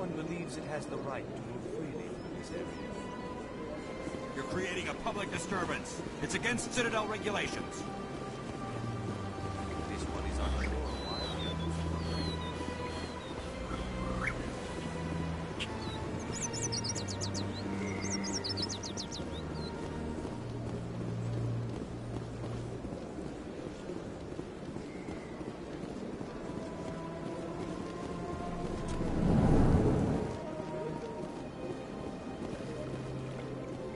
one believes it has the right to move freely through this area. You're creating a public disturbance. It's against Citadel regulations. This one is unsure why the others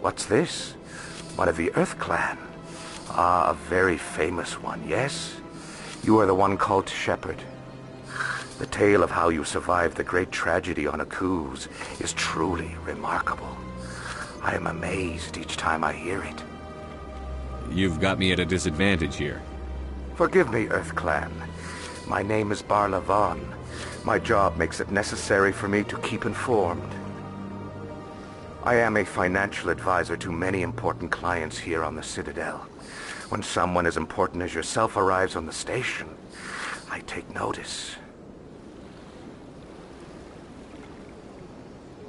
What's this? One of the Earth Clan. Ah, a very famous one, yes? You are the one called Shepard. The tale of how you survived the great tragedy on Akuz is truly remarkable. I am amazed each time I hear it. You've got me at a disadvantage here. Forgive me, Earth Clan. My name is Barla Vaughn. My job makes it necessary for me to keep informed. I am a financial advisor to many important clients here on the Citadel. When someone as important as yourself arrives on the station, I take notice.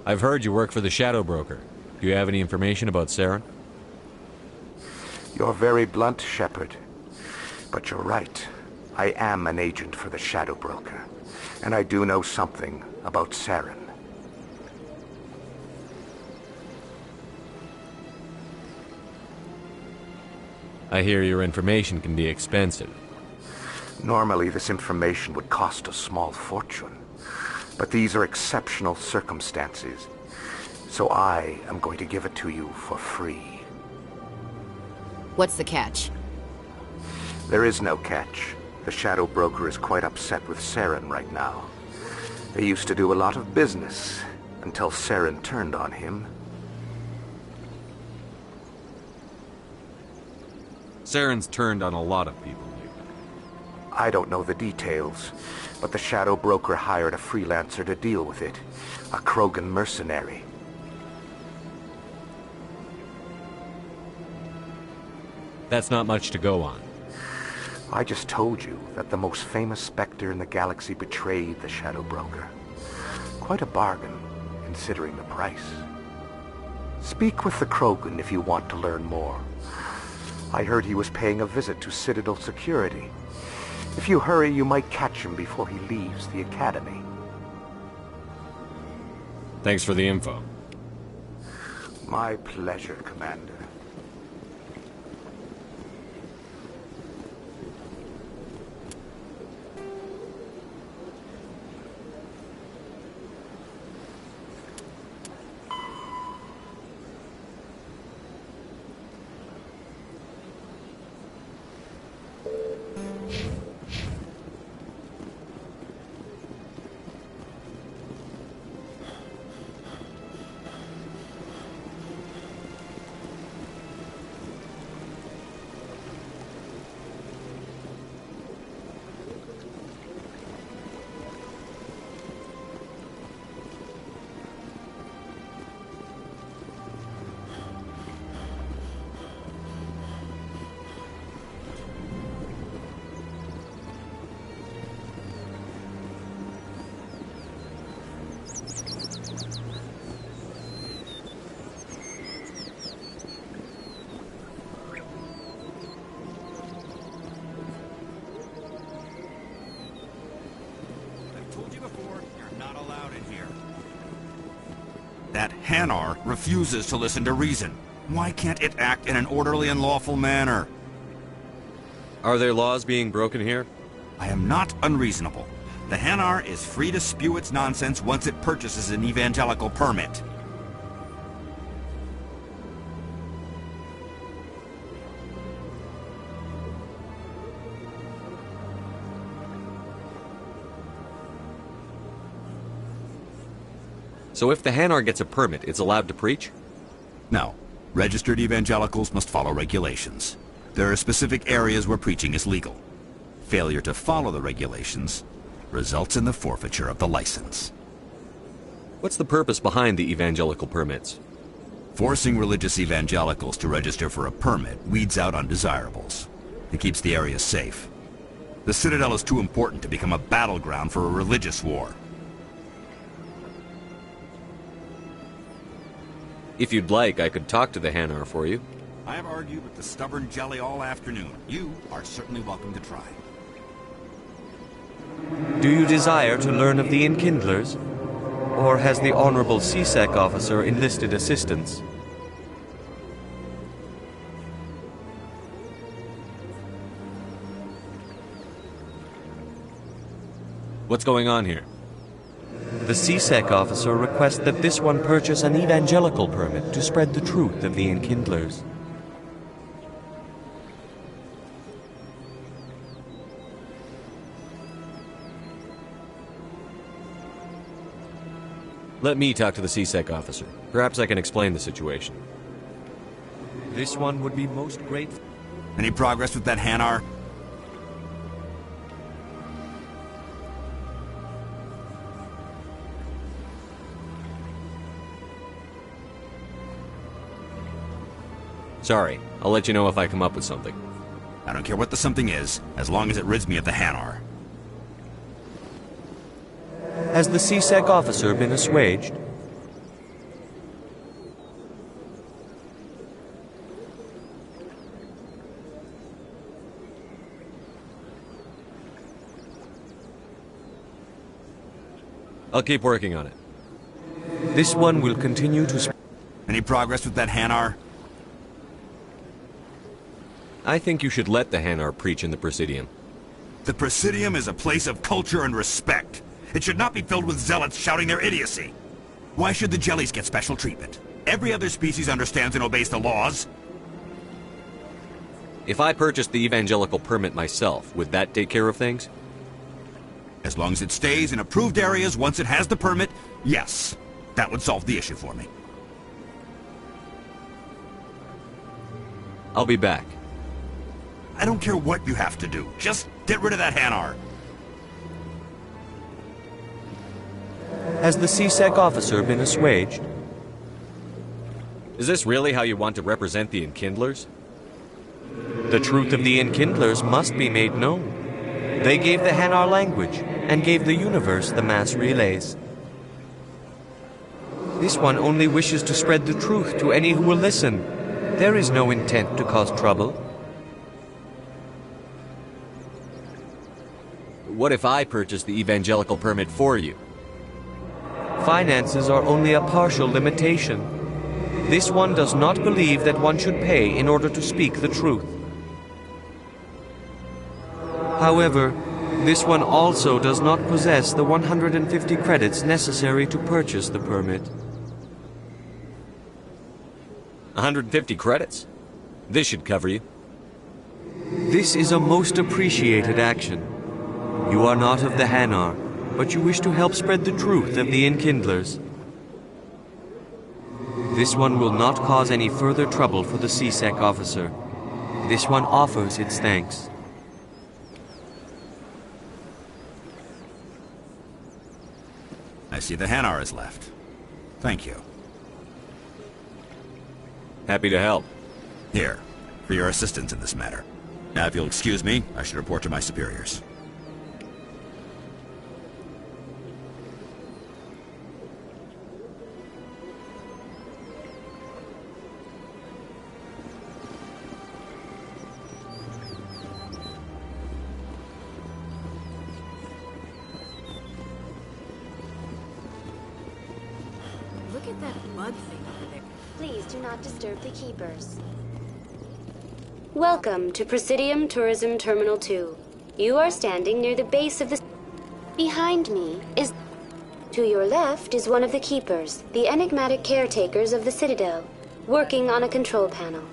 I've heard you work for the Shadow Broker. Do you have any information about Saren? You're very blunt, Shepard. But you're right. I am an agent for the Shadow Broker. And I do know something about Saren. I hear your information can be expensive. Normally, this information would cost a small fortune. But these are exceptional circumstances. So I am going to give it to you for free. What's the catch? There is no catch. The Shadow Broker is quite upset with Saren right now. They used to do a lot of business until Saren turned on him. Saren's turned on a lot of people lately. I don't know the details, but the Shadow Broker hired a freelancer to deal with it. A Krogan mercenary. That's not much to go on. I just told you that the most famous Spectre in the galaxy betrayed the Shadow Broker. Quite a bargain, considering the price. Speak with the Krogan if you want to learn more. I heard he was paying a visit to Citadel security. If you hurry, you might catch him before he leaves the Academy. Thanks for the info. My pleasure, Commander. That Hanar refuses to listen to reason. Why can't it act in an orderly and lawful manner? Are there laws being broken here? I am not unreasonable. The Hanar is free to spew its nonsense once it purchases an evangelical permit. So if the Hanar gets a permit, it's allowed to preach? No. Registered evangelicals must follow regulations. There are specific areas where preaching is legal. Failure to follow the regulations results in the forfeiture of the license. What's the purpose behind the evangelical permits? Forcing religious evangelicals to register for a permit weeds out undesirables. It keeps the area safe. The Citadel is too important to become a battleground for a religious war. If you'd like, I could talk to the Hanar for you. I have argued with the stubborn jelly all afternoon. You are certainly welcome to try. Do you desire to learn of the Enkindlers? Or has the Honorable CSEC officer enlisted assistance? What's going on here? The CSEC officer requests that this one purchase an evangelical permit to spread the truth of the Enkindlers. Let me talk to the CSEC officer. Perhaps I can explain the situation. This one would be most grateful. Any progress with that Hanar? Sorry, I'll let you know if I come up with something. I don't care what the something is, as long as it rids me of the Hanar. Has the CSEC officer been assuaged? I'll keep working on it. This one will continue to Any progress with that Hanar? I think you should let the Hanar preach in the Presidium. The Presidium is a place of culture and respect. It should not be filled with zealots shouting their idiocy. Why should the jellies get special treatment? Every other species understands and obeys the laws. If I purchased the evangelical permit myself, would that take care of things? As long as it stays in approved areas once it has the permit, yes. That would solve the issue for me. I'll be back. I don't care what you have to do. Just get rid of that Hanar. Has the CSEC officer been assuaged? Is this really how you want to represent the Enkindlers? The truth of the Enkindlers must be made known. They gave the Hanar language and gave the universe the mass relays. This one only wishes to spread the truth to any who will listen. There is no intent to cause trouble. What if I purchased the evangelical permit for you? Finances are only a partial limitation. This one does not believe that one should pay in order to speak the truth. However, this one also does not possess the 150 credits necessary to purchase the permit. 150 credits? This should cover you. This is a most appreciated action. You are not of the Hanar, but you wish to help spread the truth of the Enkindlers. This one will not cause any further trouble for the CSEC officer. This one offers its thanks. I see the Hanar is left. Thank you. Happy to help. Here, for your assistance in this matter. Now, if you'll excuse me, I should report to my superiors. Look at that mud thing over there. Please do not disturb the keepers. Welcome to Presidium Tourism Terminal 2. You are standing near the base of the... Behind me is... To your left is one of the keepers, the enigmatic caretakers of the Citadel, working on a control panel.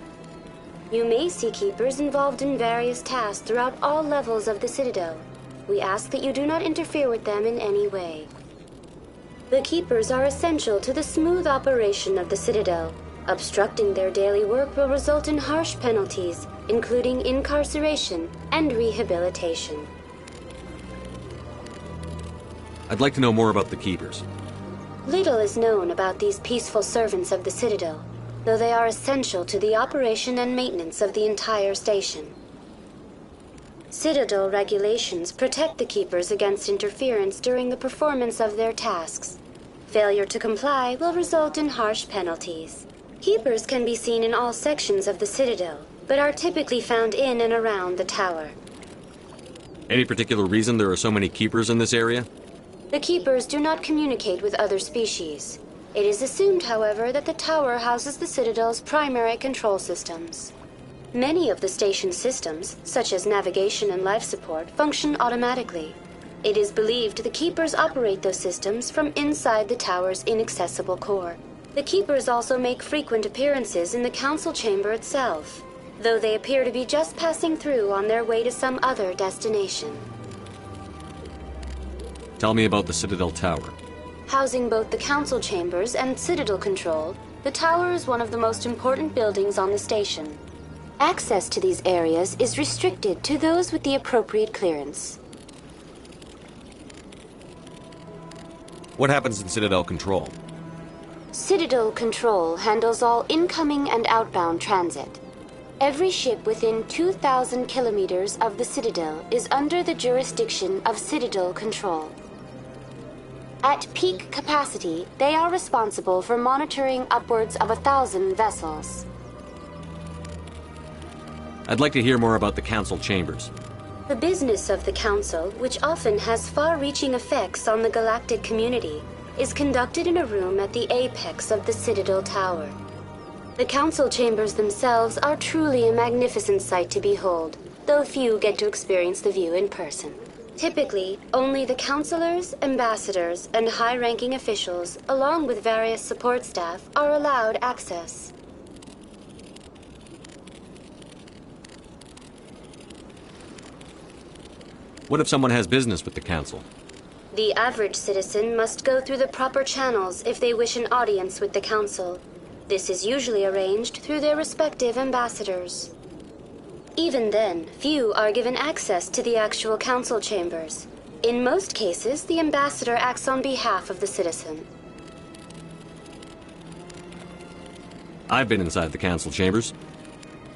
You may see keepers involved in various tasks throughout all levels of the Citadel. We ask that you do not interfere with them in any way. The keepers are essential to the smooth operation of the Citadel. Obstructing their daily work will result in harsh penalties, including incarceration and rehabilitation. I'd like to know more about the Keepers. Little is known about these peaceful servants of the Citadel, though they are essential to the operation and maintenance of the entire station. Citadel regulations protect the Keepers against interference during the performance of their tasks. Failure to comply will result in harsh penalties. Keepers can be seen in all sections of the Citadel, but are typically found in and around the tower. Any particular reason there are so many keepers in this area? The Keepers do not communicate with other species. It is assumed, however, that the tower houses the Citadel's primary control systems. Many of the station's systems, such as navigation and life support, function automatically. It is believed the Keepers operate those systems from inside the tower's inaccessible core. The Keepers also make frequent appearances in the Council Chamber itself, though they appear to be just passing through on their way to some other destination. Tell me about the Citadel Tower. Housing both the Council Chambers and Citadel Control, the tower is one of the most important buildings on the station. Access to these areas is restricted to those with the appropriate clearance. What happens in Citadel Control? Citadel Control handles all incoming and outbound transit. Every ship within 2,000 kilometers of the Citadel is under the jurisdiction of Citadel Control. At peak capacity, they are responsible for monitoring upwards of 1,000 vessels. I'd like to hear more about the Council Chambers. The business of the Council, which often has far-reaching effects on the galactic community, is conducted in a room at the apex of the Citadel Tower. The Council Chambers themselves are truly a magnificent sight to behold, though few get to experience the view in person. Typically, only the councilors, ambassadors, and high-ranking officials, along with various support staff, are allowed access. What if someone has business with the Council? The average citizen must go through the proper channels if they wish an audience with the Council. This is usually arranged through their respective ambassadors. Even then, few are given access to the actual Council Chambers. In most cases, the ambassador acts on behalf of the citizen. I've been inside the Council Chambers.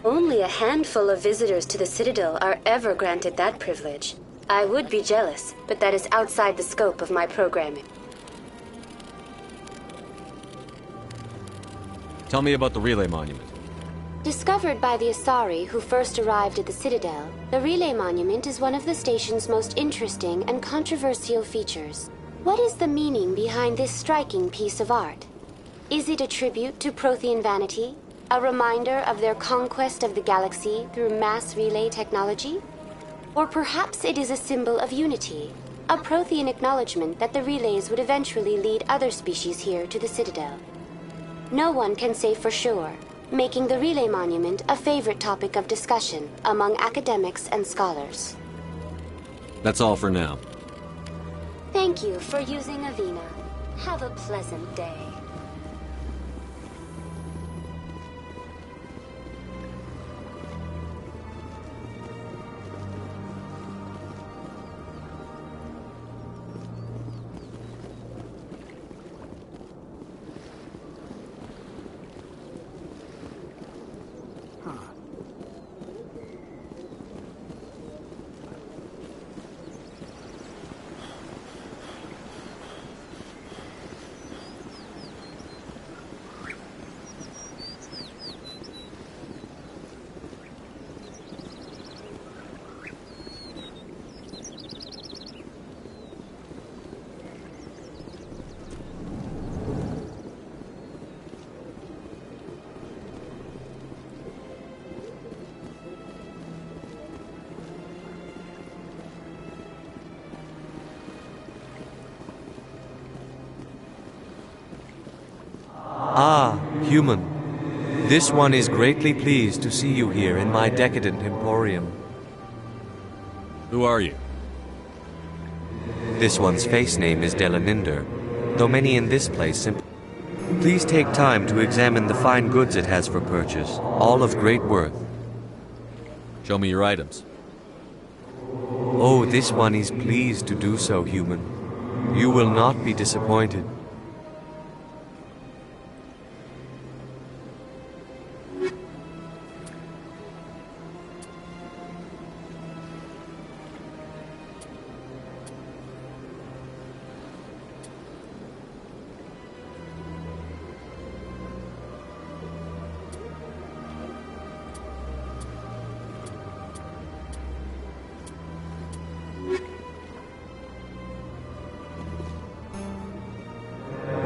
Only a handful of visitors to the Citadel are ever granted that privilege. I would be jealous, but that is outside the scope of my programming. Tell me about the Relay Monument. Discovered by the Asari who first arrived at the Citadel, the Relay Monument is one of the station's most interesting and controversial features. What is the meaning behind this striking piece of art? Is it a tribute to Prothean vanity? A reminder of their conquest of the galaxy through mass relay technology? Or perhaps it is a symbol of unity, a Prothean acknowledgement that the relays would eventually lead other species here to the Citadel. No one can say for sure, making the Relay Monument a favorite topic of discussion among academics and scholars. That's all for now. Thank you for using Avina. Have a pleasant day. Ah, human. This one is greatly pleased to see you here in my decadent emporium. Who are you? This one's face name is Delaninder, though many in this place simply... Please take time to examine the fine goods it has for purchase, all of great worth. Show me your items. Oh, this one is pleased to do so, human. You will not be disappointed.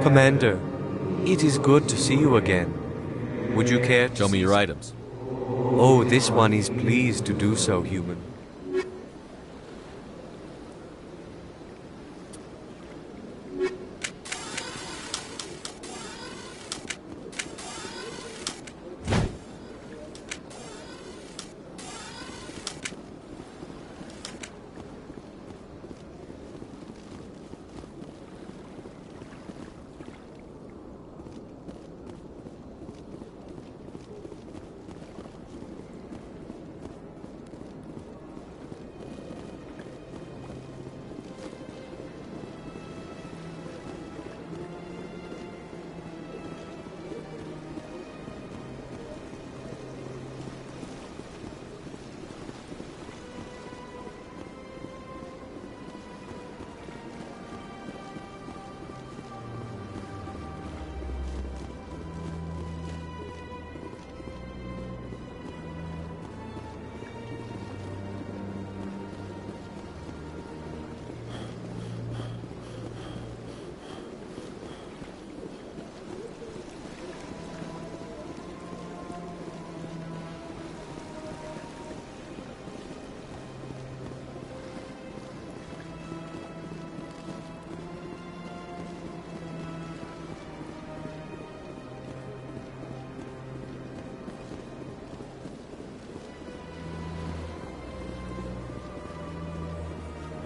Commander, it is good to see you again. Would you care to Show me your items. Oh, this one is pleased to do so, human.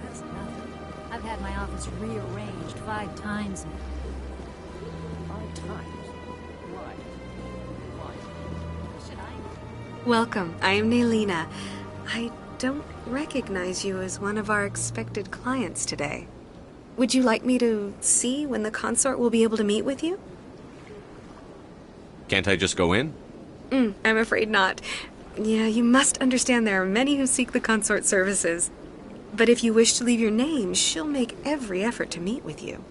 That's nothing. I've had my office rearranged 5 times now. 5 times? Why? Why? Should I? Welcome. I am Nelina. I don't recognize you as one of our expected clients today. Would you like me to see when the consort will be able to meet with you? Can't I just go in? I'm afraid not. Yeah, you must understand there are many who seek the consort services. But if you wish to leave your name, she'll make every effort to meet with you.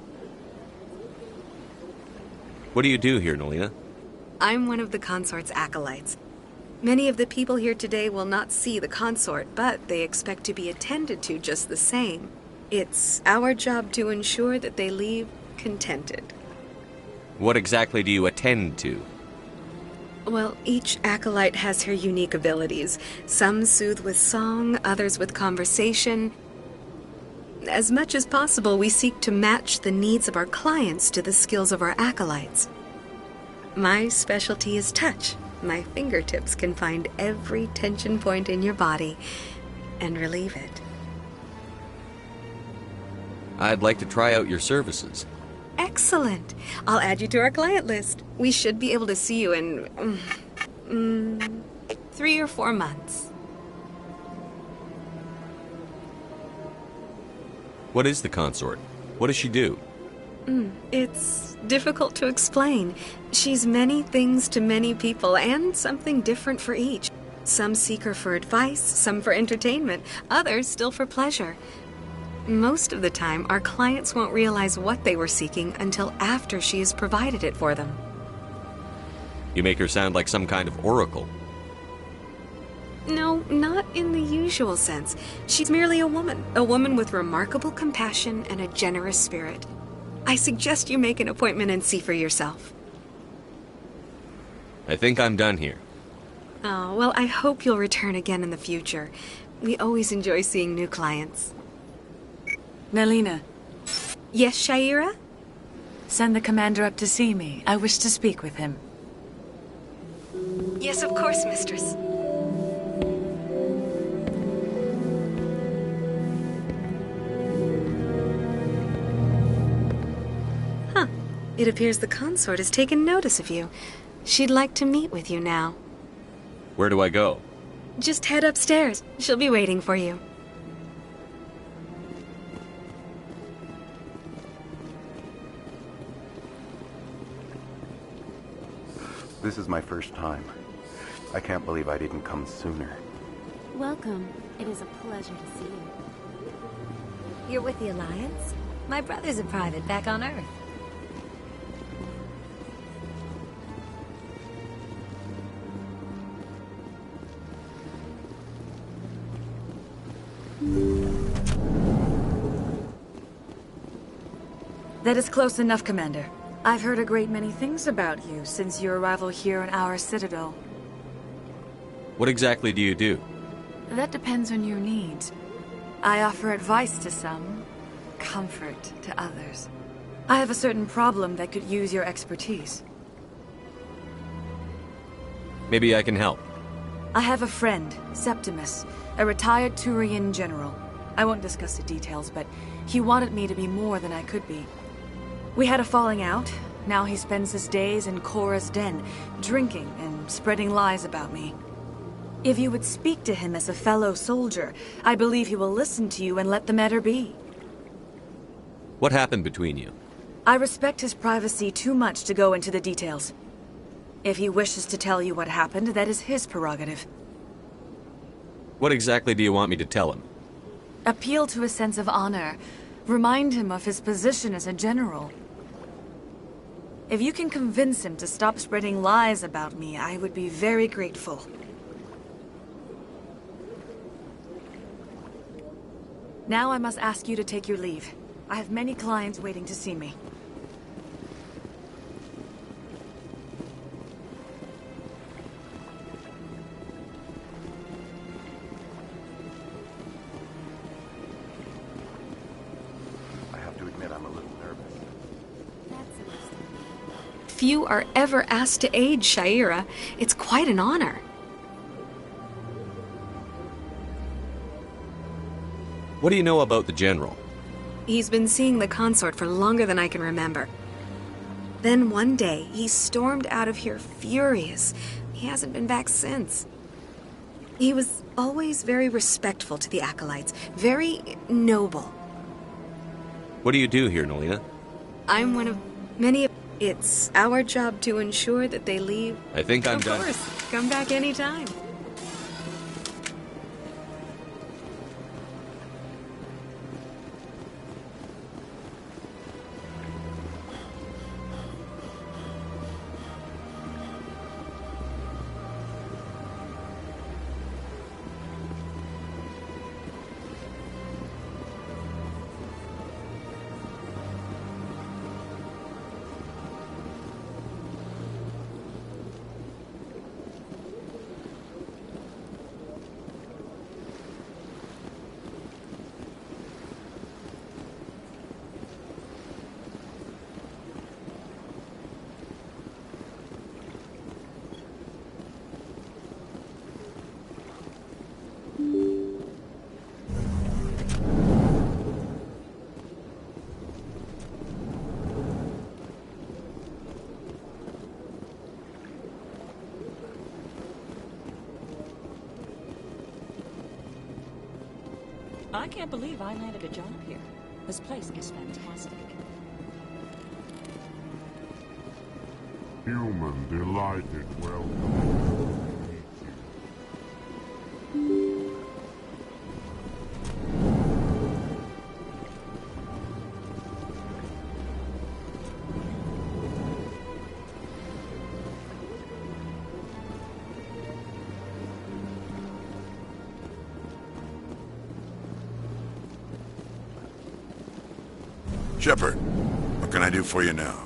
What do you do here, Nelina? I'm one of the consort's acolytes. Many of the people here today will not see the consort, but they expect to be attended to just the same. It's our job to ensure that they leave contented. What exactly do you attend to? Well, each acolyte has her unique abilities. Some soothe with song, others with conversation. As much as possible, we seek to match the needs of our clients to the skills of our acolytes. My specialty is touch. My fingertips can find every tension point in your body and relieve it. I'd like to try out your services. Excellent. I'll add you to our client list. We should be able to see you in 3 or 4 months. What is the consort? What does she do? It's difficult to explain. She's many things to many people and something different for each. Some seek her for advice, some for entertainment, others still for pleasure. Most of the time, our clients won't realize what they were seeking until after she has provided it for them. You make her sound like some kind of oracle. No, not in the usual sense. She's merely a woman with remarkable compassion and a generous spirit. I suggest you make an appointment and see for yourself. I think I'm done here. Oh, well, I hope you'll return again in the future. We always enjoy seeing new clients. Nelina, Yes, Shaira? send the commander up to see me. I wish to speak with him. Yes, of course, mistress. Huh. It appears the consort has taken notice of you. She'd like to meet with you now. Where do I go? Just head upstairs. She'll be waiting for you. This is my first time. I can't believe I didn't come sooner. Welcome. It is a pleasure to see you. You're with the Alliance? My brother's a private back on Earth. That is close enough, Commander. I've heard a great many things about you since your arrival here in our citadel. What exactly do you do? That depends on your needs. I offer advice to some, comfort to others. I have a certain problem that could use your expertise. Maybe I can help. I have a friend, Septimus, a retired Turian general. I won't discuss the details, but he wanted me to be more than I could be. We had a falling out. Now he spends his days in Korra's den, drinking and spreading lies about me. If you would speak to him as a fellow soldier, I believe he will listen to you and let the matter be. What happened between you? I respect his privacy too much to go into the details. If he wishes to tell you what happened, that is his prerogative. What exactly do you want me to tell him? Appeal to his sense of honor. Remind him of his position as a general. If you can convince him to stop spreading lies about me, I would be very grateful. Now I must ask you to take your leave. I have many clients waiting to see me. I have to admit I'm a little nervous. Few are ever asked to aid Sha'ira. It's quite an honor. What do you know about the General? He's been seeing the consort for longer than I can remember. Then one day, he stormed out of here furious. He hasn't been back since. He was always very respectful to the acolytes, very noble. What do you do here, Nolina? I'm one of many. It's our job to ensure that they leave. I think I'm done. Of course, come back anytime. I can't believe I landed a job here. This place is fantastic. Human delighted, welcome. Shepard, what can I do for you now?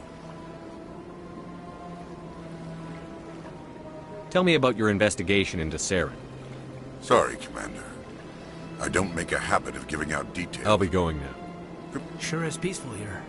Tell me about your investigation into Saren. Sorry, Commander. I don't make a habit of giving out details. I'll be going now. Sure is peaceful here.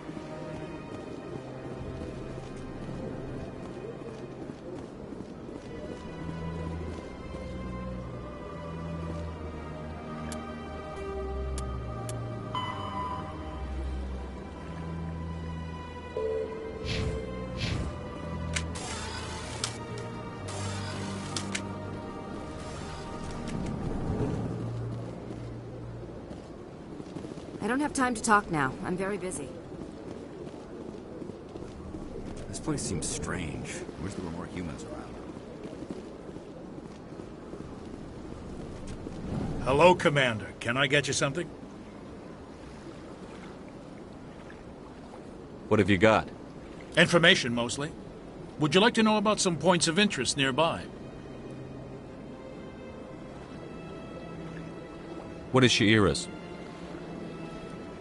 I don't have time to talk now. I'm very busy. This place seems strange. I wish there were more humans around. Hello, Commander. Can I get you something? What have you got? Information, mostly. Would you like to know about some points of interest nearby? What is Sha'ira's?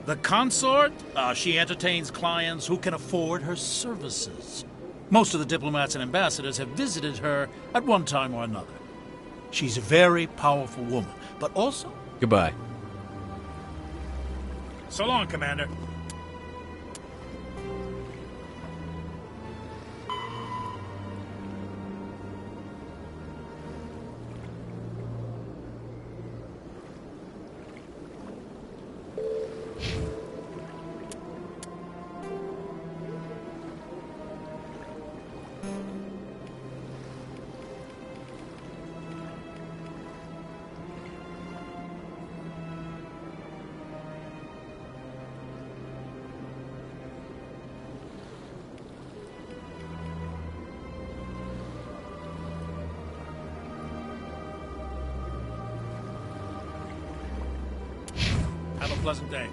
The consort? She entertains clients who can afford her services. Most of the diplomats and ambassadors have visited her at one time or another. She's a very powerful woman, but also... Goodbye. So long, Commander. Have a pleasant day.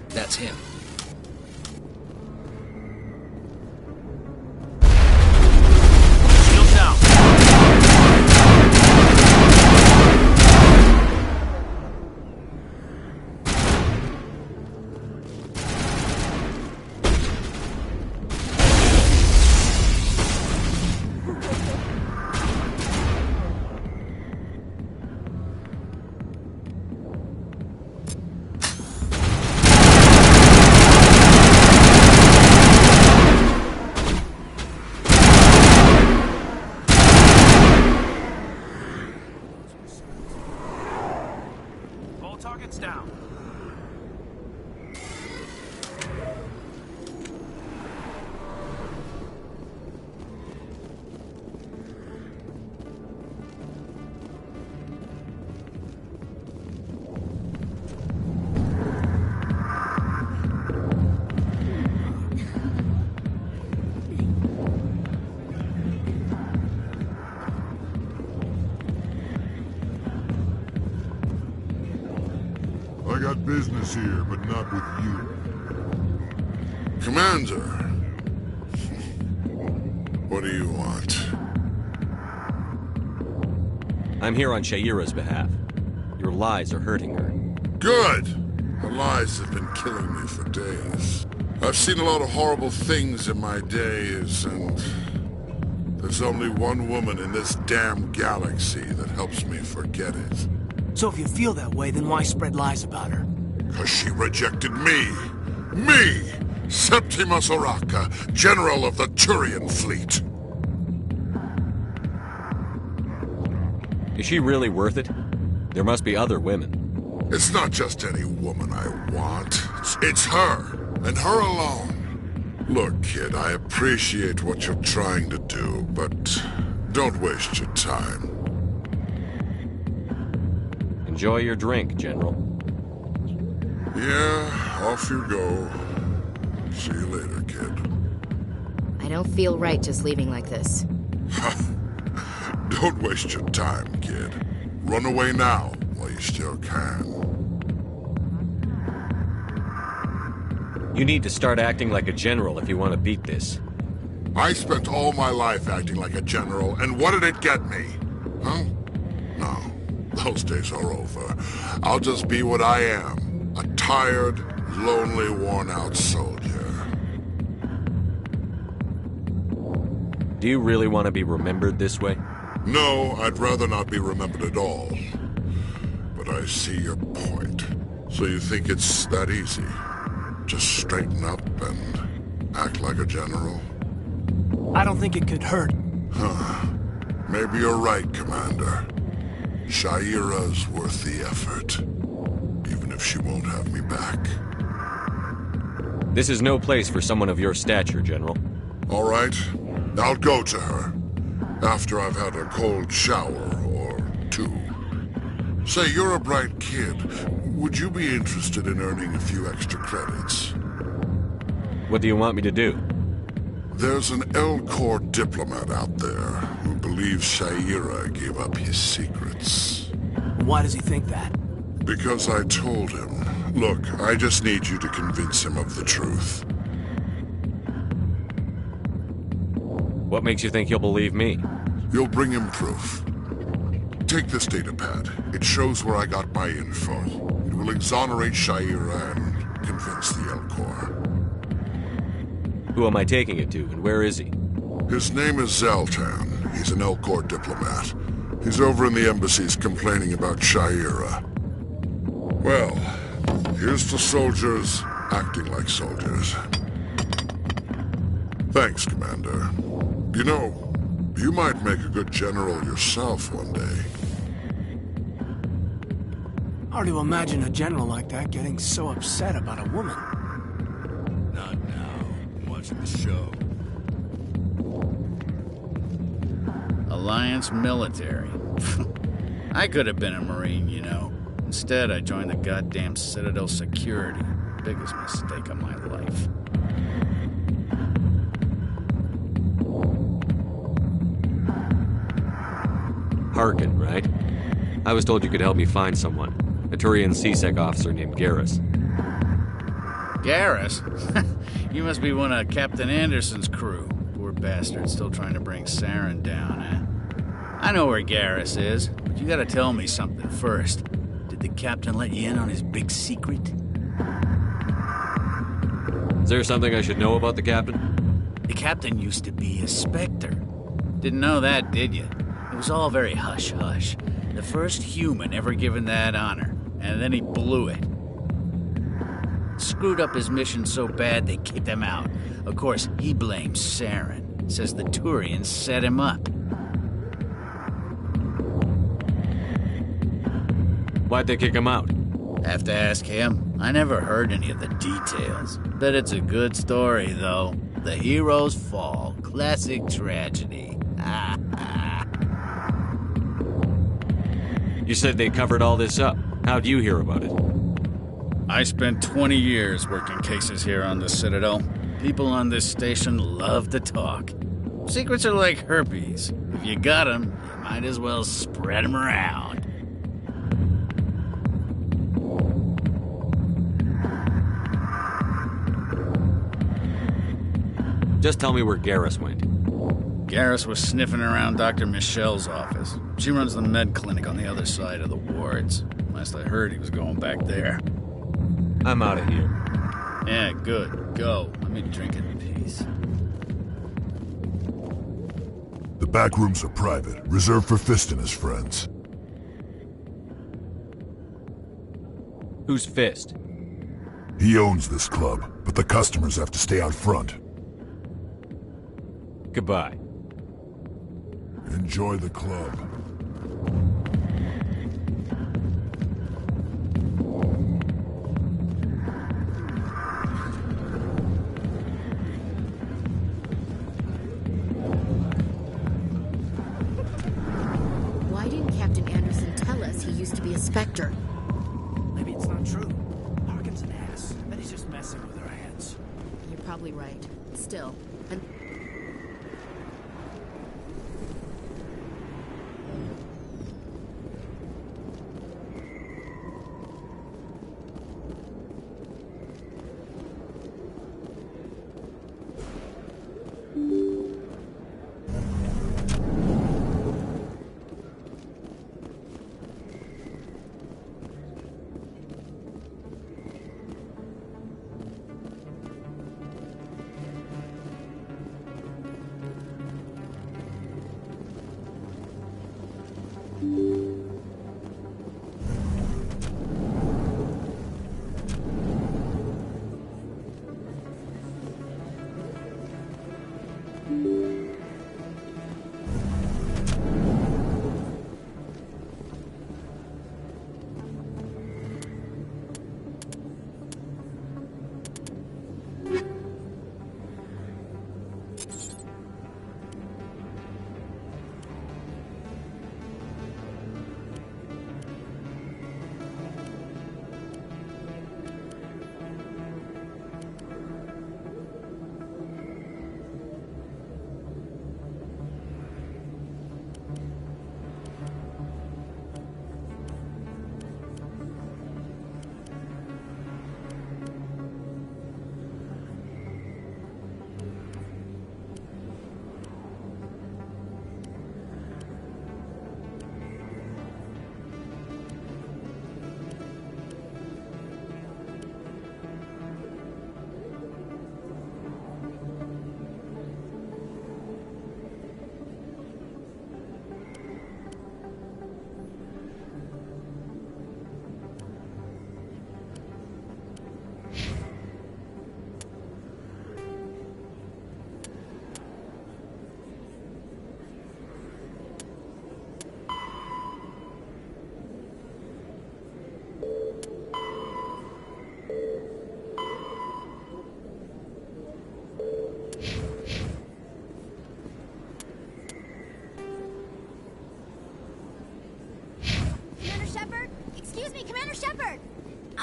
That's him. Shield down. Targets down. I got business here, but not with you. Commander, what do you want? I'm here on Sha'ira's behalf. Your lies are hurting her. Good! Her lies have been killing me for days. I've seen a lot of horrible things in my days, and there's only one woman in this damn galaxy that helps me forget it. So if you feel that way, then why spread lies about her? Because she rejected me! Me! Septimus Oraka, General of the Turian Fleet! Is she really worth it? There must be other women. It's not just any woman I want. It's her, and her alone. Look, kid, I appreciate what you're trying to do, but don't waste your time. Enjoy your drink, General. Yeah, off you go. See you later, kid. I don't feel right just leaving like this. Don't waste your time, kid. Run away now, while you still can. You need to start acting like a general if you want to beat this. I spent all my life acting like a general, and what did it get me? Huh? No, those days are over. I'll just be what I am. A tired, lonely, worn-out soldier. Do you really want to be remembered this way? No, I'd rather not be remembered at all. But I see your point. So you think it's that easy? Just straighten up and act like a general? I don't think it could hurt. Huh. Maybe you're right, Commander. Shaira's worth the effort. Even if she won't have me back. This is no place for someone of your stature, General. All right. I'll go to her. After I've had a cold shower or two. Say, you're a bright kid. Would you be interested in earning a few extra credits? What do you want me to do? There's an Elcor diplomat out there who believes Shaira gave up his secrets. Why does he think that? Because I told him. Look, I just need you to convince him of the truth. What makes you think he'll believe me? You'll bring him proof. Take this datapad. It shows where I got my info. It will exonerate Shaira and convince the Elcor. Who am I taking it to, and where is he? His name is Zaltan. He's an Elcor diplomat. He's over in the embassies complaining about Shaira. Well, here's to soldiers acting like soldiers. Thanks, Commander. You know, you might make a good general yourself one day. Hard to imagine a general like that getting so upset about a woman. Not now. I'm watching the show. Alliance military. I could have been a Marine, you know. Instead, I joined the goddamn Citadel security. Biggest mistake of my life. Harkin, right? I was told you could help me find someone. A Turian C-Sec officer named Garrus. Garrus? You must be one of Captain Anderson's crew. Poor bastard, still trying to bring Saren down, eh? I know where Garrus is, but you gotta tell me something first. Did the captain let you in on his big secret? Is there something I should know about the captain? The captain used to be a Spectre. Didn't know that, did you? It was all very hush-hush. The first human ever given that honor, and then he blew it. Screwed up his mission so bad they kicked him out. Of course, he blames Saren. Says the Turians set him up. Why'd they kick him out? Have to ask him. I never heard any of the details. Bet it's a good story, though. The hero's fall. Classic tragedy. You said they covered all this up. How'd you hear about it? I spent 20 years working cases here on the Citadel. People on this station love to talk. Secrets are like herpes. If you got them, you might as well spread them around. Just tell me where Garrus went. Garrus was sniffing around Dr. Michelle's office. She runs the med clinic on the other side of the wards. Last I heard, he was going back there. I'm out of here. Yeah, good. Go. Let me drink in peace. The back rooms are private, reserved for Fist and his friends. Who's Fist? He owns this club, but the customers have to stay out front. Goodbye. Enjoy the club. Why didn't Captain Anderson tell us he used to be a Spectre? Maybe it's not true. Harkin's an ass. Then he's just messing with our heads. You're probably right. Still,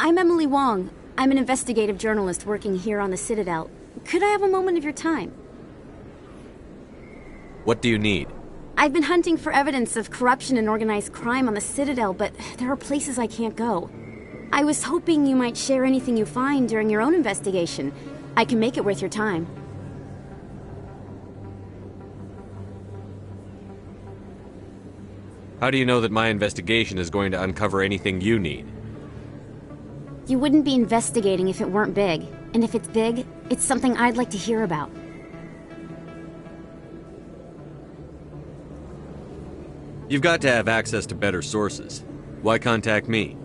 I'm Emily Wong. I'm an investigative journalist working here on the Citadel. Could I have a moment of your time? What do you need? I've been hunting for evidence of corruption and organized crime on the Citadel, but there are places I can't go. I was hoping you might share anything you find during your own investigation. I can make it worth your time. How do you know that my investigation is going to uncover anything you need? You wouldn't be investigating if it weren't big. And if it's big, it's something I'd like to hear about. You've got to have access to better sources. Why contact me?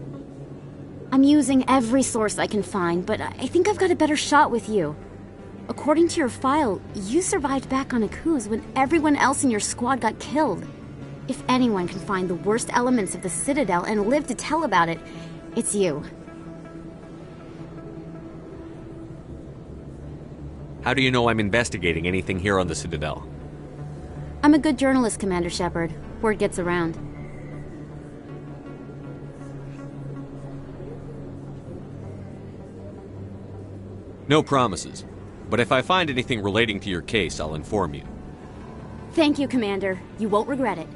I'm using every source I can find, but I think I've got a better shot with you. According to your file, you survived back on Akuz when everyone else in your squad got killed. If anyone can find the worst elements of the Citadel and live to tell about it, it's you. How do you know I'm investigating anything here on the Citadel? I'm a good journalist, Commander Shepard. Word gets around. No promises. But if I find anything relating to your case, I'll inform you. Thank you, Commander. You won't regret it.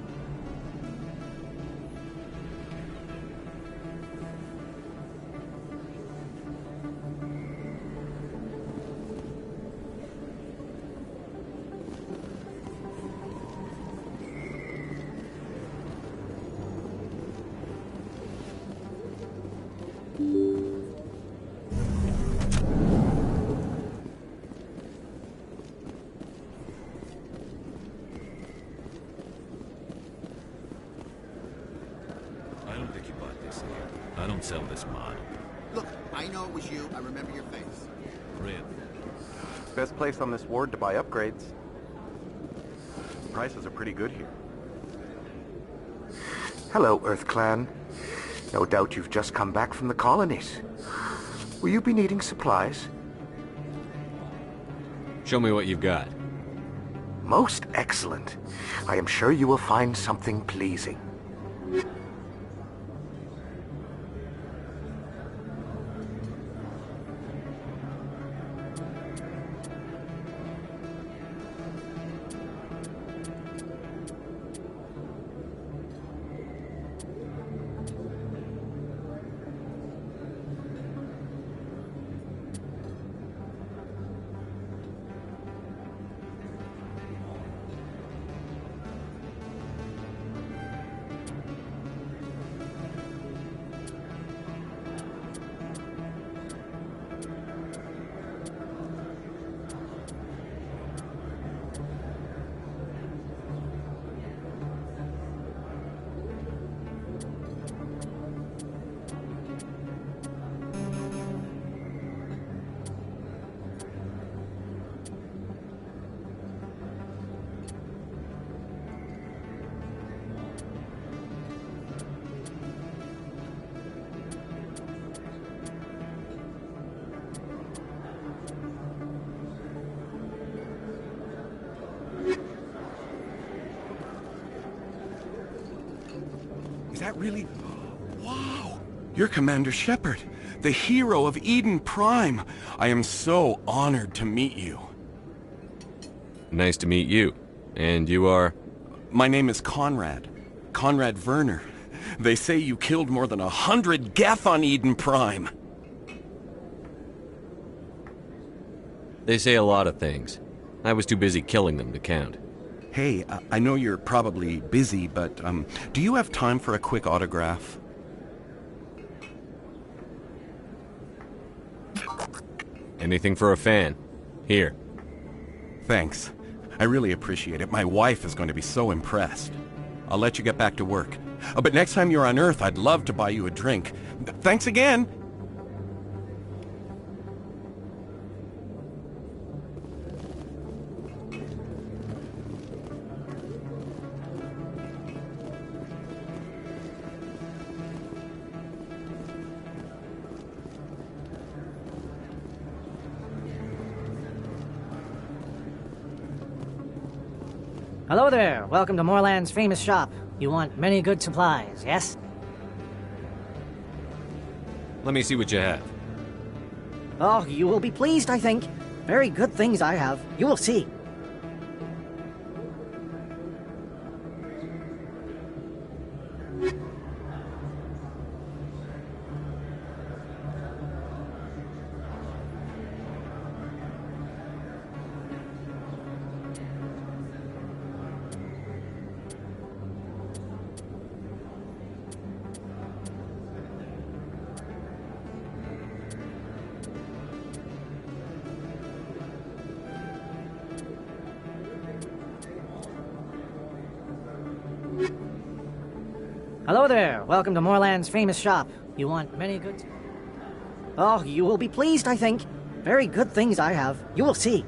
I don't sell this model. Look, I know it was you. I remember your face. Really? Best place on this ward to buy upgrades. Prices are pretty good here. Hello, Earth Clan. No doubt you've just come back from the colonies. Will you be needing supplies? Show me what you've got. Most excellent. I am sure you will find something pleasing. Is that really... Wow! You're Commander Shepard, the hero of Eden Prime. I am so honored to meet you. Nice to meet you. And you are? My name is Conrad. Conrad Werner. They say you killed more than 100 Geth on Eden Prime. They say a lot of things. I was too busy killing them to count. Hey, I know you're probably busy, but do you have time for a quick autograph? Anything for a fan. Here. Thanks. I really appreciate it. My wife is going to be so impressed. I'll let you get back to work. But next time you're on Earth, I'd love to buy you a drink. Thanks again! Hello there. Welcome to Moorland's famous shop. You want many good supplies, yes? Let me see what you have. Oh, you will be pleased, I think. Very good things I have. You will see. Hello there. Welcome to Moorland's famous shop. You want many goods? Oh, you will be pleased, I think. Very good things I have. You will see.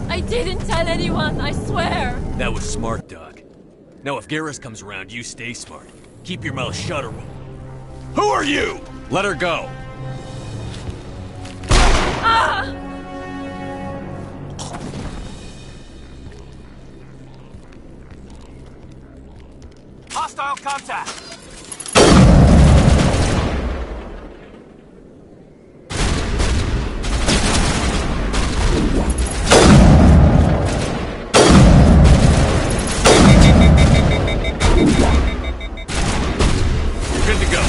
I didn't tell anyone, I swear! That was smart, Doc. Now if Garrus comes around, you stay smart. Keep your mouth shut or we'll... Who are you? Let her go! Ah! Hostile contact! Good to go.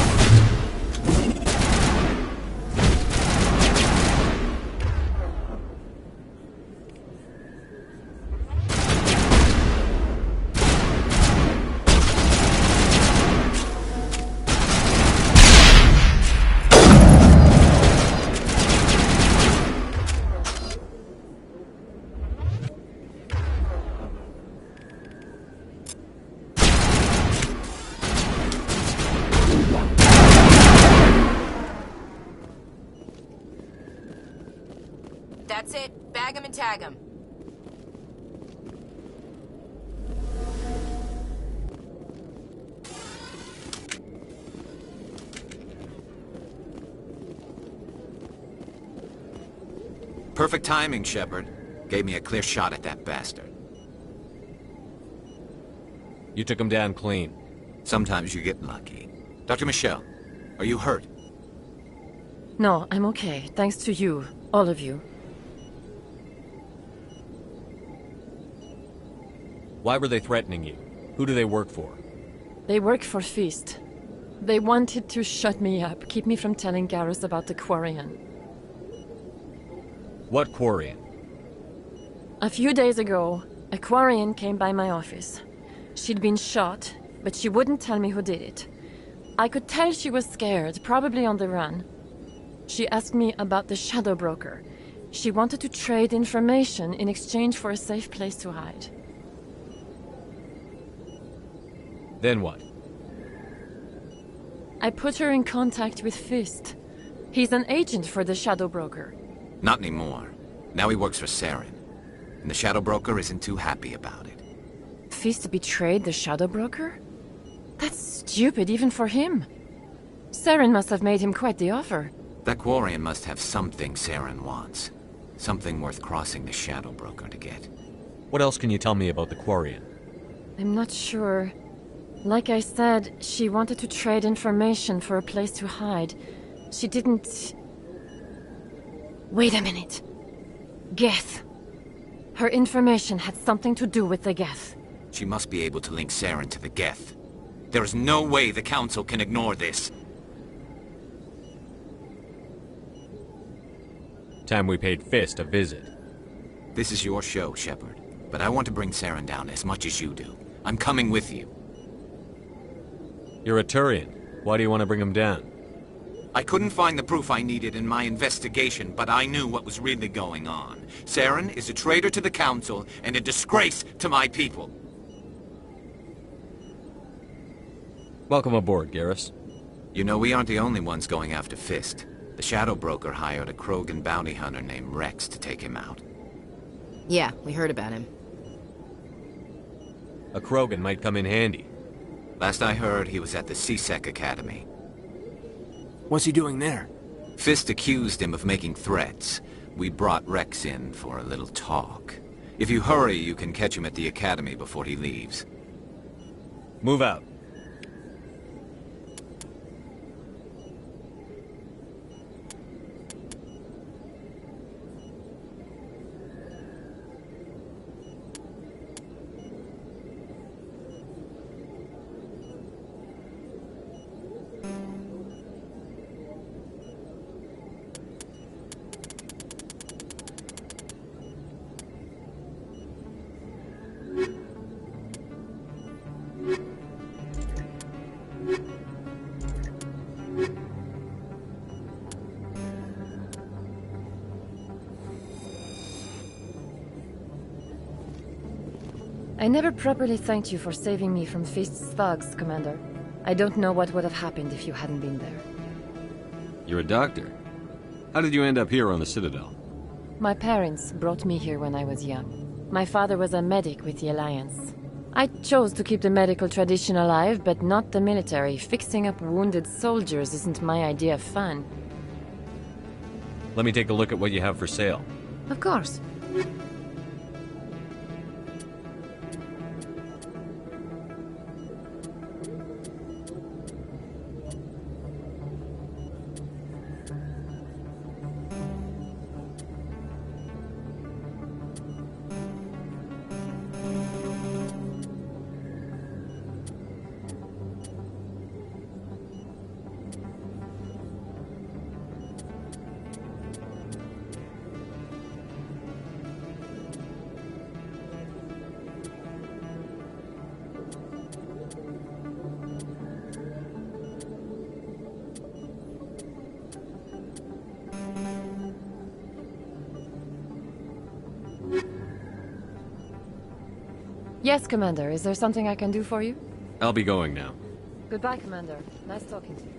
That's it. Bag him and tag him. Perfect timing, Shepard. Gave me a clear shot at that bastard. You took him down clean. Sometimes you get lucky. Dr. Michelle, are you hurt? No, I'm okay. Thanks to you. All of you. Why were they threatening you? Who do they work for? They work for Feast. They wanted to shut me up, keep me from telling Garrus about the Quarian. What Quarian? A few days ago, a Quarian came by my office. She'd been shot, but she wouldn't tell me who did it. I could tell she was scared, probably on the run. She asked me about the Shadow Broker. She wanted to trade information in exchange for a safe place to hide. Then what? I put her in contact with Fist. He's an agent for the Shadow Broker. Not anymore. Now he works for Saren. And the Shadow Broker isn't too happy about it. Fist betrayed the Shadow Broker? That's stupid even for him. Saren must have made him quite the offer. That Quarian must have something Saren wants. Something worth crossing the Shadow Broker to get. What else can you tell me about the Quarian? I'm not sure. Like I said, she wanted to trade information for a place to hide. She didn't... Wait a minute. Geth. Her information had something to do with the Geth. She must be able to link Saren to the Geth. There is no way the Council can ignore this. Time we paid Fist a visit. This is your show, Shepard. But I want to bring Saren down as much as you do. I'm coming with you. You're a Turian. Why do you want to bring him down? I couldn't find the proof I needed in my investigation, but I knew what was really going on. Saren is a traitor to the Council and a disgrace to my people. Welcome aboard, Garrus. You know, we aren't the only ones going after Fist. The Shadow Broker hired a Krogan bounty hunter named Rex to take him out. Yeah, we heard about him. A Krogan might come in handy. Last I heard, he was at the C-Sec Academy. What's he doing there? Fist accused him of making threats. We brought Rex in for a little talk. If you hurry, you can catch him at the Academy before he leaves. Move out. I never properly thanked you for saving me from Fist's thugs, Commander. I don't know what would have happened if you hadn't been there. You're a doctor. How did you end up here on the Citadel? My parents brought me here when I was young. My father was a medic with the Alliance. I chose to keep the medical tradition alive, but not the military. Fixing up wounded soldiers isn't my idea of fun. Let me take a look at what you have for sale. Of course. Yes, Commander. Is there something I can do for you? I'll be going now. Goodbye, Commander. Nice talking to you.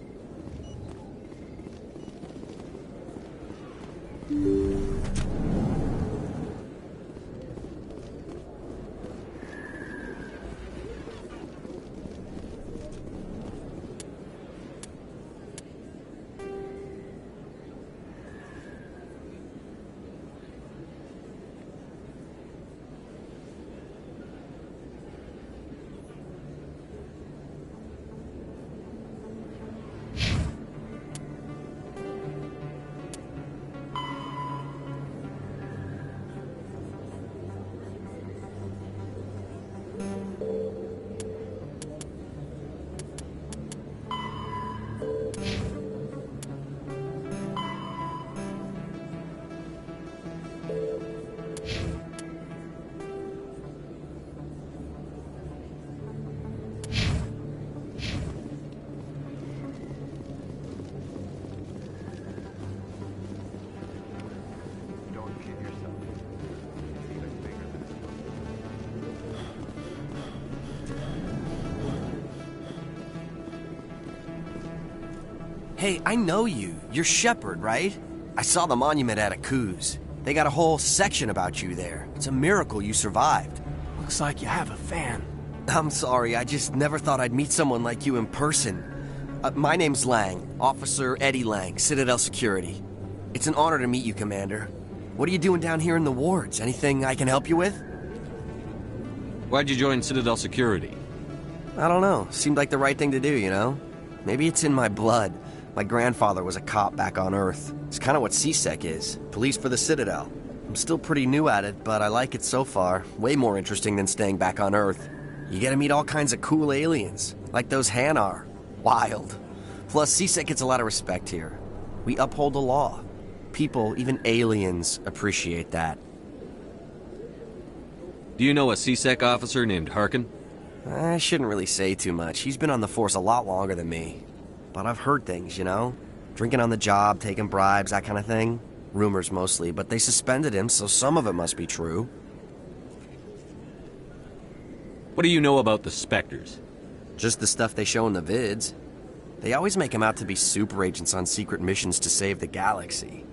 Hey, I know you. You're Shepard, right? I saw the monument at Akuz. They got a whole section about you there. It's a miracle you survived. Looks like you have a fan. I'm sorry, I just never thought I'd meet someone like you in person. My name's Lang, Officer Eddie Lang, Citadel Security. It's an honor to meet you, Commander. What are you doing down here in the wards? Anything I can help you with? Why'd you join Citadel Security? I don't know. Seemed like the right thing to do, you know? Maybe it's in my blood. My grandfather was a cop back on Earth. It's kind of what CSEC is. Police for the Citadel. I'm still pretty new at it, but I like it so far. Way more interesting than staying back on Earth. You get to meet all kinds of cool aliens, like those Hanar. Wild. Plus, CSEC gets a lot of respect here. We uphold the law. People, even aliens, appreciate that. Do you know a CSEC officer named Harkin? I shouldn't really say too much. He's been on the force a lot longer than me. But I've heard things, you know? Drinking on the job, taking bribes, that kind of thing. Rumors mostly, but they suspended him, so some of it must be true. What do you know about the Spectres? Just the stuff they show in the vids. They always make them out to be super agents on secret missions to save the galaxy.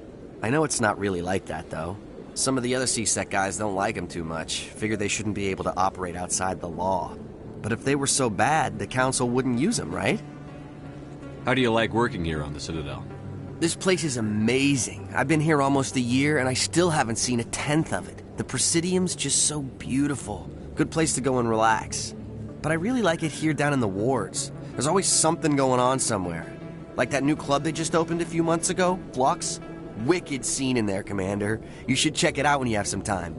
I know it's not really like that, though. Some of the other CSEC guys don't like them too much, figure they shouldn't be able to operate outside the law. But if they were so bad, the Council wouldn't use them, right? How do you like working here on the Citadel? This place is amazing. I've been here almost a year, and I still haven't seen a tenth of it. The Presidium's just so beautiful. Good place to go and relax. But I really like it here down in the wards. There's always something going on somewhere. Like that new club they just opened a few months ago, Flux. Wicked scene in there, Commander. You should check it out when you have some time.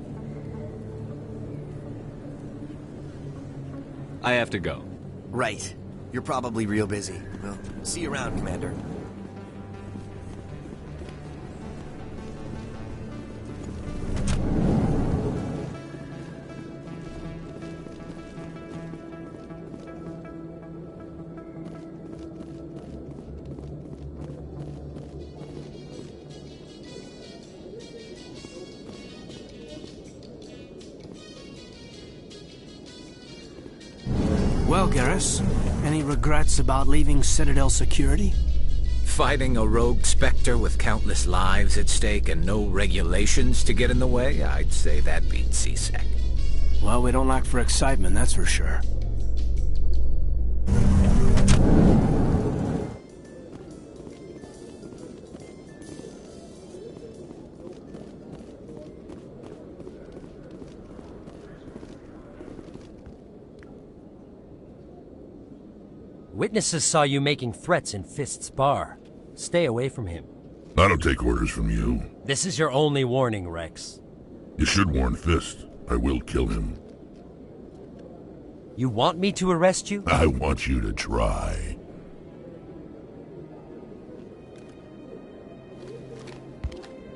I have to go. Right. You're probably real busy. Well, see you around, Commander. Well, Garrus, any regrets about leaving Citadel Security? Fighting a rogue Spectre with countless lives at stake and no regulations to get in the way? I'd say that beats CSEC. Well, we don't lack for excitement, that's for sure. Witnesses saw you making threats in Fist's bar. Stay away from him. I don't take orders from you. This is your only warning, Rex. You should warn Fist. I will kill him. You want me to arrest you? I want you to try.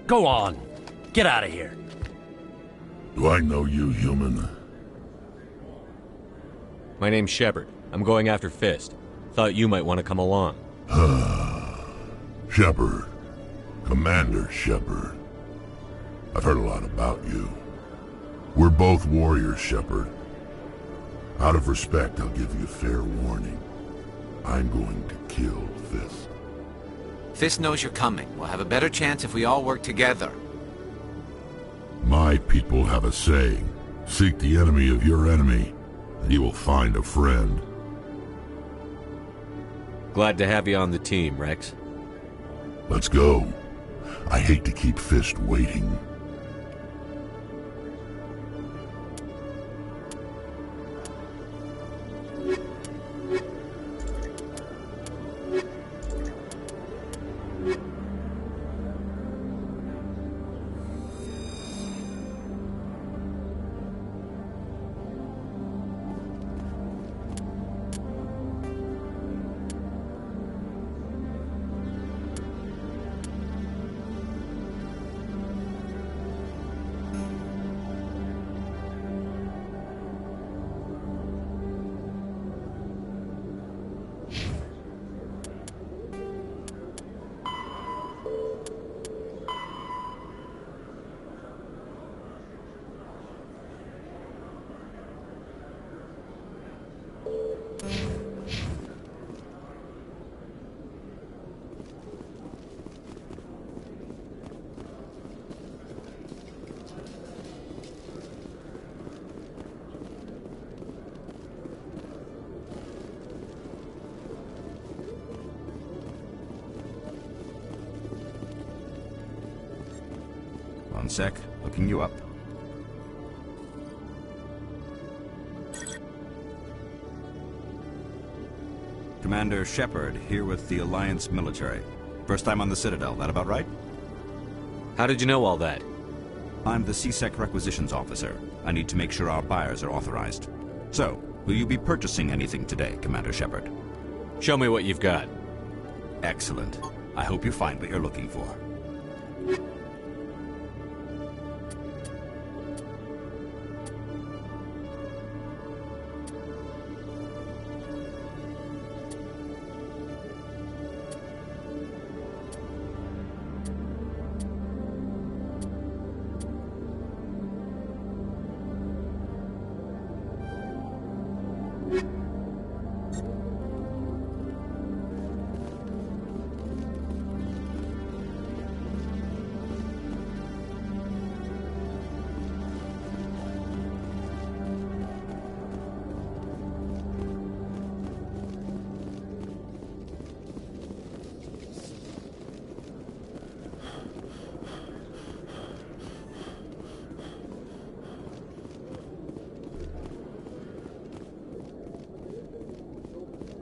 Go on. Get out of here. Do I know you, human? My name's Shepard. I'm going after Fist. Thought you might want to come along. Shepard. Commander Shepard. I've heard a lot about you. We're both warriors, Shepard. Out of respect, I'll give you fair warning. I'm going to kill Fist. Fist knows you're coming. We'll have a better chance if we all work together. My people have a saying. Seek the enemy of your enemy, and you will find a friend. Glad to have you on the team, Rex. Let's go. I hate to keep Fist waiting. sec. Looking you up. Commander Shepard, here with the Alliance military. First time on the Citadel, that about right? How did you know all that? I'm the C-Sec requisitions officer. I need to make sure our buyers are authorized. So, will you be purchasing anything today, Commander Shepard? Show me what you've got. Excellent. I hope you find what you're looking for.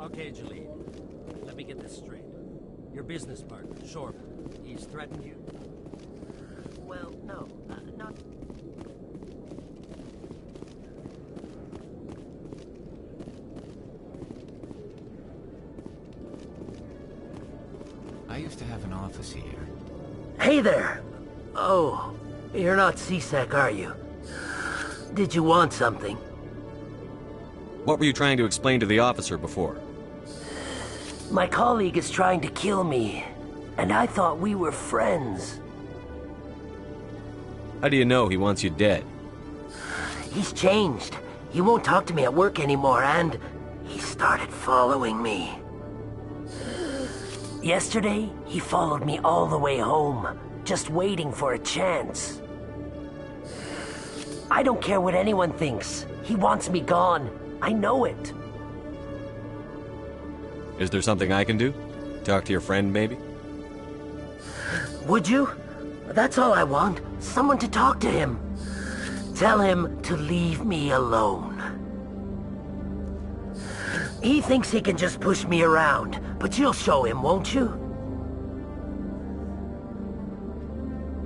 Okay, Jalene. Let me get this straight. Your business partner, Shorb, he's threatened you? Well, no, not... I used to have an office here. Hey there! Oh, you're not C-Sec, are you? Did you want something? What were you trying to explain to the officer before? My colleague is trying to kill me, and I thought we were friends. How do you know he wants you dead? He's changed. He won't talk to me at work anymore, and he started following me. Yesterday, he followed me all the way home, just waiting for a chance. I don't care what anyone thinks. He wants me gone. I know it. Is there something I can do? Talk to your friend, maybe? Would you? That's all I want. Someone to talk to him. Tell him to leave me alone. He thinks he can just push me around, but you'll show him, won't you?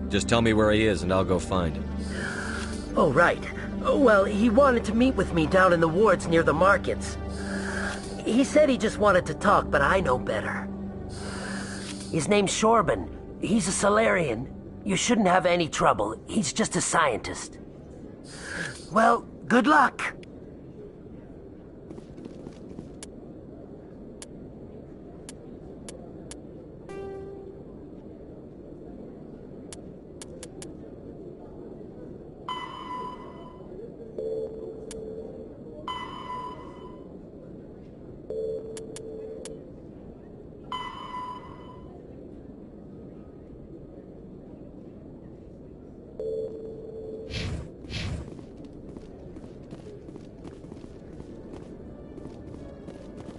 Just tell me where he is and I'll go find him. Oh, right. Well, he wanted to meet with me down in the wards near the markets. He said he just wanted to talk, but I know better. His name's Shorban. He's a Salarian. You shouldn't have any trouble. He's just a scientist. Well, good luck.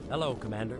Hello, Commander.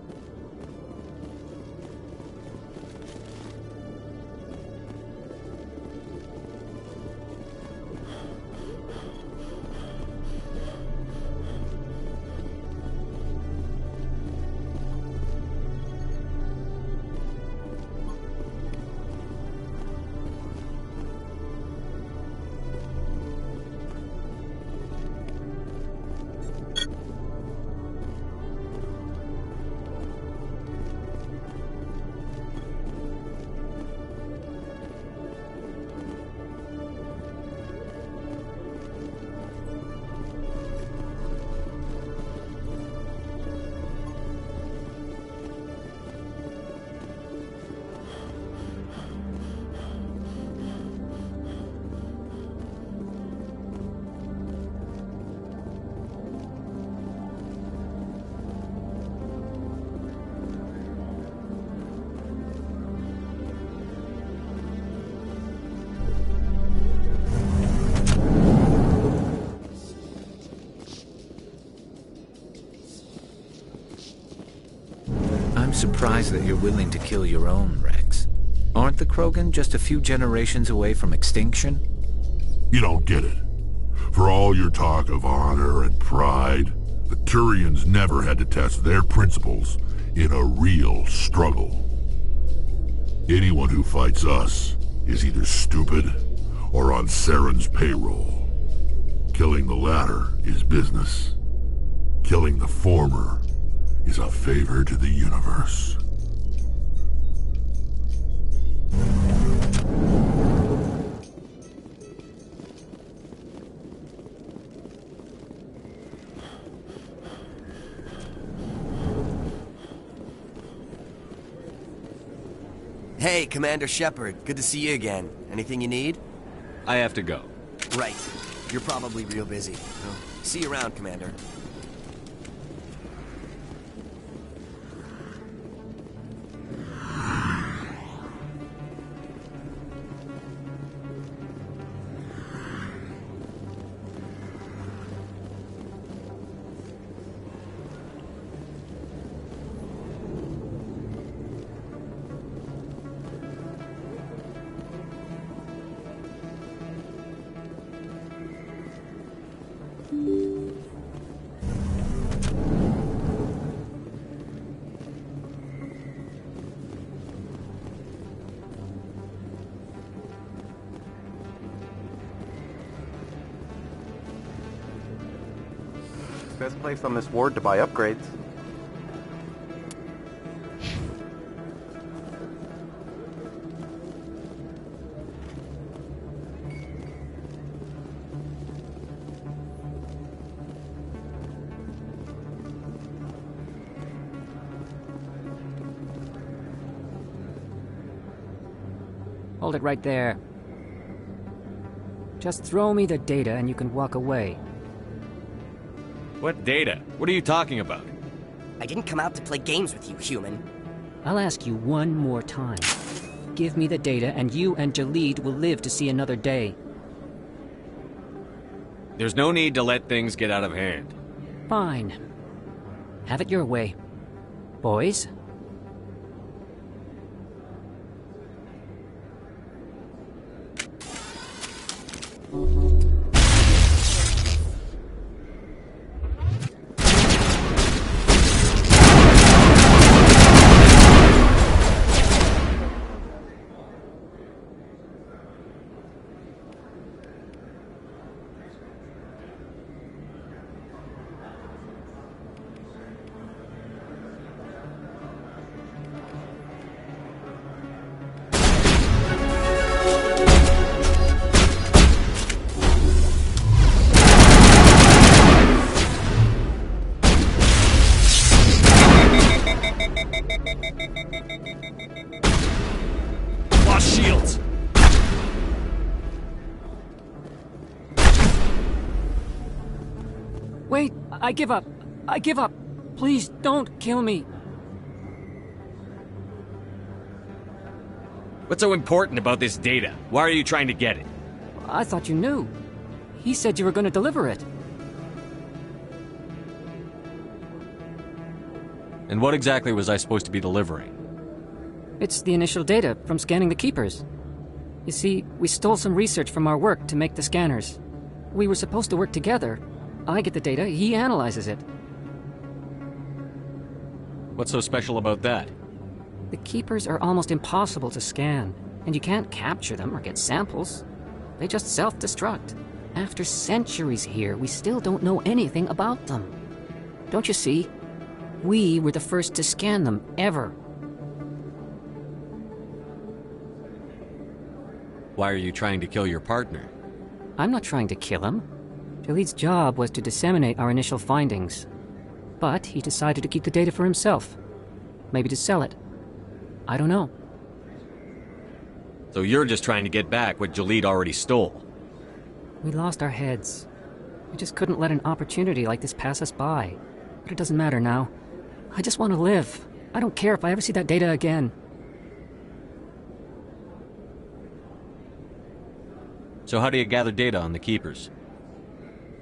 I'm surprised that you're willing to kill your own, Rex. Aren't the Krogan just a few generations away from extinction? You don't get it. For all your talk of honor and pride, the Turians never had to test their principles in a real struggle. Anyone who fights us is either stupid or on Saren's payroll. Killing the latter is business. Killing the former is a favor to the universe. Hey, Commander Shepard. Good to see you again. Anything you need? I have to go. Right. You're probably real busy. Well, see you around, Commander. Best place on this ward to buy upgrades. Hold it right there. Just throw me the data and you can walk away. What data? What are you talking about? I didn't come out to play games with you, human. I'll ask you one more time. Give me the data and you and Jalid will live to see another day. There's no need to let things get out of hand. Fine. Have it your way. Boys? Lost shields! Wait, I give up. I give up. Please don't kill me. What's so important about this data? Why are you trying to get it? I thought you knew. He said you were going to deliver it. And what exactly was I supposed to be delivering? It's the initial data from scanning the Keepers. You see, we stole some research from our work to make the scanners. We were supposed to work together. I get the data, he analyzes it. What's so special about that? The Keepers are almost impossible to scan, and you can't capture them or get samples. They just self-destruct. After centuries here, we still don't know anything about them. Don't you see? We were the first to scan them, ever. Why are you trying to kill your partner? I'm not trying to kill him. Jalid's job was to disseminate our initial findings. But he decided to keep the data for himself. Maybe to sell it. I don't know. So you're just trying to get back what Jalid already stole? We lost our heads. We just couldn't let an opportunity like this pass us by. But it doesn't matter now. I just want to live. I don't care if I ever see that data again. So how do you gather data on the Keepers?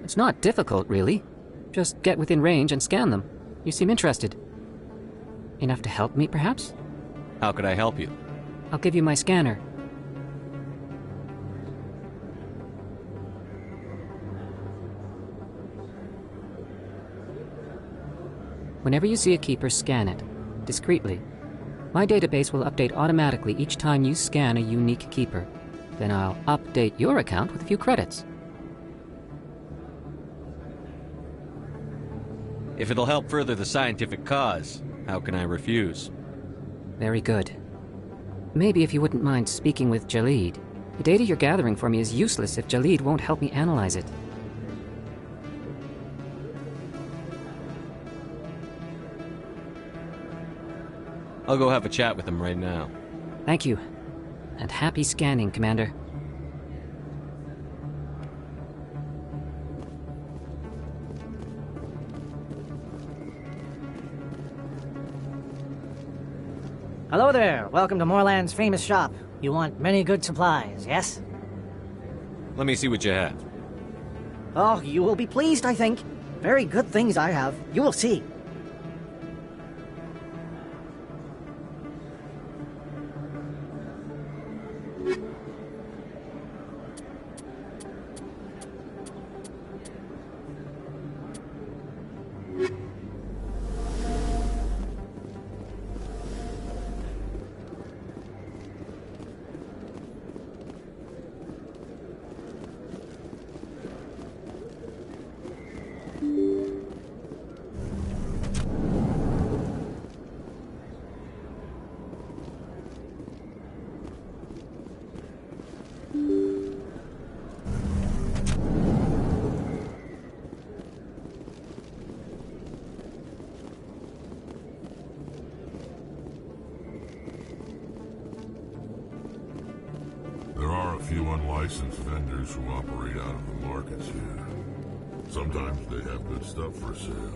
It's not difficult, really. Just get within range and scan them. You seem interested. Enough to help me, perhaps? How could I help you? I'll give you my scanner. Whenever you see a keeper, scan it. Discreetly. My database will update automatically each time you scan a unique keeper. Then I'll update your account with a few credits. If it'll help further the scientific cause, how can I refuse? Very good. Maybe if you wouldn't mind speaking with Jalid. The data you're gathering for me is useless if Jalid won't help me analyze it. I'll go have a chat with him right now. Thank you. And happy scanning, Commander. Hello there. Welcome to Moorland's famous shop. You want many good supplies, yes? Let me see what you have. Oh, you will be pleased, I think. Very good things I have. You will see. Few unlicensed vendors who operate out of the markets here. Sometimes they have good stuff for sale.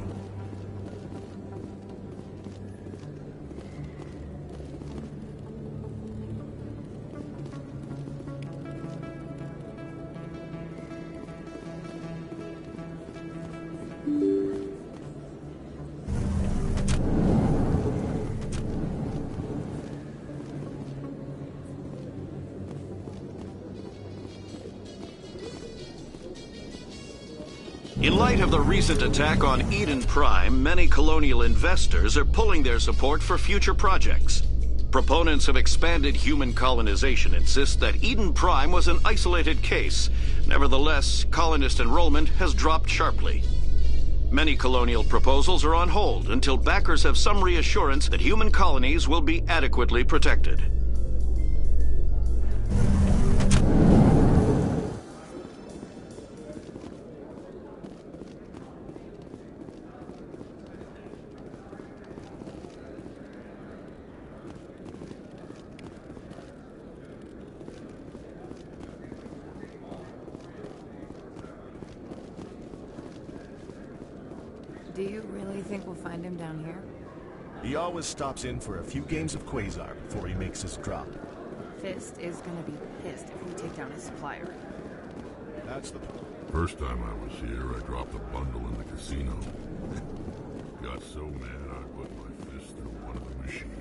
In light of the recent attack on Eden Prime, many colonial investors are pulling their support for future projects. Proponents of expanded human colonization insist that Eden Prime was an isolated case. Nevertheless, colonist enrollment has dropped sharply. Many colonial proposals are on hold until backers have some reassurance that human colonies will be adequately protected. Do you really think we'll find him down here? He always stops in for a few games of Quasar before he makes his drop. Fist is gonna be pissed if we take down his supplier. That's the... First time I was here, I dropped a bundle in the casino. Got so mad I put my fist through one of the machines.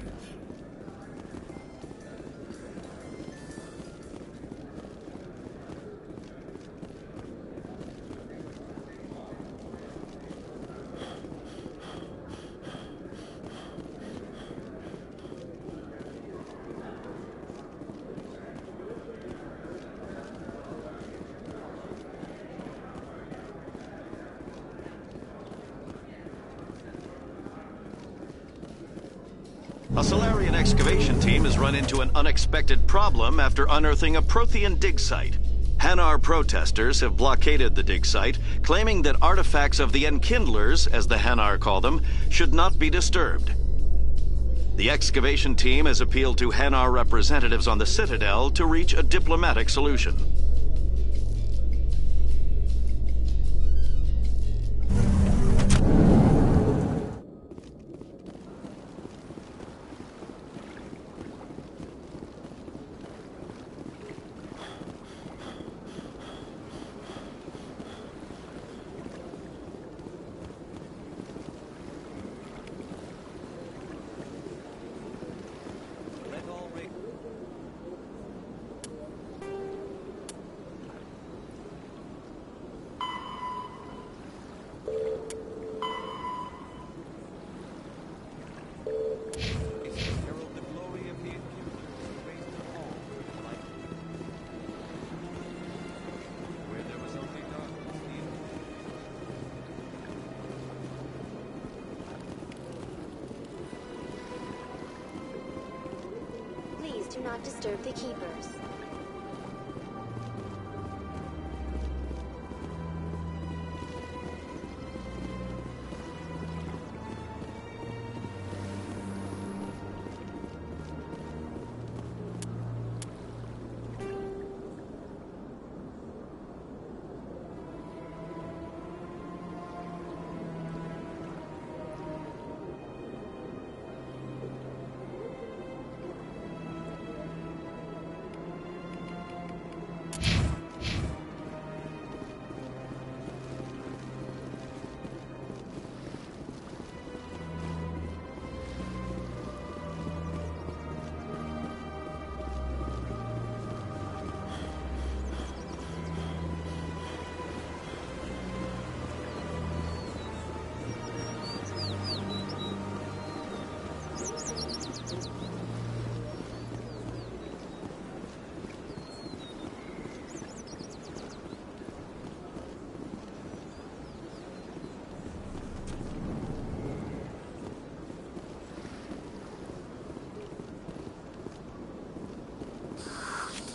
A Solarian excavation team has run into an unexpected problem after unearthing a Prothean dig site. Hanar protesters have blockaded the dig site, claiming that artifacts of the Enkindlers, as the Hanar call them, should not be disturbed. The excavation team has appealed to Hanar representatives on the Citadel to reach a diplomatic solution. not disturb the keepers.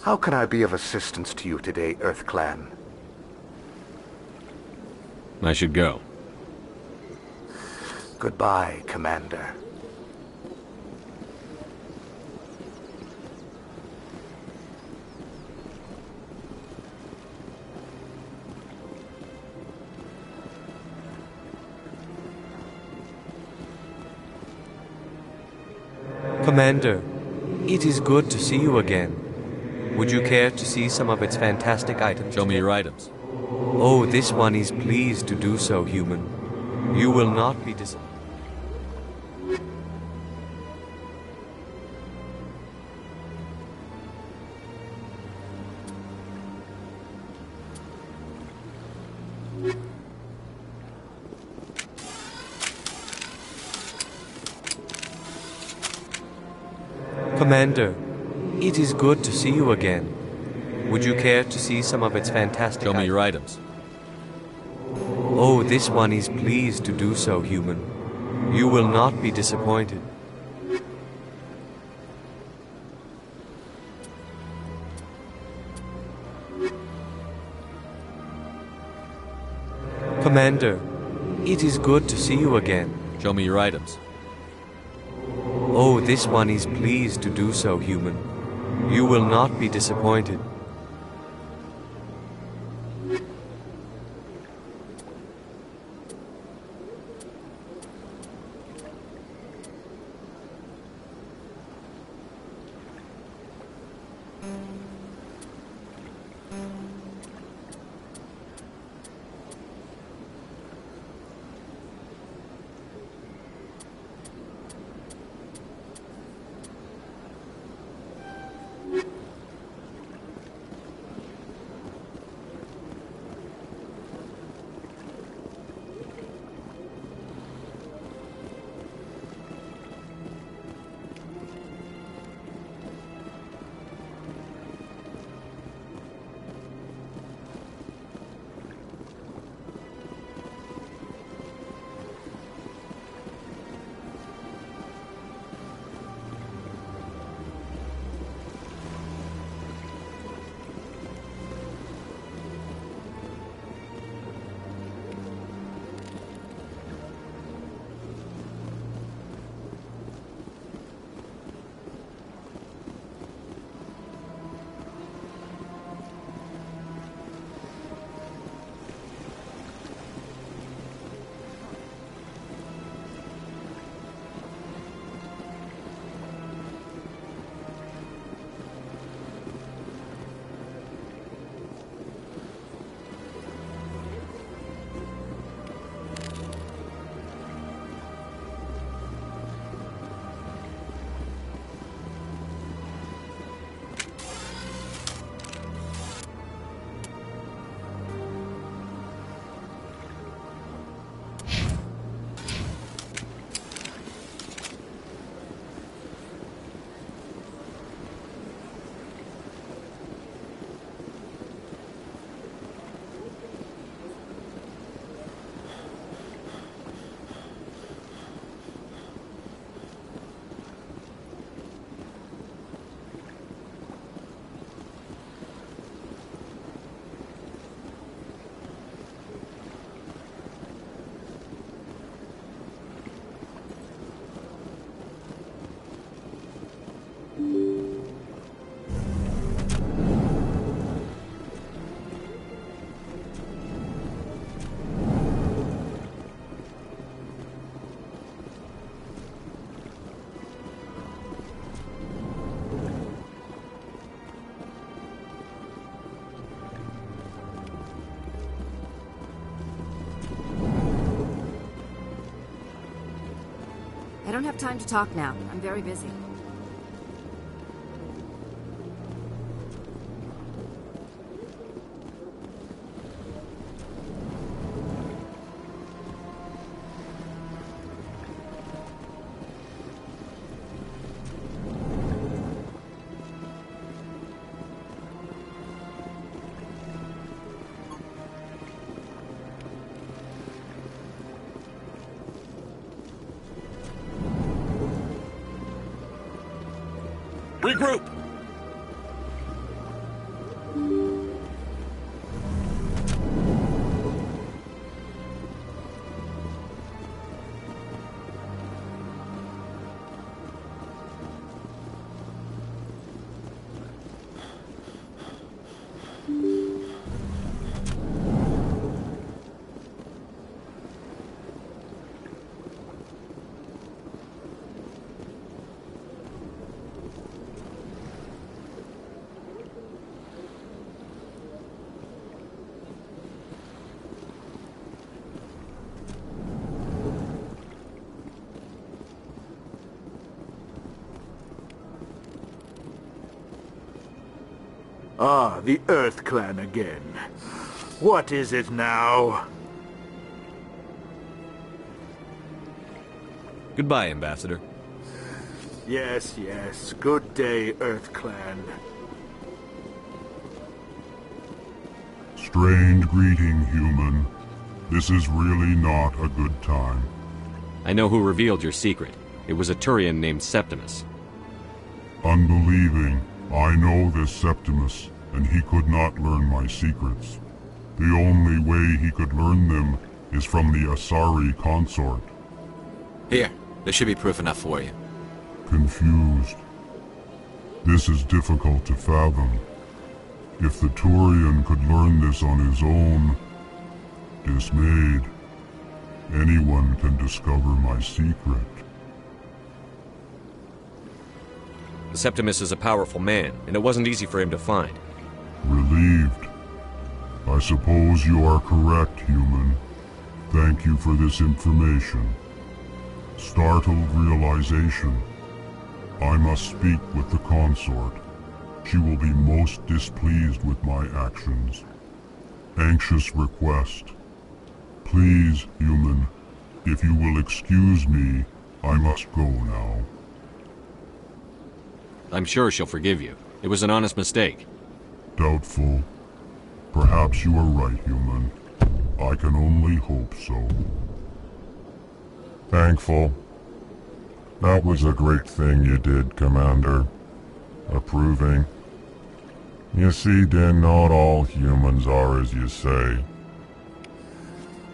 How can I be of assistance to you today, EarthClan? I should go. Goodbye, Commander. Commander, it is good to see you again. Would you care to see some of its fantastic items? Show me your items. Oh, this one is pleased to do so, human. You will not be disappointed. Commander, it is good to see you again. Would you care to see some of its fantastic Show me your items. Oh, this one is pleased to do so, human. You will not be disappointed. Commander, it is good to see you again. Show me your items. Oh, this one is pleased to do so, human. You will not be disappointed. I don't have time to talk now. I'm very busy. Regroup! Ah, the Earth Clan again. What is it now? Goodbye, Ambassador. Yes, yes. Good day, Earth Clan. Strange greeting, human. This is really not a good time. I know who revealed your secret. It was a Turian named Septimus. Unbelieving. I know this Septimus, and he could not learn my secrets. The only way he could learn them is from the Asari consort. Here, there should be proof enough for you. Confused. This is difficult to fathom. If the Turian could learn this on his own, dismayed, anyone can discover my secret. Septimus is a powerful man, and it wasn't easy for him to find. Relieved. I suppose you are correct, human. Thank you for this information. Startled realization. I must speak with the consort. She will be most displeased with my actions. Anxious request. Please, human, if you will excuse me, I must go now. I'm sure she'll forgive you. It was an honest mistake. Doubtful. Perhaps you are right, human. I can only hope so. Thankful. That was a great thing you did, Commander. Approving. You see, Din, not all humans are as you say.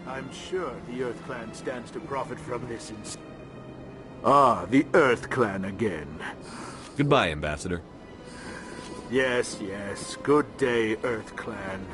I'm sure the Earth Clan stands to profit from this Ah, the Earth Clan again. Goodbye, Ambassador. Yes, yes. Good day, Earth Clan.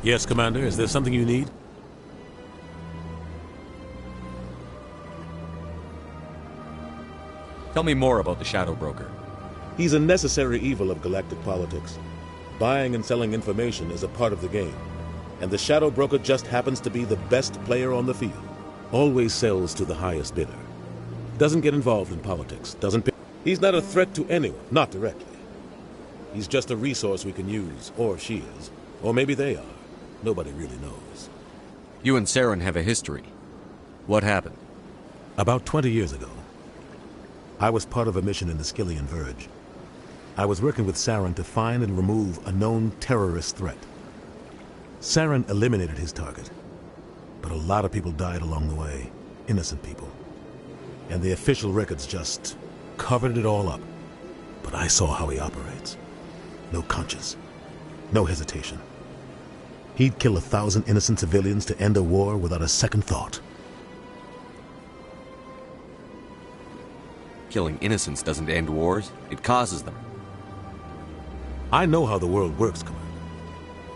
Yes, Commander. Is there something you need? Tell me more about the Shadow Broker. He's a necessary evil of galactic politics. Buying and selling information is a part of the game. And the Shadow Broker just happens to be the best player on the field. Always sells to the highest bidder. Doesn't get involved in politics. He's not a threat to anyone, not directly. He's just a resource we can use, or she is. Or maybe they are. Nobody really knows. You and Saren have a history. What happened? About 20 years ago, I was part of a mission in the Skillian Verge. I was working with Saren to find and remove a known terrorist threat. Saren eliminated his target, but a lot of people died along the way, innocent people. And the official records just covered it all up. But I saw how he operates. No conscience, no hesitation. He'd kill 1,000 innocent civilians to end a war without a second thought. Killing innocents doesn't end wars, it causes them. I know how the world works, Commander.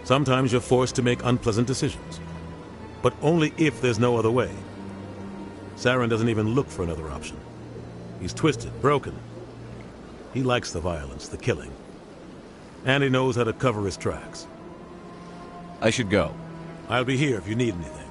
Sometimes you're forced to make unpleasant decisions. But only if there's no other way. Saren doesn't even look for another option. He's twisted, broken. He likes the violence, the killing. And he knows how to cover his tracks. I should go. I'll be here if you need anything.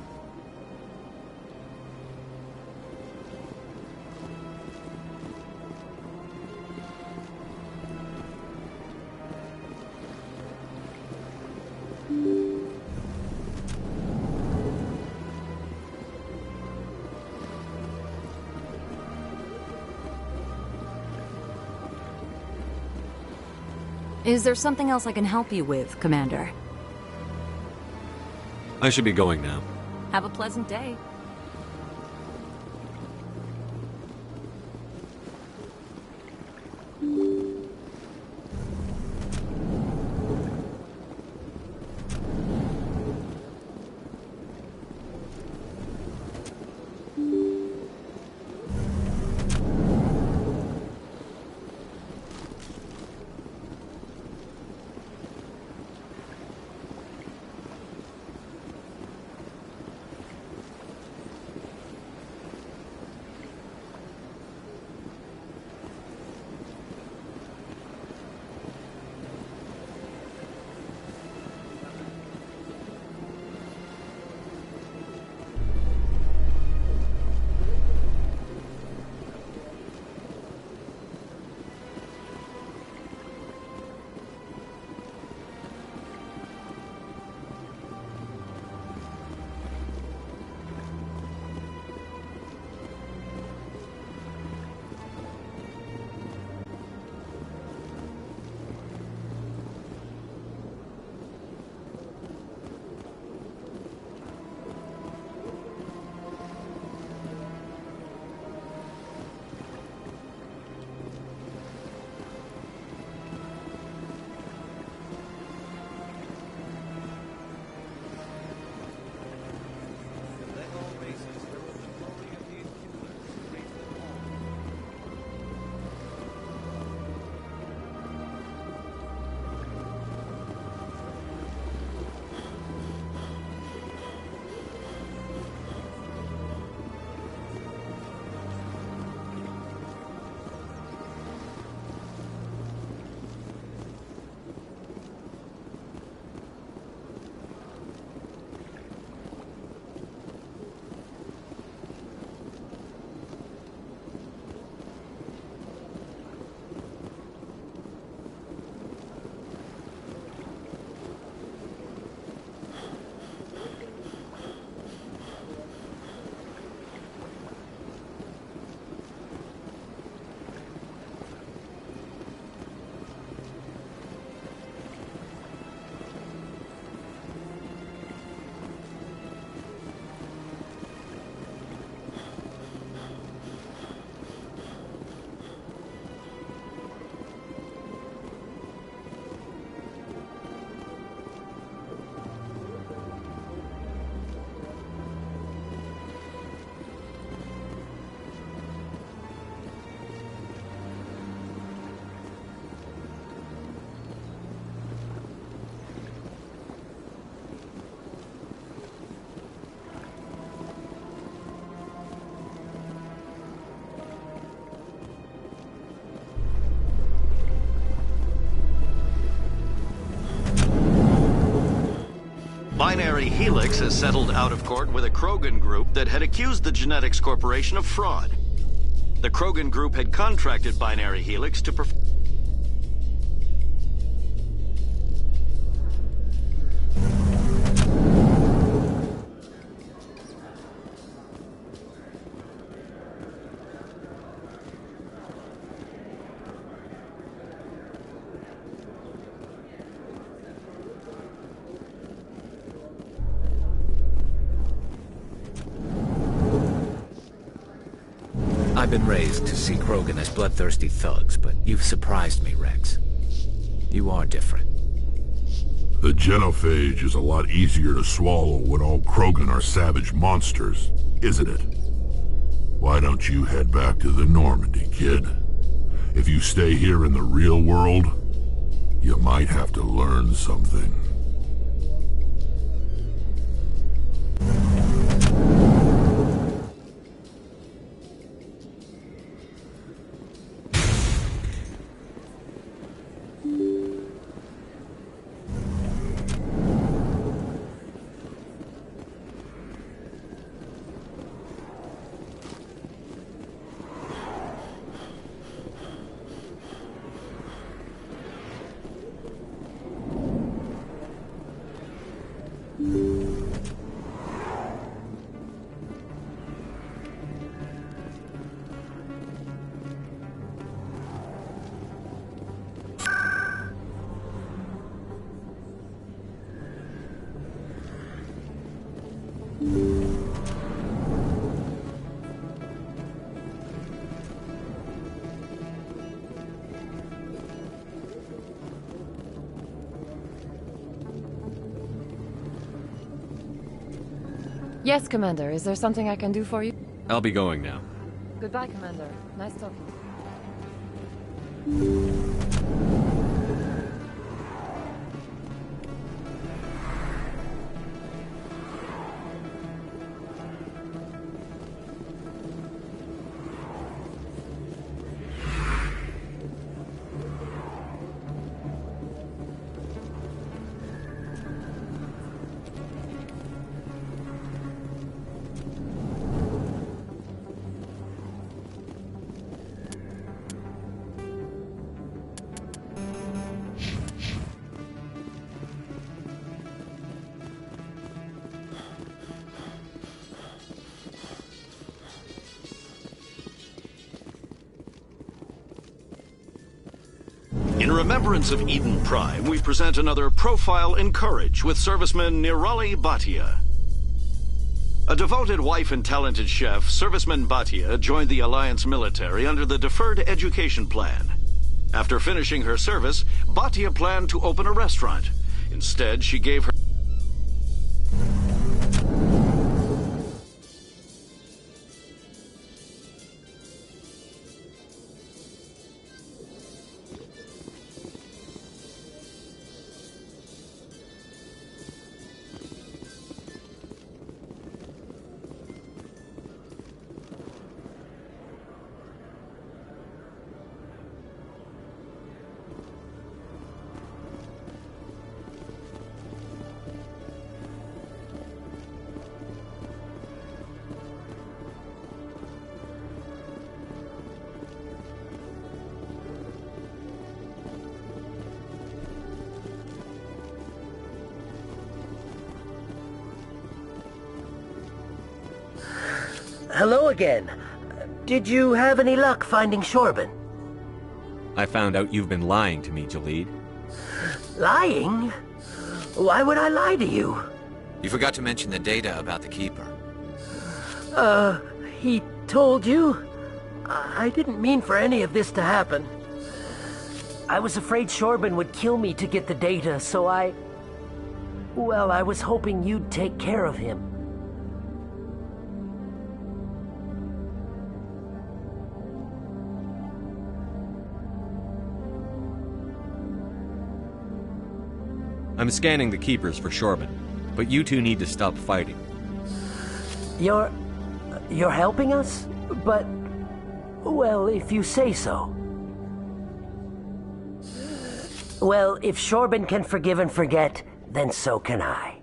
Is there something else I can help you with, Commander? I should be going now. Have a pleasant day. Binary Helix has settled out of court with a Krogan group that had accused the Genetics Corporation of fraud. The Krogan group had contracted Binary Helix to perform... I've been raised to see Krogan as bloodthirsty thugs, but you've surprised me, Rex. You are different. The genophage is a lot easier to swallow when all Krogan are savage monsters, isn't it? Why don't you head back to the Normandy, kid? If you stay here in the real world, you might have to learn something. Yes, Commander. Is there something I can do for you? I'll be going now. Goodbye, Commander. Nice talking. In remembrance of Eden Prime, we present another Profile in Courage with serviceman Nirali Bhatia. A devoted wife and talented chef, Serviceman Bhatia joined the Alliance military under the Deferred Education Plan. After finishing her service, Bhatia planned to open a restaurant. Instead, she gave her... Hello again. Did you have any luck finding Shorben? I found out you've been lying to me, Jalid. Lying? Why would I lie to you? You forgot to mention the data about the Keeper. He told you? I didn't mean for any of this to happen. I was afraid Shorben would kill me to get the data, so well, I was hoping you'd take care of him. I'm scanning the Keepers for Shorben, but you two need to stop fighting. You're helping us? But, well, if you say so. Well, if Shorben can forgive and forget, then so can I.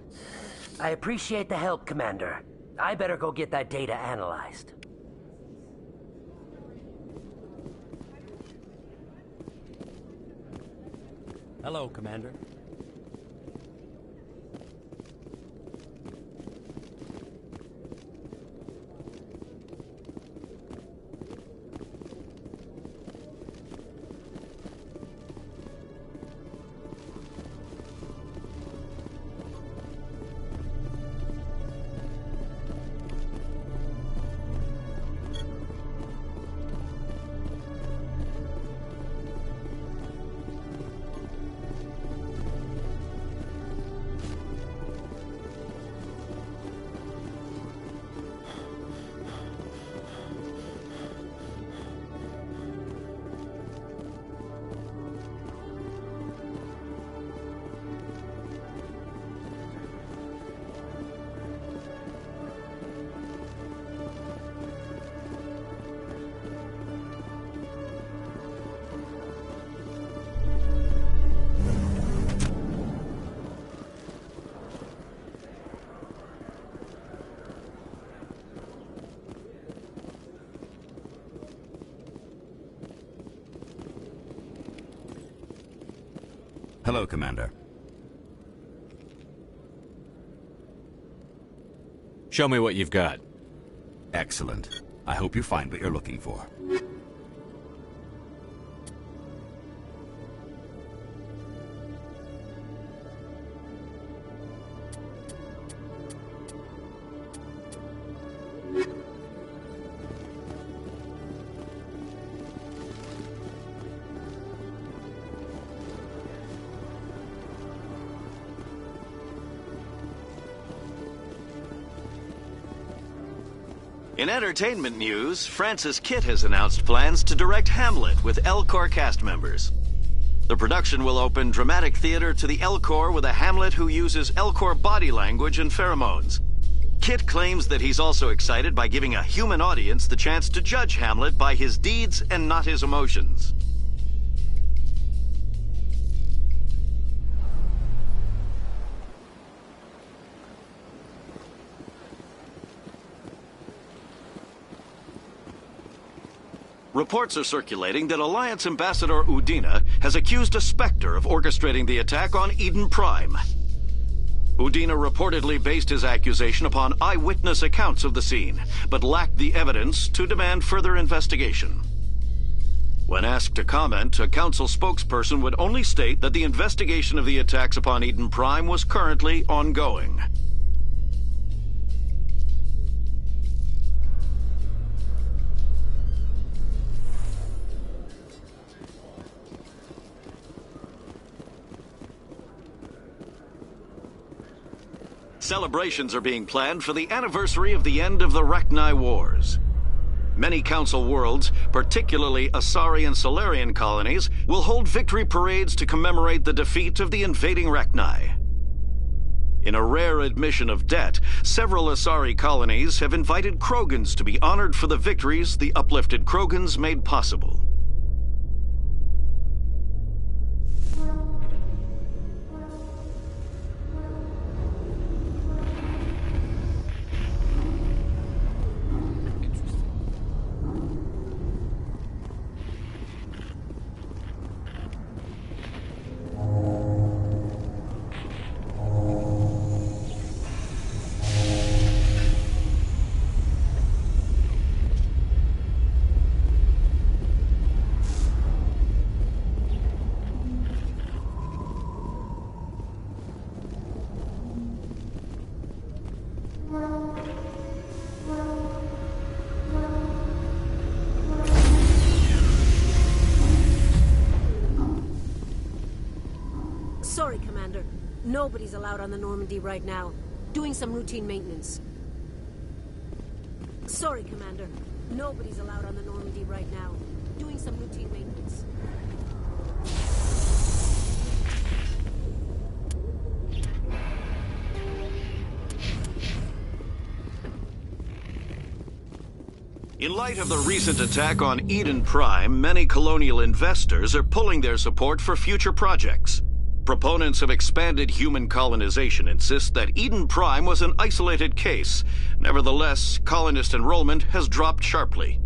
I appreciate the help, Commander. I better go get that data analyzed. Hello, Commander. Hello, Commander. Show me what you've got. Excellent. I hope you find what you're looking for. In entertainment news, Francis Kitt has announced plans to direct Hamlet with Elcor cast members. The production will open dramatic theater to the Elcor with a Hamlet who uses Elcor body language and pheromones. Kitt claims that he's also excited by giving a human audience the chance to judge Hamlet by his deeds and not his emotions. Reports are circulating that Alliance Ambassador Udina has accused a Spectre of orchestrating the attack on Eden Prime. Udina reportedly based his accusation upon eyewitness accounts of the scene, but lacked the evidence to demand further investigation. When asked to comment, a council spokesperson would only state that the investigation of the attacks upon Eden Prime was currently ongoing. Celebrations are being planned for the anniversary of the end of the Rachni Wars. Many Council worlds, particularly Asari and Solarian colonies, will hold victory parades to commemorate the defeat of the invading Rachni. In a rare admission of debt, several Asari colonies have invited Krogans to be honored for the victories the uplifted Krogans made possible. Sorry, Commander. Nobody's allowed on the Normandy right now. Doing some routine maintenance. Sorry, Commander. Nobody's allowed on the Normandy right now. Doing some routine maintenance. In light of the recent attack on Eden Prime, many colonial investors are pulling their support for future projects. Proponents of expanded human colonization insist that Eden Prime was an isolated case. Nevertheless, colonist enrollment has dropped sharply.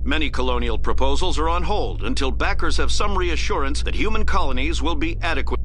Many colonial proposals are on hold until backers have some reassurance that human colonies will be adequate.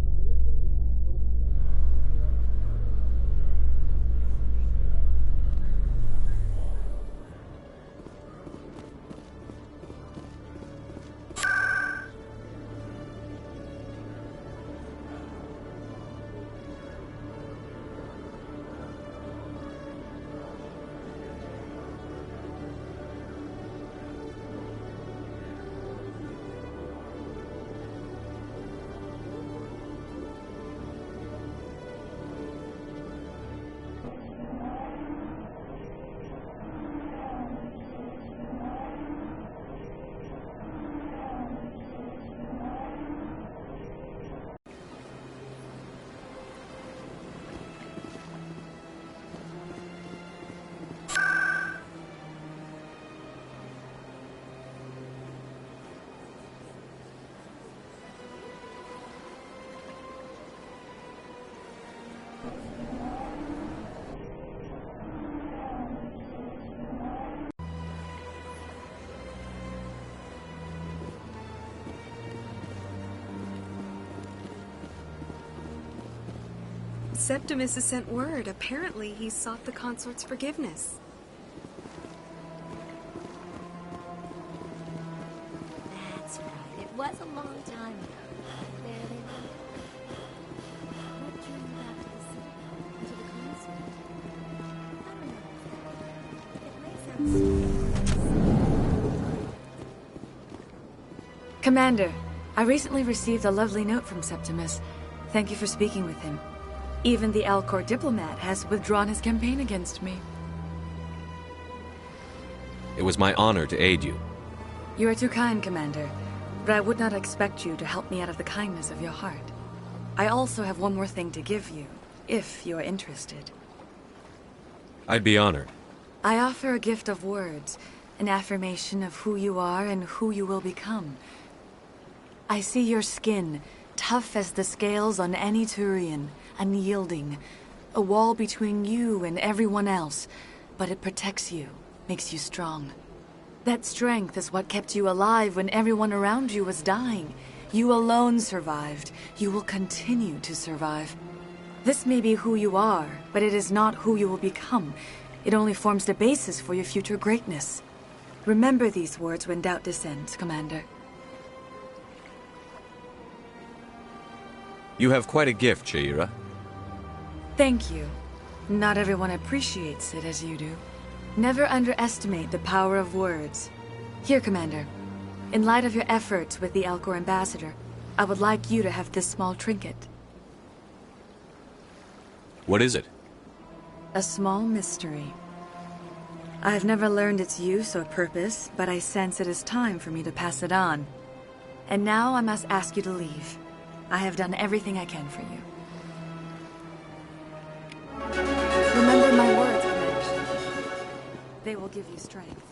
Septimus has sent word. Apparently, he sought the consort's forgiveness. That's right. It was a long time ago. There they were. What drew you back to the city? To the consort? It may sound Commander, I recently received a lovely note from Septimus. Thank you for speaking with him. Even the Alcor diplomat has withdrawn his campaign against me. It was my honor to aid you. You are too kind, Commander, but I would not expect you to help me out of the kindness of your heart. I also have one more thing to give you, if you are interested. I'd be honored. I offer a gift of words, an affirmation of who you are and who you will become. I see your skin, tough as the scales on any Turian, unyielding, a wall between you and everyone else, but it protects you, makes you strong. That strength is what kept you alive when everyone around you was dying. You alone survived. You will continue to survive. This may be who you are, but it is not who you will become. It only forms the basis for your future greatness. Remember these words when doubt descends, Commander. You have quite a gift, Sha'ira. Thank you. Not everyone appreciates it as you do. Never underestimate the power of words. Here, Commander. In light of your efforts with the Alcor ambassador, I would like you to have this small trinket. What is it? A small mystery. I have never learned its use or purpose, but I sense it is time for me to pass it on. And now I must ask you to leave. I have done everything I can for you. Remember my words, Commander. They will give you strength.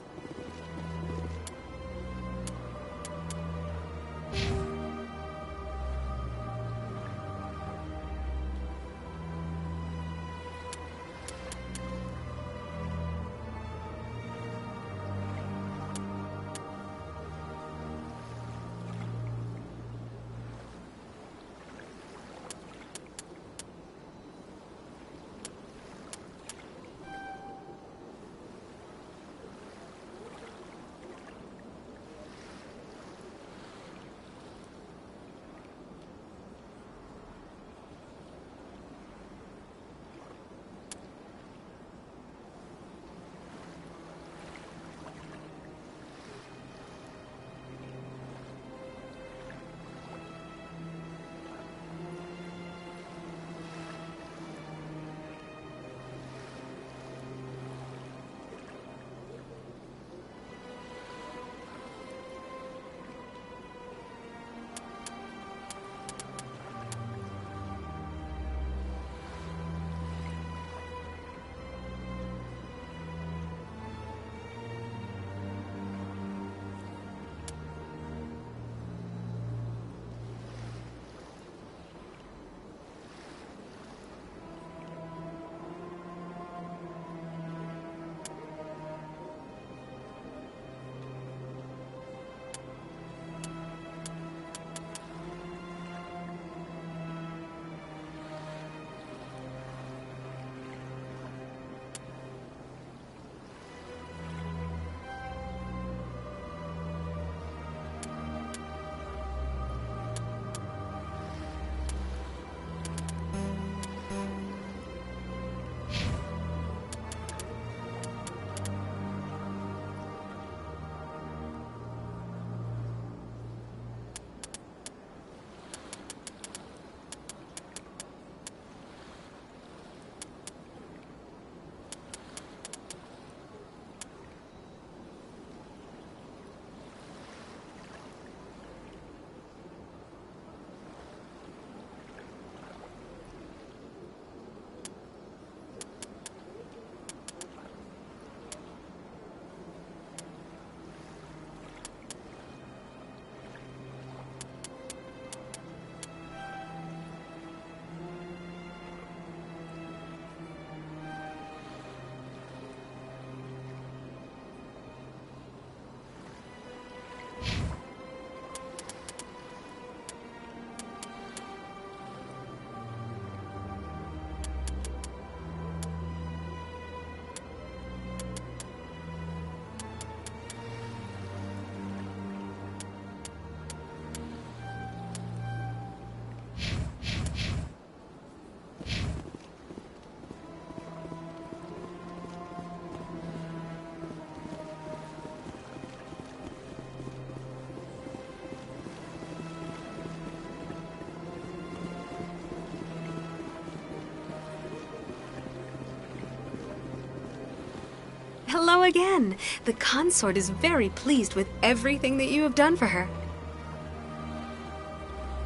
Hello again. The consort is very pleased with everything that you have done for her.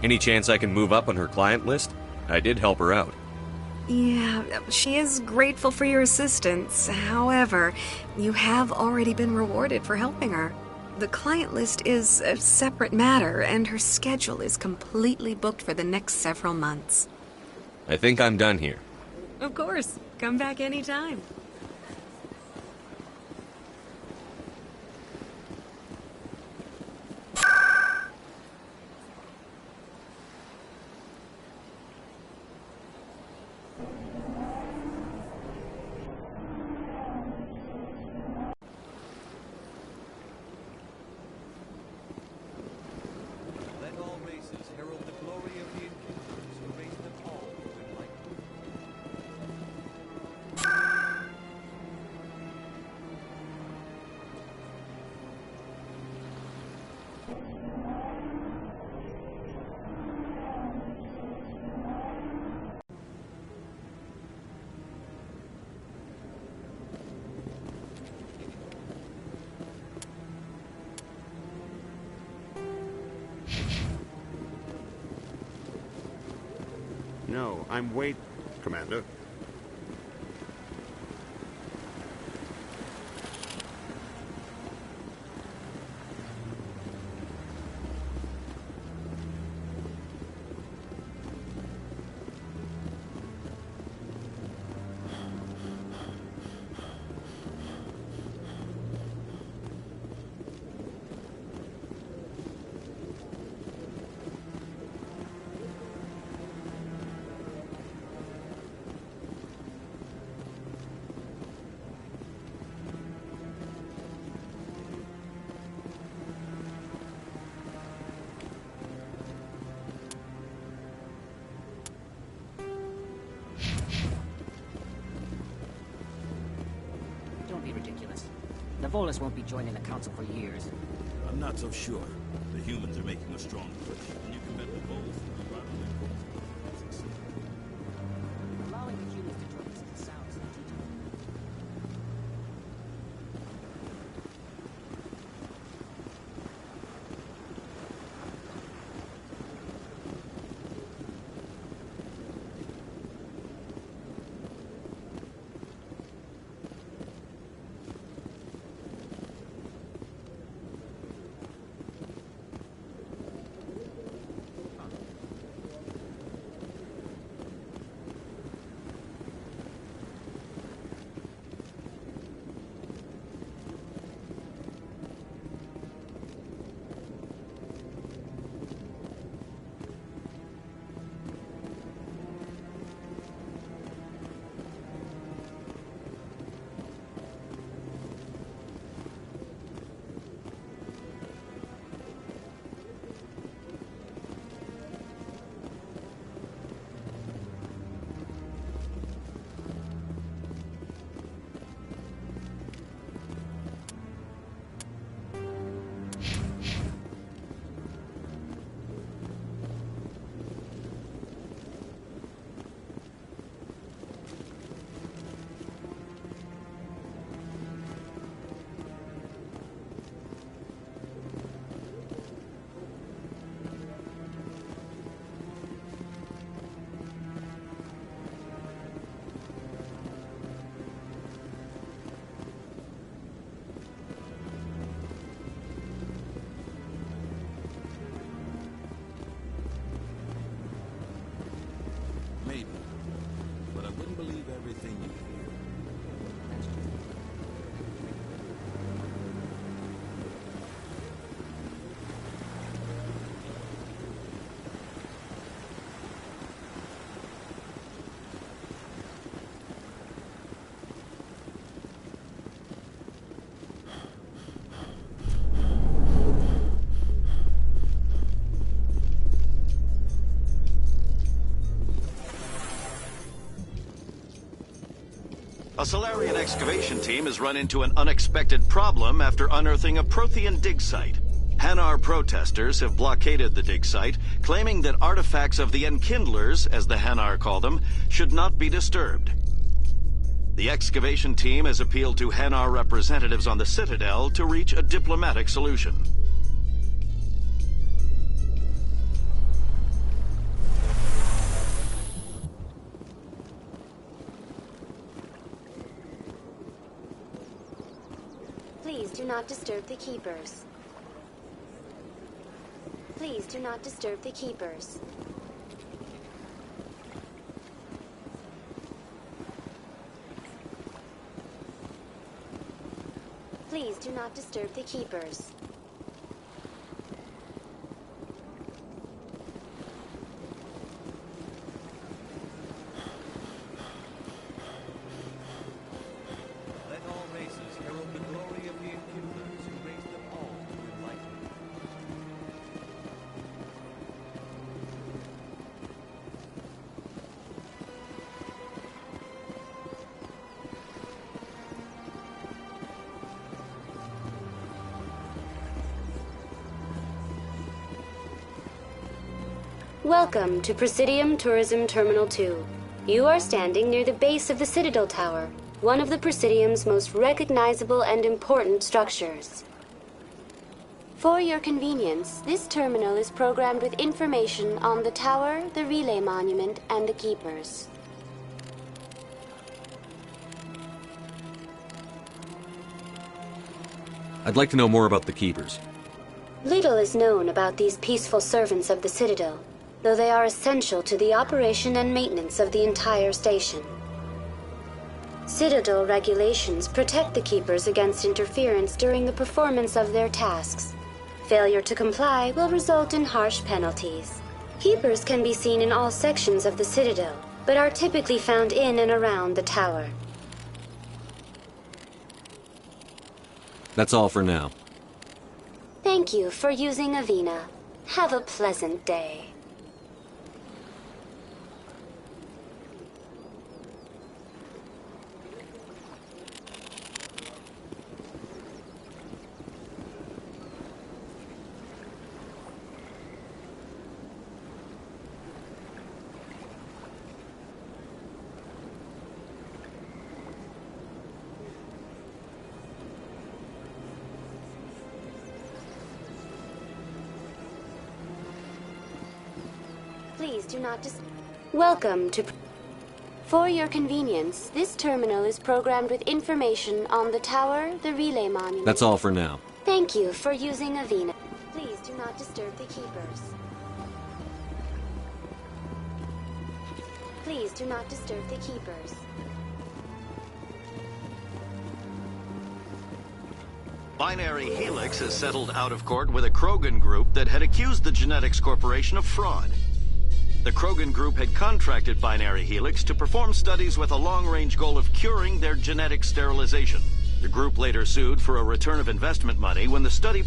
Any chance I can move up on her client list? I did help her out. Yeah, she is grateful for your assistance. However, you have already been rewarded for helping her. The client list is a separate matter, and her schedule is completely booked for the next several months. I think I'm done here. Of course. Come back anytime. No, I'm wait, Commander. Don't be ridiculous. The Volus won't be joining the Council for years. I'm not so sure. The humans are making a strong push, and you can bet the Volus will be running their course. Allowing the humans to join us is sounds like Maybe. But I wouldn't believe everything you hear. A Solarian excavation team has run into an unexpected problem after unearthing a Prothean dig site. Hanar protesters have blockaded the dig site, claiming that artifacts of the Enkindlers, as the Hanar call them, should not be disturbed. The excavation team has appealed to Hanar representatives on the Citadel to reach a diplomatic solution. Please do not disturb the Keepers. Please do not disturb the Keepers. Please do not disturb the Keepers. Let all races herald the glory of the Inquisitors who raised them all to enlightenment. Welcome to Presidium Tourism Terminal 2. You are standing near the base of the Citadel Tower, one of the Presidium's most recognizable and important structures. For your convenience, this terminal is programmed with information on the tower, the relay monument, and the Keepers. I'd like to know more about the Keepers. Little is known about these peaceful servants of the Citadel, though they are essential to the operation and maintenance of the entire station. Citadel regulations protect the Keepers against interference during the performance of their tasks. Failure to comply will result in harsh penalties. Keepers can be seen in all sections of the Citadel, but are typically found in and around the tower. That's all for now. Thank you for using Avina. Have a pleasant day. Please do not Welcome to... For your convenience, this terminal is programmed with information on the tower, the relay monument... That's all for now. Thank you for using Avina. Please do not disturb the Keepers. Please do not disturb the Keepers. Binary Helix has settled out of court with a Krogan group that had accused the Genetics Corporation of fraud. The Krogan group had contracted Binary Helix to perform studies with a long-range goal of curing their genetic sterilization. The group later sued for a return of investment money when the study...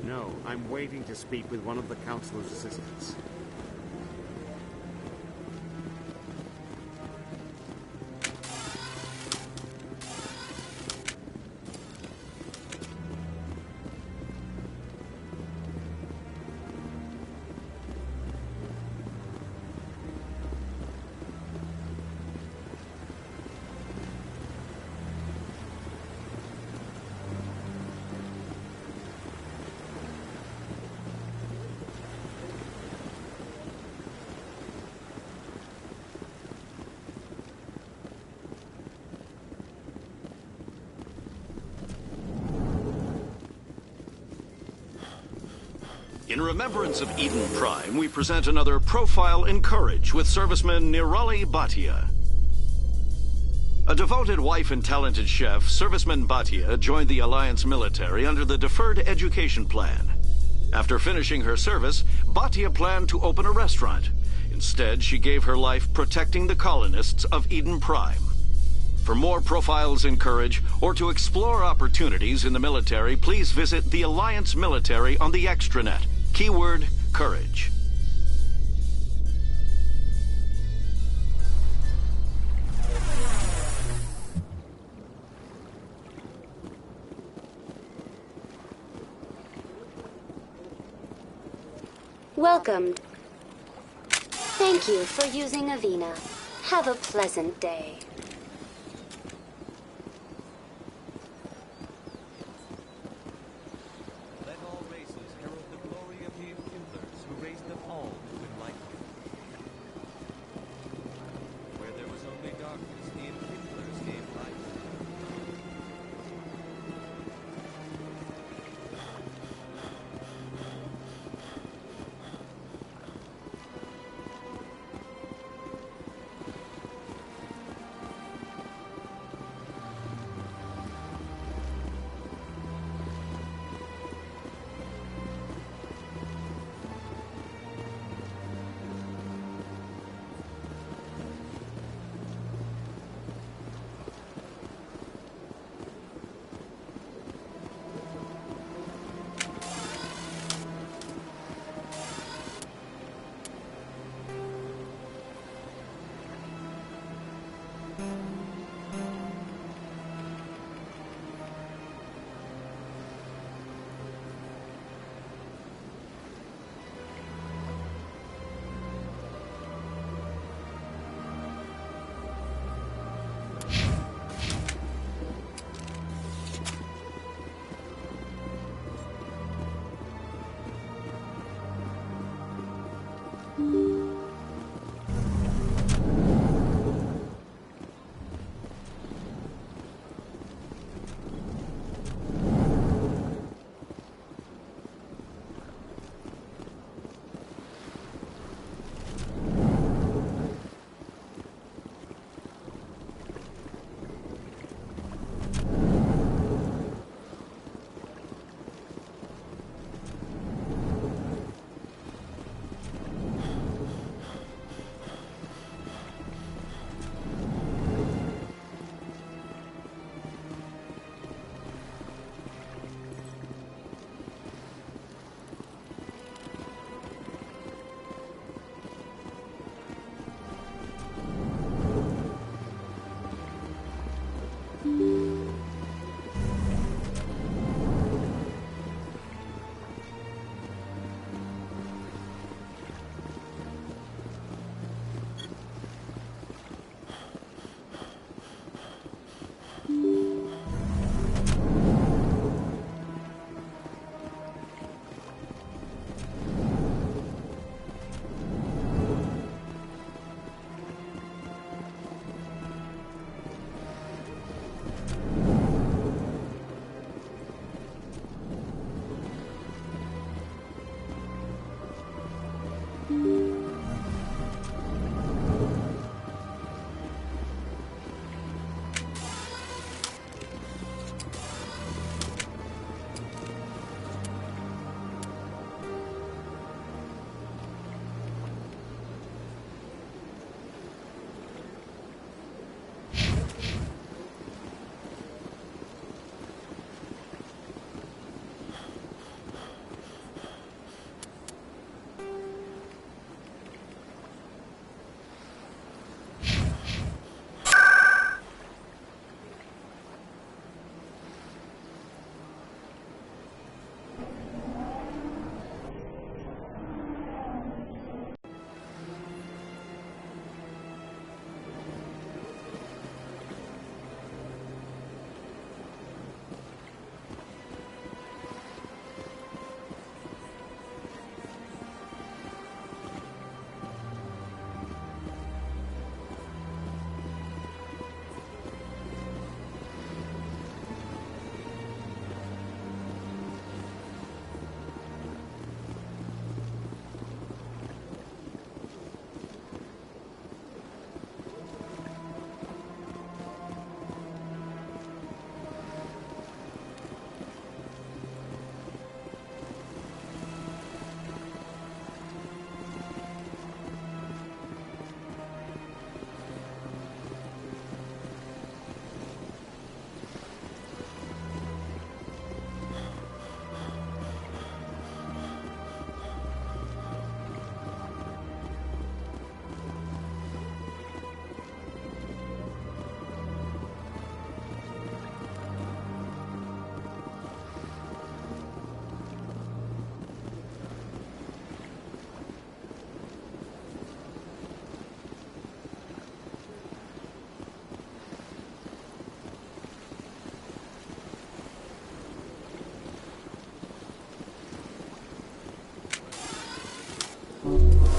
No, I'm waiting to speak with one of the Councilor's assistants. In remembrance of Eden Prime, we present another Profile in Courage with serviceman Nirali Bhatia. A devoted wife and talented chef, Serviceman Bhatia joined the Alliance military under the Deferred Education Plan. After finishing her service, Bhatia planned to open a restaurant. Instead, she gave her life protecting the colonists of Eden Prime. For more Profiles in Courage, or to explore opportunities in the military, please visit the Alliance Military on the extranet. Keyword, Courage. Welcome. Thank you for using Avena. Have a pleasant day. Let all races herald the glory of the Kindlers who raised them all to enlightenment. Where there was only darkness, the Kindlers gave light.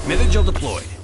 Mithril deployed.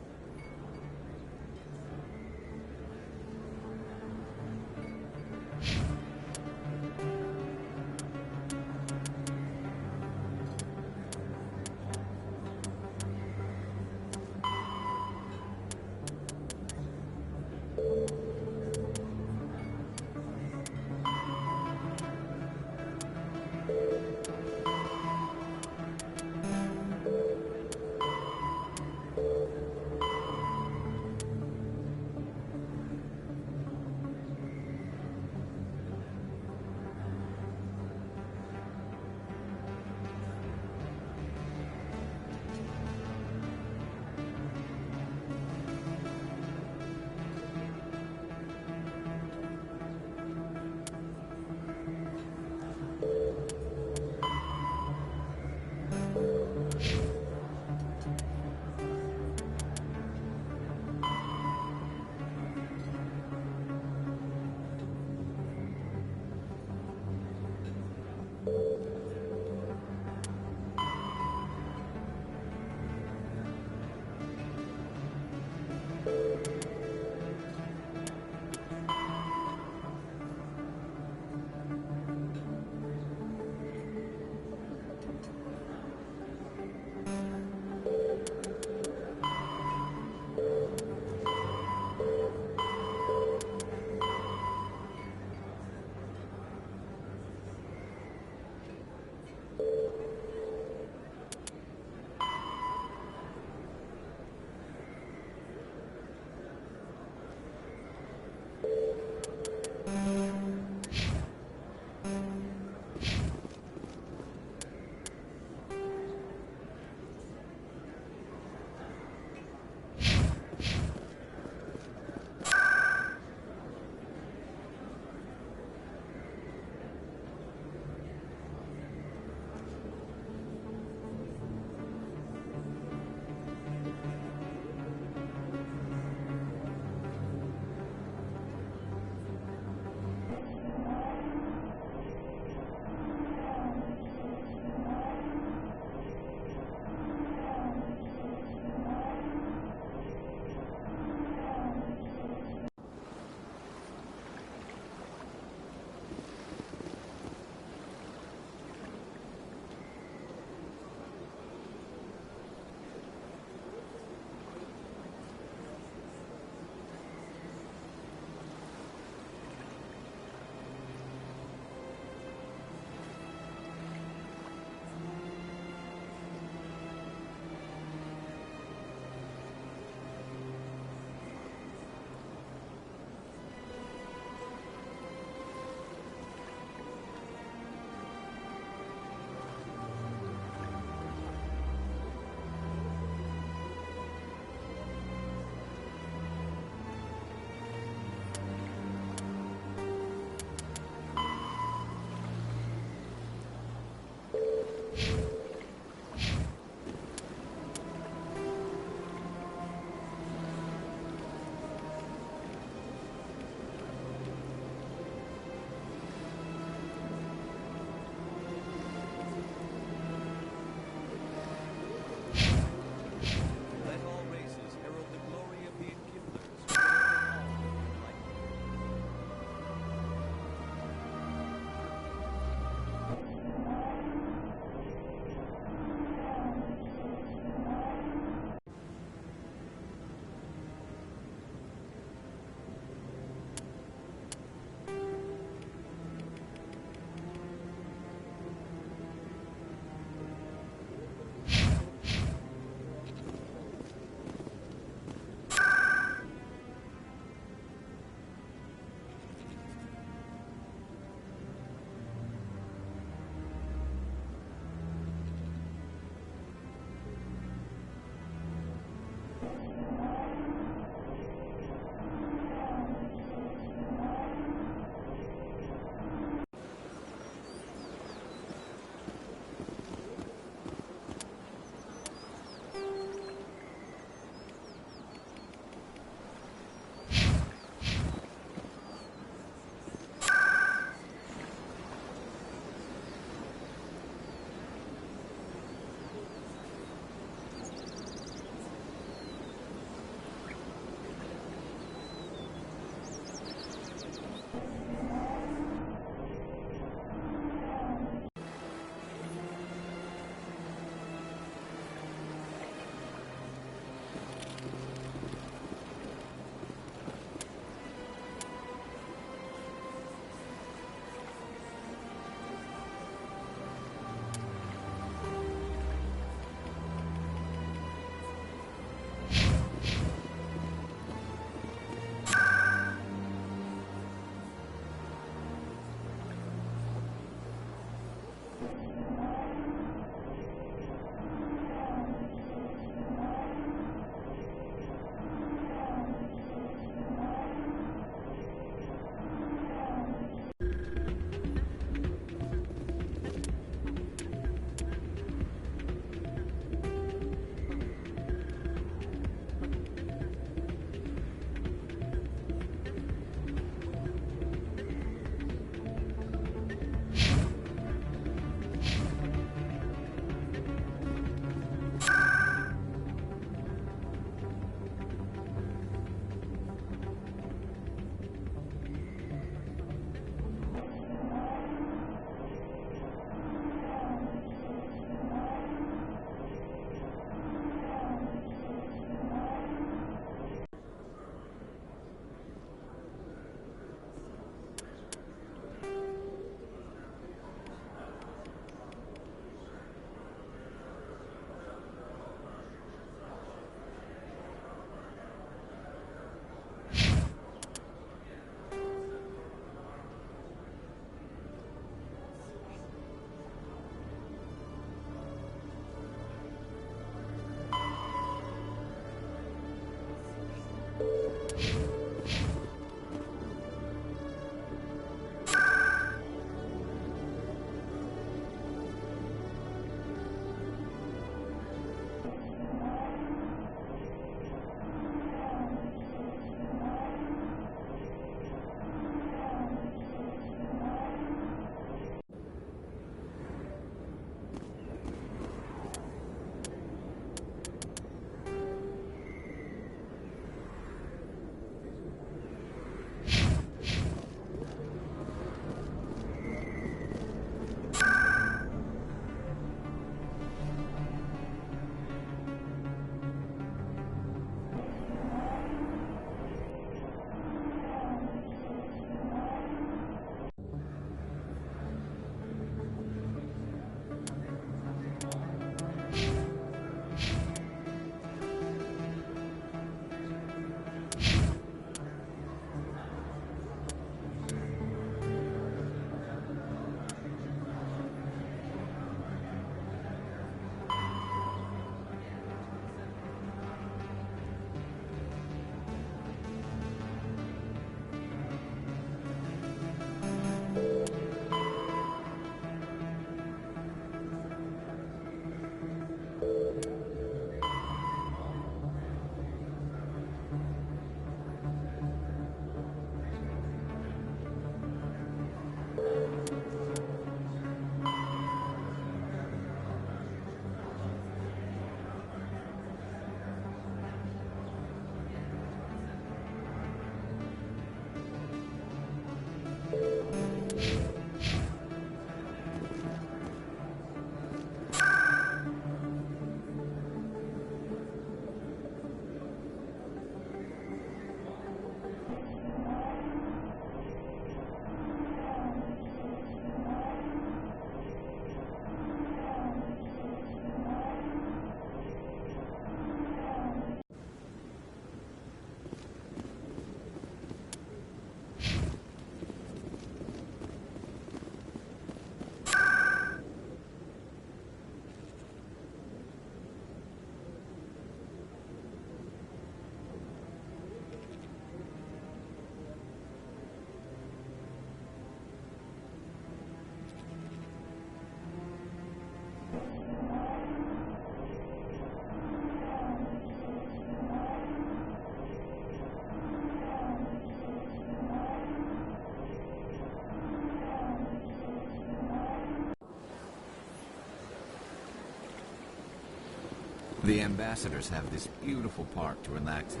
The ambassadors have this beautiful park to relax in.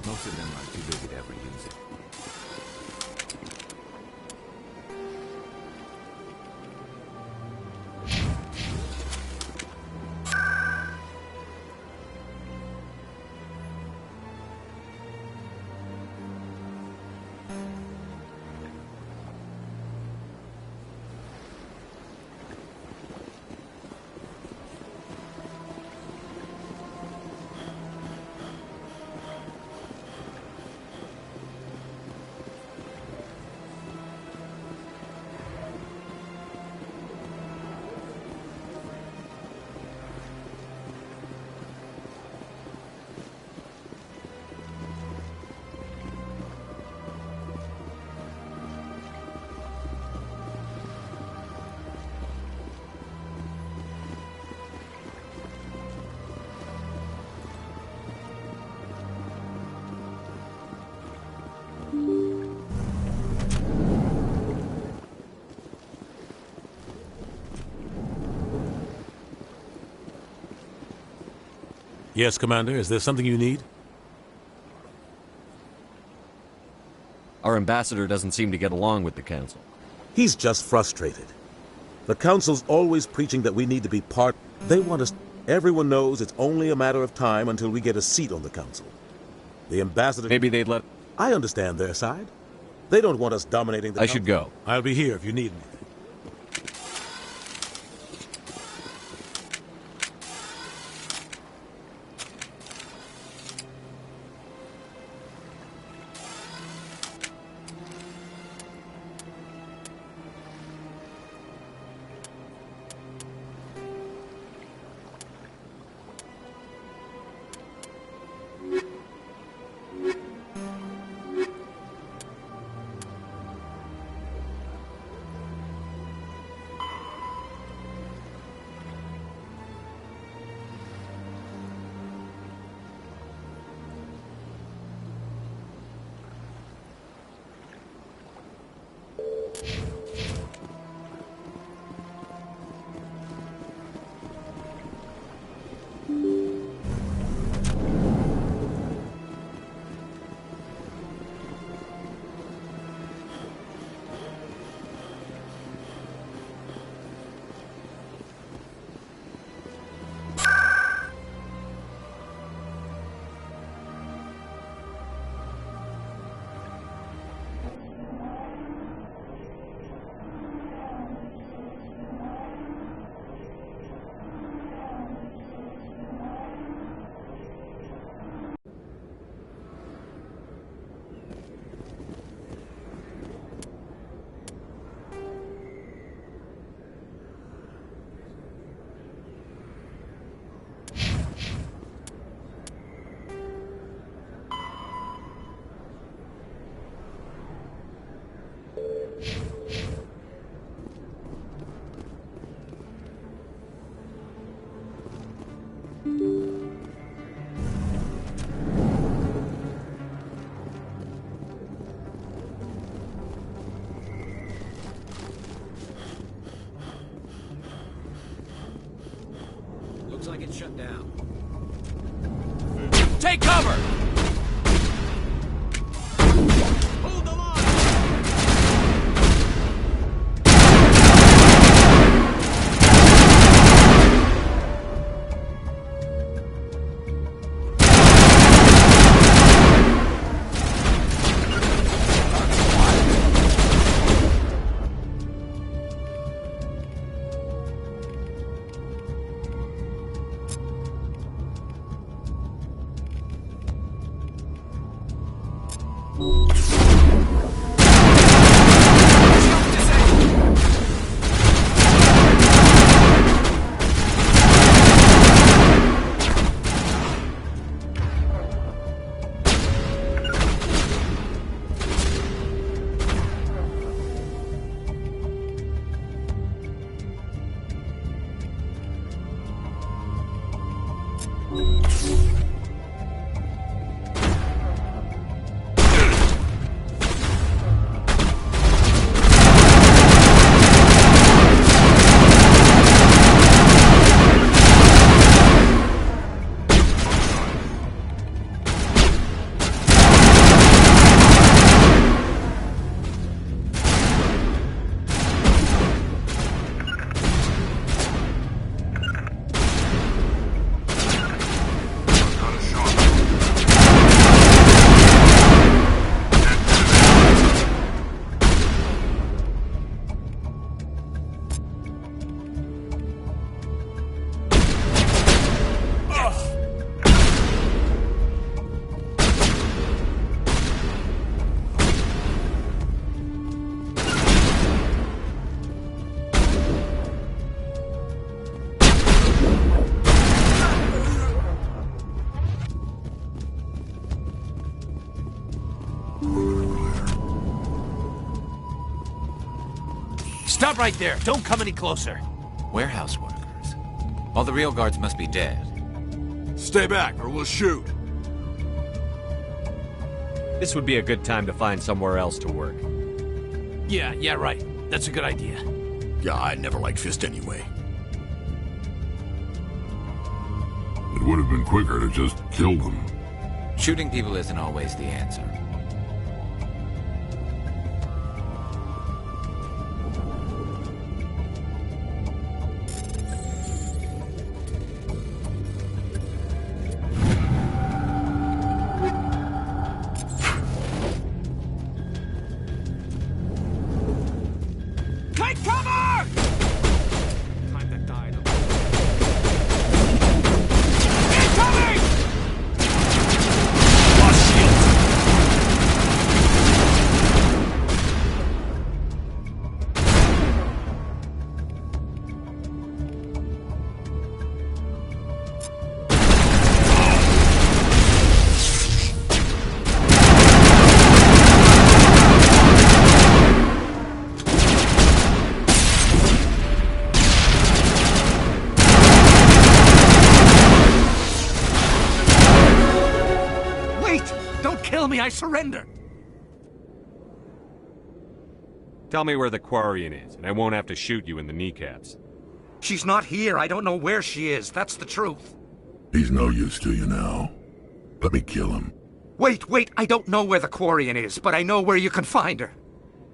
Most of them are too busy to ever use it. Yes, Commander. Is there something you need? Our ambassador doesn't seem to get along with the Council. He's just frustrated. The Council's always preaching that we need to be part. They want us. Everyone knows it's only a matter of time until we get a seat on the Council. The ambassador. Maybe they'd let. I understand their side. They don't want us dominating the I Council. should go. I'll be here if you need me. Looks like it's shut down. Take cover! Hold the line! Stop right there. Don't come any closer. Warehouse workers. All the real guards must be dead. Stay back, or we'll shoot. This would be a good time to find somewhere else to work. Yeah, right. That's a good idea. Yeah, I never liked Fist anyway. It would have been quicker to just kill them. Shooting people isn't always the answer. Take cover! Time to die. Incoming! Lost shield. Don't kill me, I surrender! Tell me where the Quarian is, and I won't have to shoot you in the kneecaps. She's not here. I don't know where she is. That's the truth. He's no use to you now. Let me kill him. Wait, I don't know where the Quarian is, but I know where you can find her.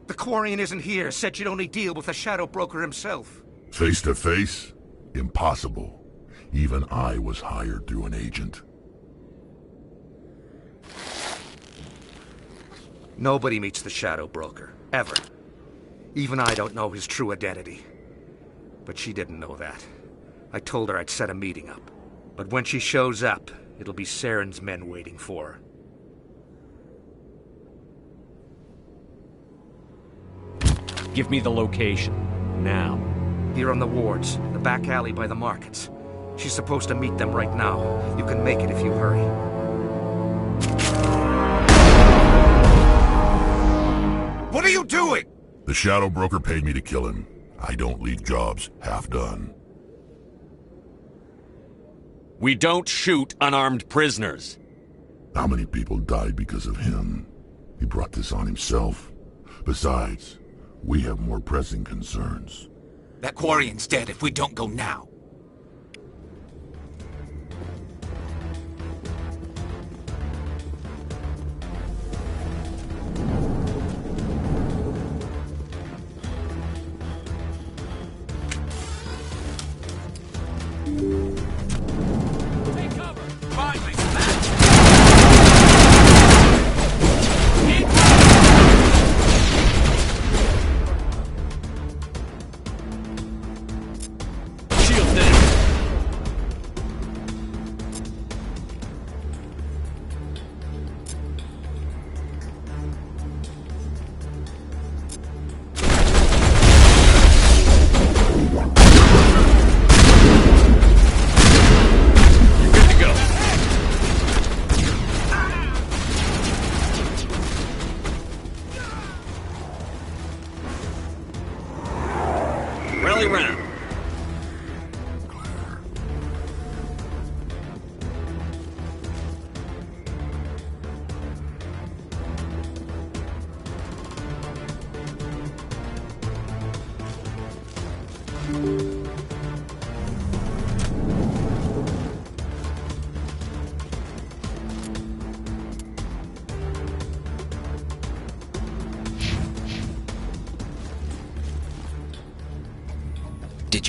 The Quarian isn't here. Said she'd only deal with the Shadow Broker himself. Face to face? Impossible. Even I was hired through an agent. Nobody meets the Shadow Broker. Ever. Even I don't know his true identity. But she didn't know that. I told her I'd set a meeting up. But when she shows up, it'll be Saren's men waiting for her. Give me the location. Now. Here on the wards, the back alley by the markets. She's supposed to meet them right now. You can make it if you hurry. What are you doing? The Shadow Broker paid me to kill him. I don't leave jobs half done. We don't shoot unarmed prisoners. How many people died because of him? He brought this on himself. Besides, we have more pressing concerns. That Quarian's dead if we don't go now. Shield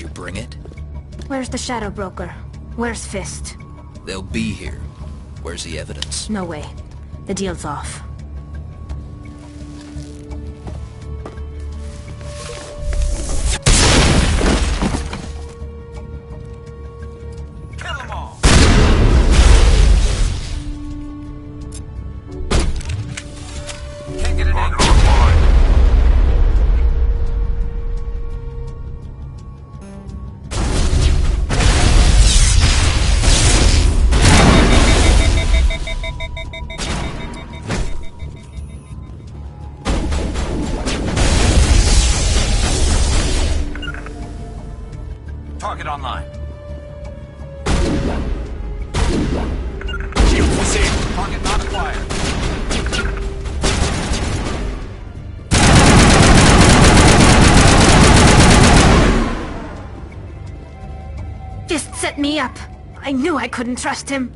you bring it? Where's the Shadow Broker? Where's Fist? They'll be here. Where's the evidence? No way. The deal's off. Target online. Shield received. Target not acquired. Fist set me up. I knew I couldn't trust him.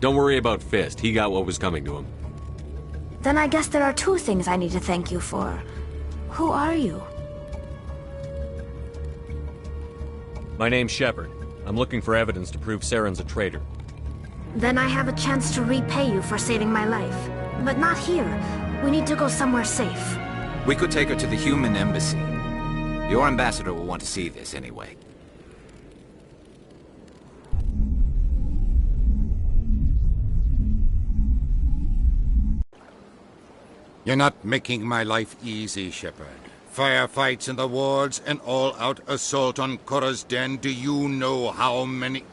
Don't worry about Fist. He got what was coming to him. Then I guess there are two things I need to thank you for. Who are you? My name's Shepard. I'm looking for evidence to prove Saren's a traitor. Then I have a chance to repay you for saving my life. But not here. We need to go somewhere safe. We could take her to the human embassy. Your ambassador will want to see this anyway. You're not making my life easy, Shepard. Firefights in the wards, an all-out assault on Korra's den. Do you know how many...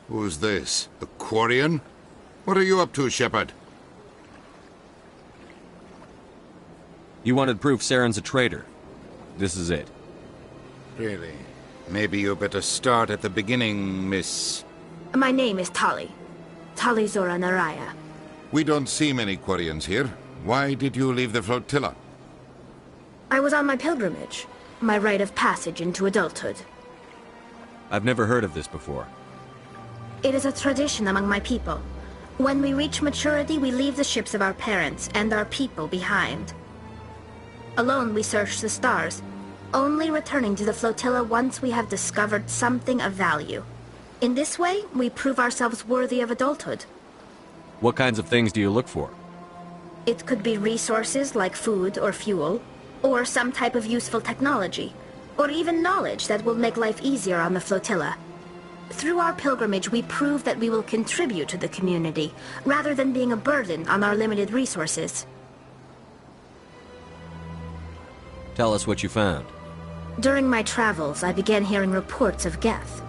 Who's this? The Quarian? What are you up to, Shepard? You wanted proof Saren's a traitor. This is it. Really? Maybe you better start at the beginning, Miss... My name is Tali. Tali Zora Naraya. We don't see many Quarians here. Why did you leave the flotilla? I was on my pilgrimage. My rite of passage into adulthood. I've never heard of this before. It is a tradition among my people. When we reach maturity, we leave the ships of our parents and our people behind. Alone, we search the stars, only returning to the flotilla once we have discovered something of value. In this way, we prove ourselves worthy of adulthood. What kinds of things do you look for? It could be resources like food or fuel, or some type of useful technology, or even knowledge that will make life easier on the flotilla. Through our pilgrimage, we prove that we will contribute to the community, rather than being a burden on our limited resources. Tell us what you found. During my travels, I began hearing reports of Geth.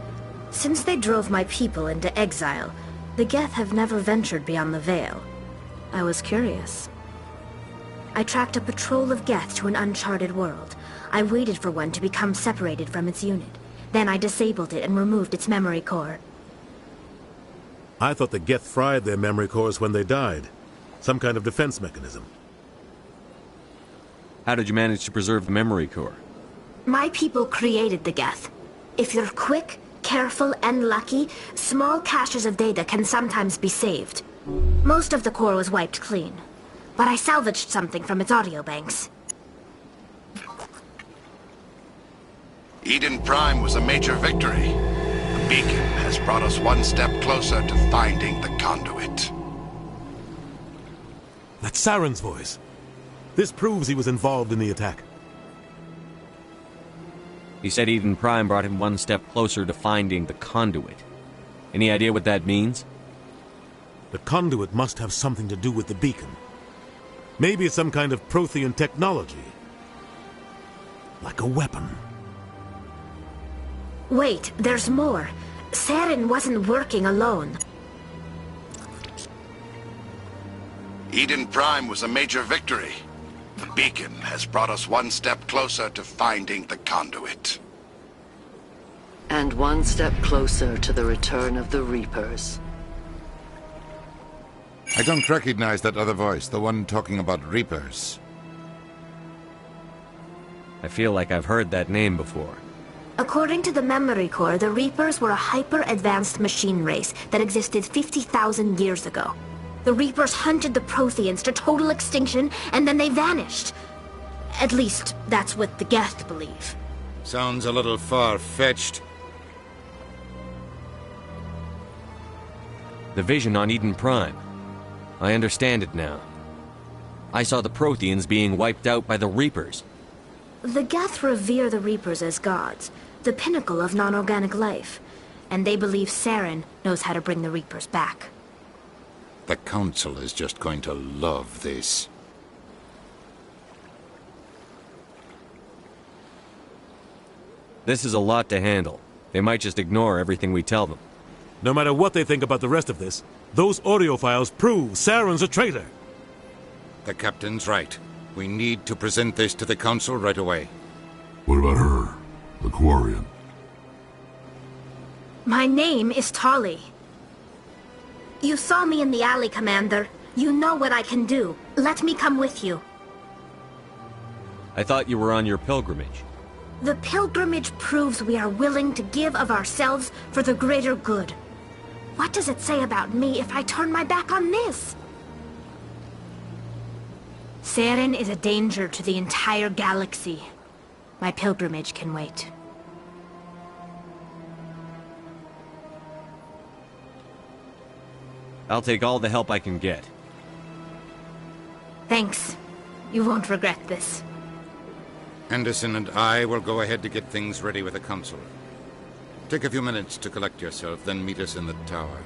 Since they drove my people into exile, the Geth have never ventured beyond the Veil. I was curious. I tracked a patrol of Geth to an uncharted world. I waited for one to become separated from its unit. Then I disabled it and removed its memory core. I thought the Geth fried their memory cores when they died. Some kind of defense mechanism. How did you manage to preserve the memory core? My people created the Geth. If you're quick, careful, and lucky, small caches of data can sometimes be saved. Most of the core was wiped clean, but I salvaged something from its audio banks. Eden Prime was a major victory. The beacon has brought us one step closer to finding the conduit. That's Saren's voice. This proves he was involved in the attack. He said Eden Prime brought him one step closer to finding the conduit. Any idea what that means? The conduit must have something to do with the beacon. Maybe it's some kind of Prothean technology. Like a weapon. Wait, there's more. Saren wasn't working alone. Eden Prime was a major victory. The beacon has brought us one step closer to finding the conduit. And one step closer to the return of the Reapers. I don't recognize that other voice, the one talking about Reapers. I feel like I've heard that name before. According to the memory core, the Reapers were a hyper-advanced machine race that existed 50,000 years ago. The Reapers hunted the Protheans to total extinction, and then they vanished. At least, that's what the Geth believe. Sounds a little far-fetched. The vision on Eden Prime. I understand it now. I saw the Protheans being wiped out by the Reapers. The Geth revere the Reapers as gods, the pinnacle of non-organic life, and they believe Saren knows how to bring the Reapers back. The Council is just going to love this. This is a lot to handle. They might just ignore everything we tell them. No matter what they think about the rest of this, those audio files prove Saren's a traitor. The Captain's right. We need to present this to the Council right away. What about her, the Quarian? My name is Tali. You saw me in the alley, Commander. You know what I can do. Let me come with you. I thought you were on your pilgrimage. The pilgrimage proves we are willing to give of ourselves for the greater good. What does it say about me if I turn my back on this? Saren is a danger to the entire galaxy. My pilgrimage can wait. I'll take all the help I can get. Thanks. You won't regret this. Anderson and I will go ahead to get things ready with the Council. Take a few minutes to collect yourself, then meet us in the tower.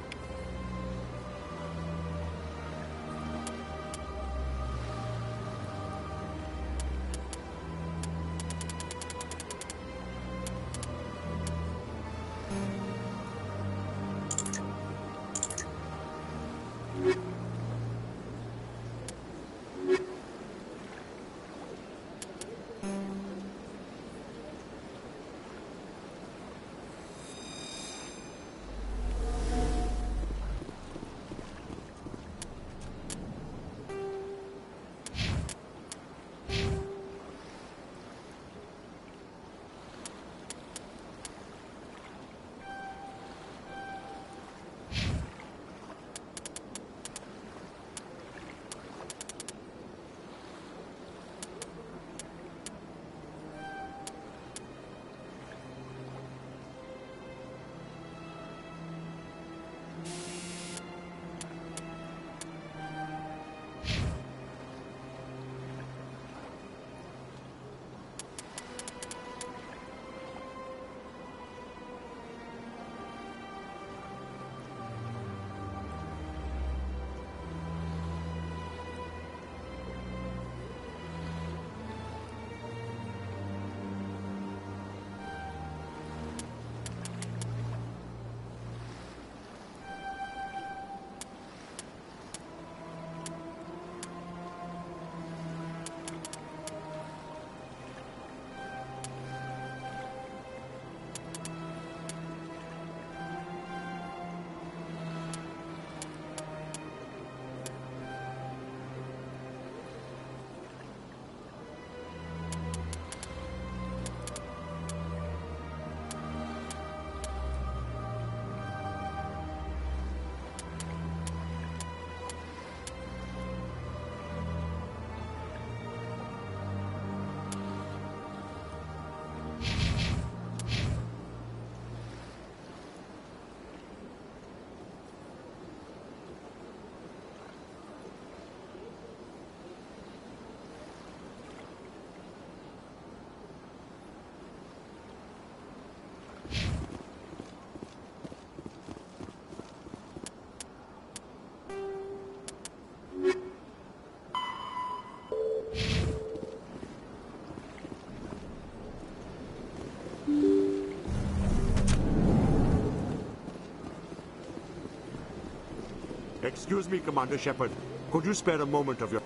Excuse me, Commander Shepard. Could you spare a moment of your...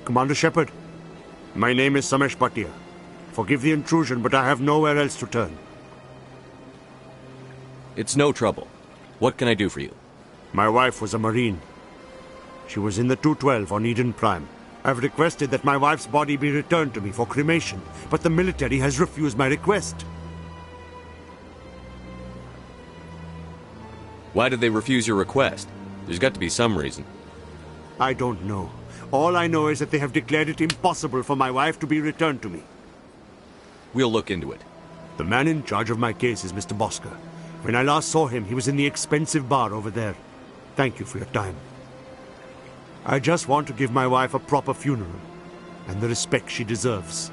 Commander Shepard, my name is Samesh Bhatia. Forgive the intrusion, but I have nowhere else to turn. It's no trouble. What can I do for you? My wife was a Marine. She was in the 212 on Eden Prime. I've requested that my wife's body be returned to me for cremation, but the military has refused my request. Why did they refuse your request? There's got to be some reason. I don't know. All I know is that they have declared it impossible for my wife to be returned to me. We'll look into it. The man in charge of my case is Mr. Bosker. When I last saw him, he was in the expensive bar over there. Thank you for your time. I just want to give my wife a proper funeral, and the respect she deserves.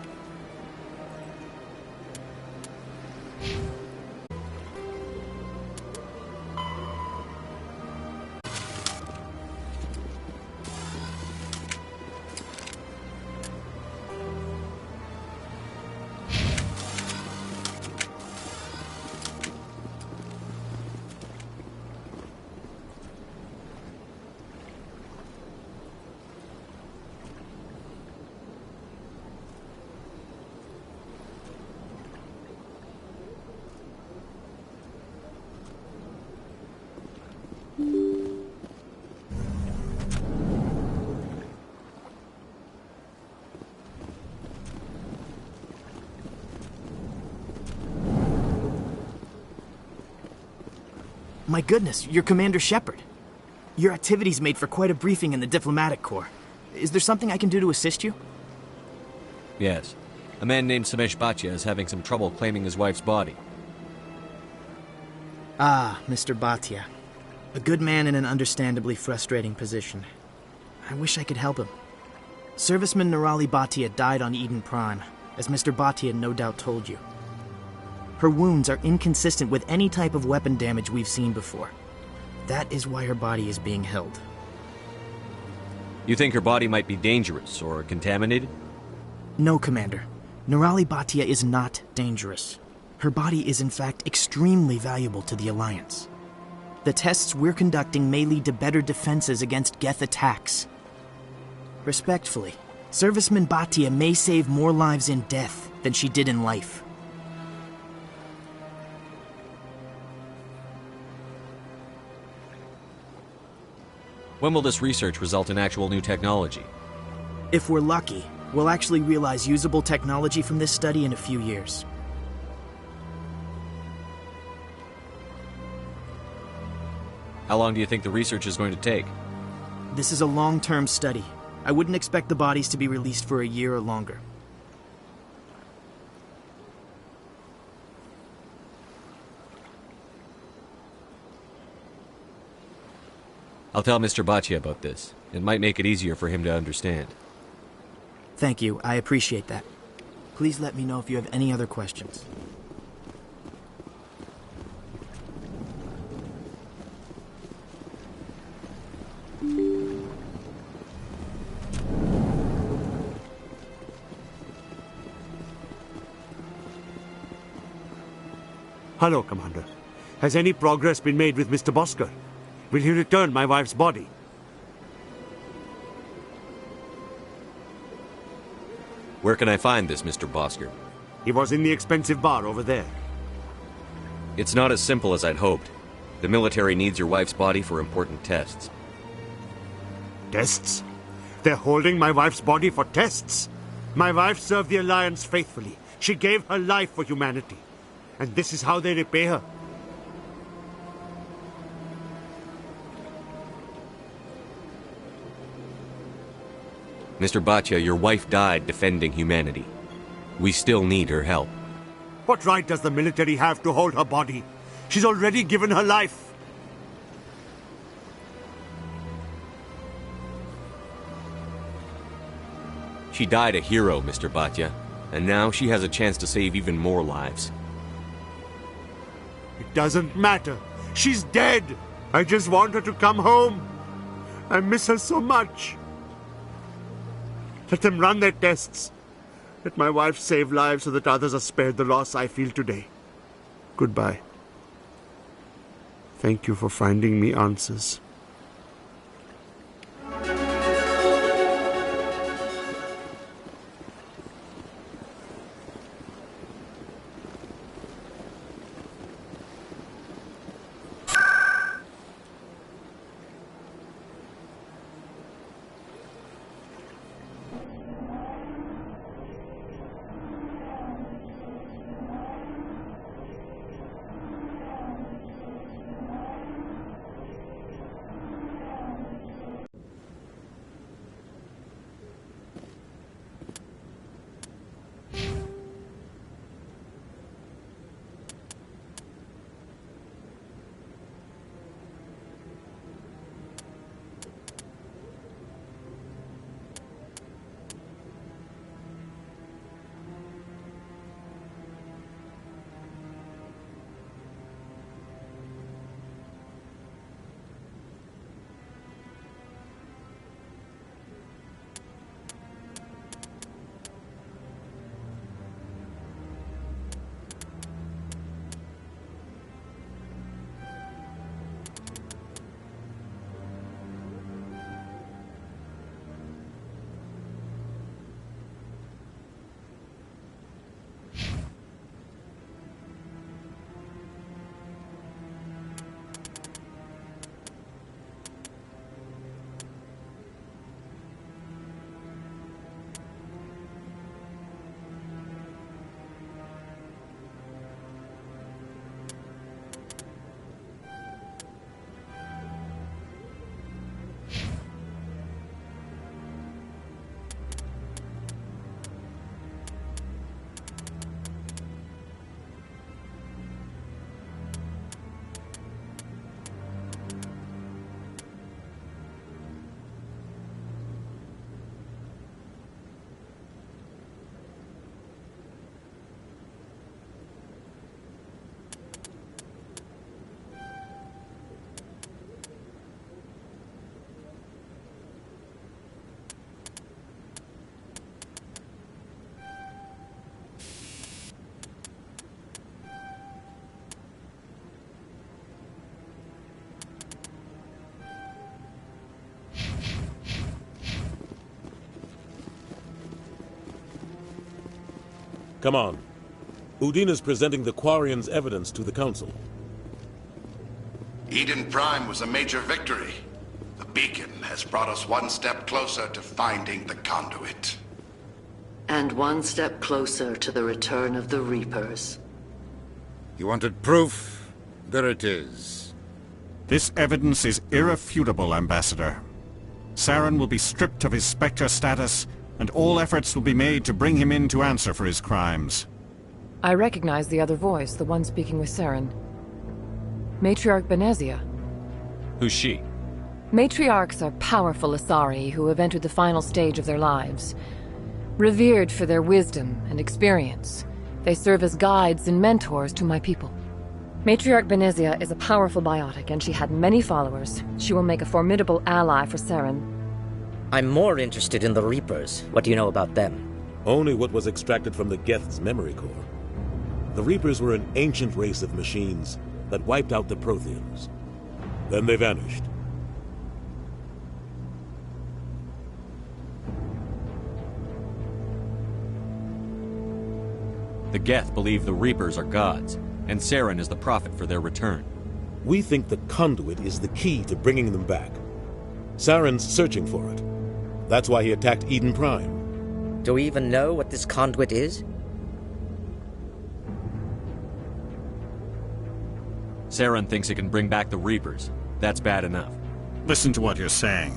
My goodness, you're Commander Shepard. Your activities made for quite a briefing in the Diplomatic Corps. Is there something I can do to assist you? Yes. A man named Samesh Bhatia is having some trouble claiming his wife's body. Ah, Mr. Bhatia. A good man in an understandably frustrating position. I wish I could help him. Serviceman Nirali Bhatia died on Eden Prime, as Mr. Bhatia no doubt told you. Her wounds are inconsistent with any type of weapon damage we've seen before. That is why her body is being held. You think her body might be dangerous or contaminated? No, Commander. Nirali Bhatia is not dangerous. Her body is in fact extremely valuable to the Alliance. The tests we're conducting may lead to better defenses against Geth attacks. Respectfully, Serviceman Bhatia may save more lives in death than she did in life. When will this research result in actual new technology? If we're lucky, we'll actually realize usable technology from this study in a few years. How long do you think the research is going to take? This is a long-term study. I wouldn't expect the bodies to be released for a year or longer. I'll tell Mr. Bhatia about this. It might make it easier for him to understand. Thank you. I appreciate that. Please let me know if you have any other questions. Hello, Commander. Has any progress been made with Mr. Bosker? Will he return my wife's body? Where can I find this Mr. Bosker? He was in the expensive bar over there. It's not as simple as I'd hoped. The military needs your wife's body for important tests. Tests? They're holding my wife's body for tests? My wife served the Alliance faithfully. She gave her life for humanity. And this is how they repay her. Mr. Bhatia, your wife died defending humanity. We still need her help. What right does the military have to hold her body? She's already given her life. She died a hero, Mr. Bhatia, and now she has a chance to save even more lives. It doesn't matter. She's dead. I just want her to come home. I miss her so much. Let them run their tests. Let my wife save lives so that others are spared the loss I feel today. Goodbye. Thank you for finding me answers. Come on. Udina's presenting the Quarian's evidence to the Council. Eden Prime was a major victory. The beacon has brought us one step closer to finding the conduit. And one step closer to the return of the Reapers. You wanted proof? There it is. This evidence is irrefutable, Ambassador. Saren will be stripped of his Spectre status, and all efforts will be made to bring him in to answer for his crimes. I recognize the other voice, the one speaking with Saren. Matriarch Benezia. Who's she? Matriarchs are powerful Asari who have entered the final stage of their lives. Revered for their wisdom and experience, they serve as guides and mentors to my people. Matriarch Benezia is a powerful biotic, and she had many followers. She will make a formidable ally for Saren. I'm more interested in the Reapers. What do you know about them? Only what was extracted from the Geth's memory core. The Reapers were an ancient race of machines that wiped out the Protheans. Then they vanished. The Geth believe the Reapers are gods, and Saren is the prophet for their return. We think the conduit is the key to bringing them back. Saren's searching for it. That's why he attacked Eden Prime. Do we even know what this conduit is? Saren thinks it can bring back the Reapers. That's bad enough. Listen to what you're saying.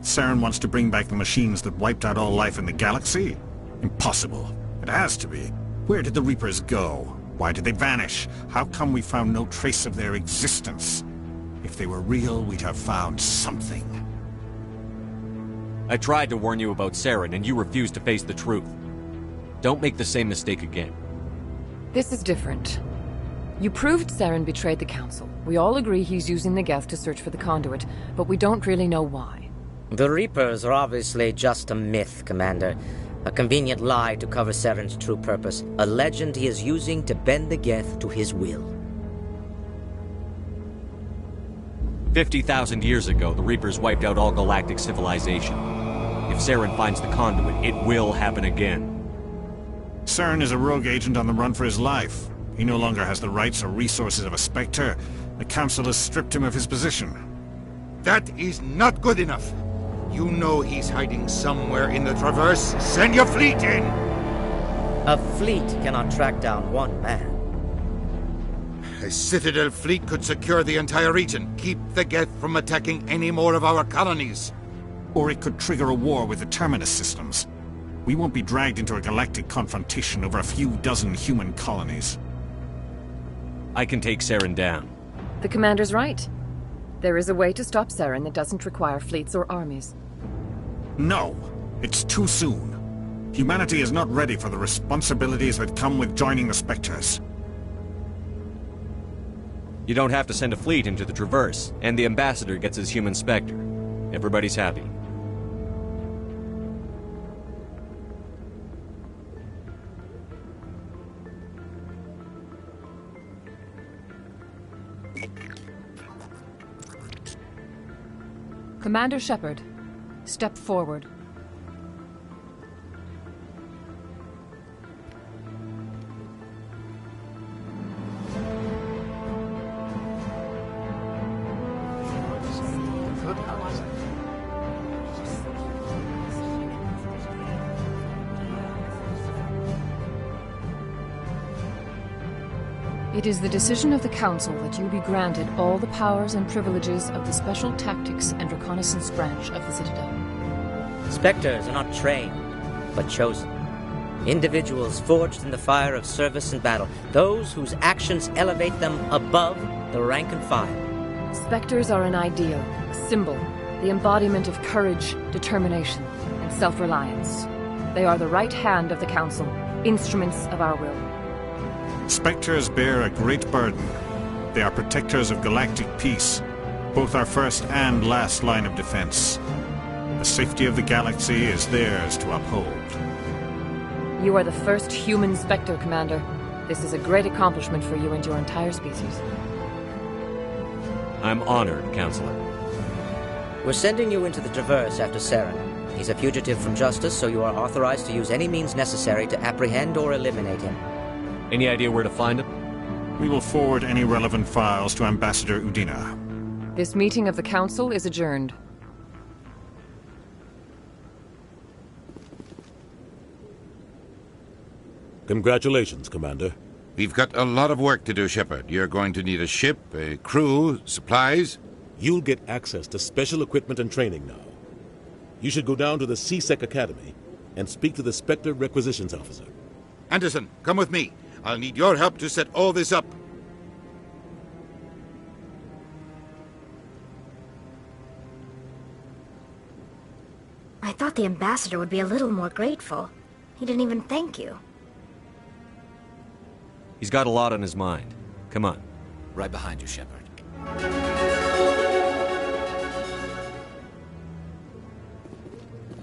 Saren wants to bring back the machines that wiped out all life in the galaxy? Impossible. It has to be. Where did the Reapers go? Why did they vanish? How come we found no trace of their existence? If they were real, we'd have found something. I tried to warn you about Saren, and you refused to face the truth. Don't make the same mistake again. This is different. You proved Saren betrayed the Council. We all agree he's using the Geth to search for the conduit, but we don't really know why. The Reapers are obviously just a myth, Commander. A convenient lie to cover Saren's true purpose. A legend he is using to bend the Geth to his will. 50,000 years ago, the Reapers wiped out all galactic civilization. If Saren finds the conduit, it will happen again. Saren is a rogue agent on the run for his life. He no longer has the rights or resources of a Spectre. The Council has stripped him of his position. That is not good enough. You know he's hiding somewhere in the Traverse. Send your fleet in! A fleet cannot track down one man. A Citadel fleet could secure the entire region, keep the Geth from attacking any more of our colonies. Or it could trigger a war with the Terminus systems. We won't be dragged into a galactic confrontation over a few dozen human colonies. I can take Saren down. The Commander's right. There is a way to stop Saren that doesn't require fleets or armies. No, it's too soon. Humanity is not ready for the responsibilities that come with joining the Spectres. You don't have to send a fleet into the Traverse, and the Ambassador gets his human Spectre. Everybody's happy. Commander Shepard, step forward. It is the decision of the Council that you be granted all the powers and privileges of the Special Tactics and Reconnaissance Branch of the Citadel. Spectres are not trained, but chosen. Individuals forged in the fire of service and battle. Those whose actions elevate them above the rank and file. Spectres are an ideal, a symbol, the embodiment of courage, determination, and self-reliance. They are the right hand of the Council, instruments of our will. Spectres bear a great burden. They are protectors of galactic peace, both our first and last line of defense. The safety of the galaxy is theirs to uphold. You are the first human Spectre, Commander. This is a great accomplishment for you and your entire species. I'm honored, Counselor. We're sending you into the Traverse after Saren. He's a fugitive from justice, so you are authorized to use any means necessary to apprehend or eliminate him. Any idea where to find him? We will forward any relevant files to Ambassador Udina. This meeting of the Council is adjourned. Congratulations, Commander. We've got a lot of work to do, Shepard. You're going to need a ship, a crew, supplies. You'll get access to special equipment and training now. You should go down to the C-Sec Academy and speak to the Spectre Requisitions Officer. Anderson, come with me. I'll need your help to set all this up. I thought the ambassador would be a little more grateful. He didn't even thank you. He's got a lot on his mind. Come on. Right behind you, Shepard.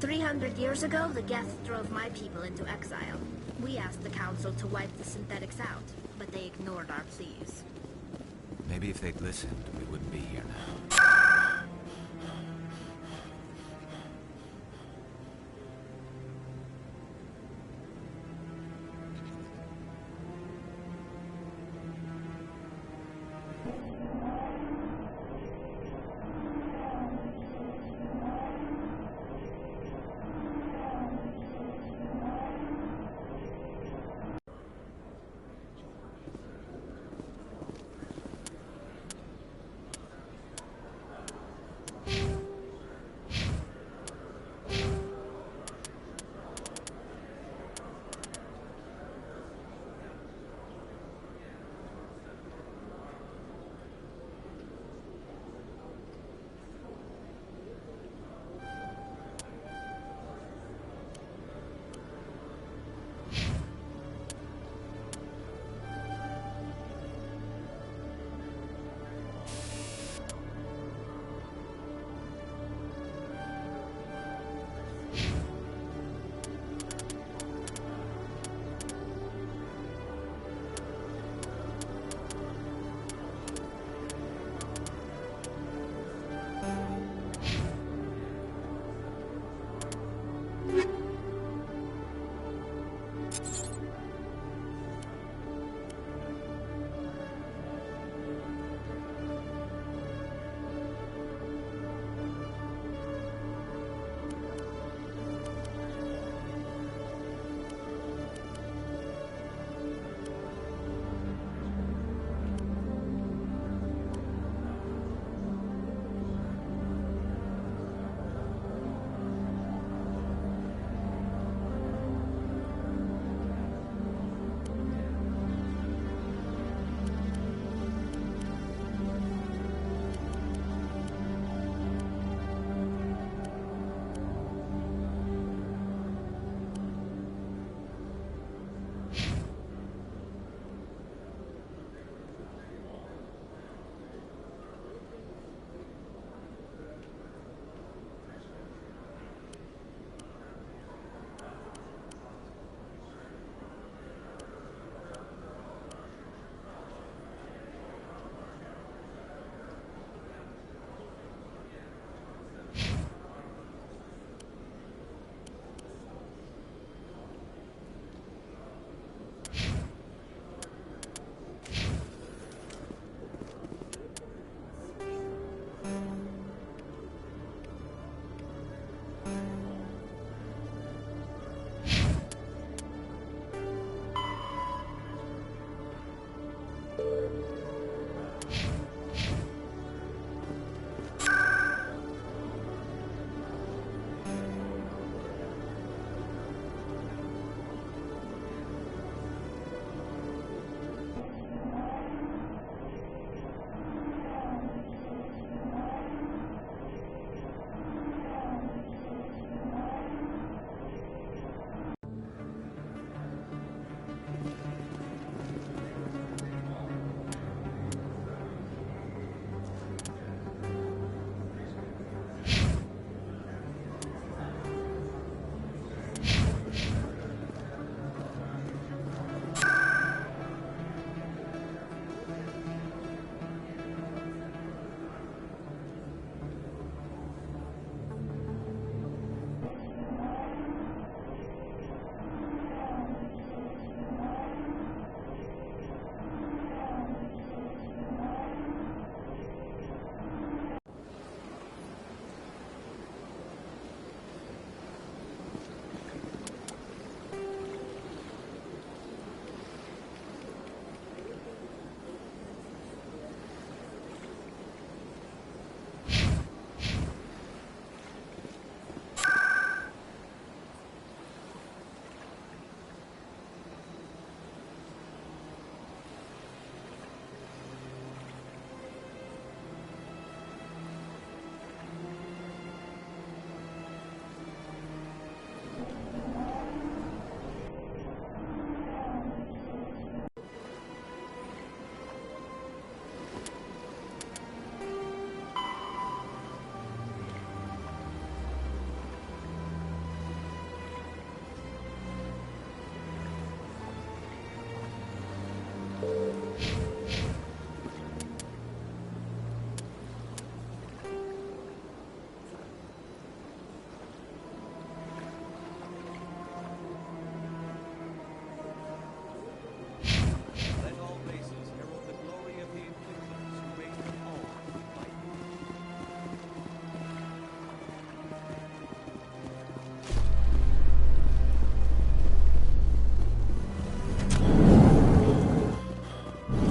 300 years ago, the Geth drove my people into exile. We asked the Council to wipe the synthetics out, but they ignored our pleas. Maybe if they'd listened, we wouldn't be here now.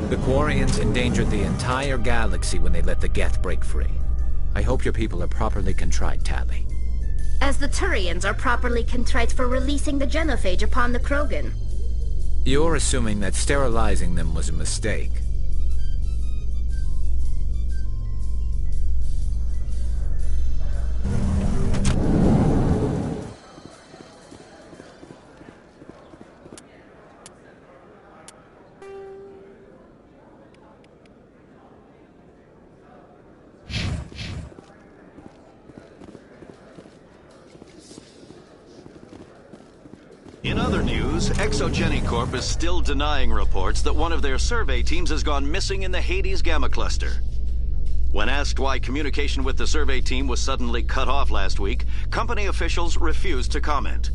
The Quarians endangered the entire galaxy when they let the Geth break free. I hope your people are properly contrite, Tali. As the Turians are properly contrite for releasing the genophage upon the Krogan. You're assuming that sterilizing them was a mistake. In other news, Exogeny Corp is still denying reports that one of their survey teams has gone missing in the Hades Gamma Cluster. When asked why communication with the survey team was suddenly cut off last week, company officials refused to comment.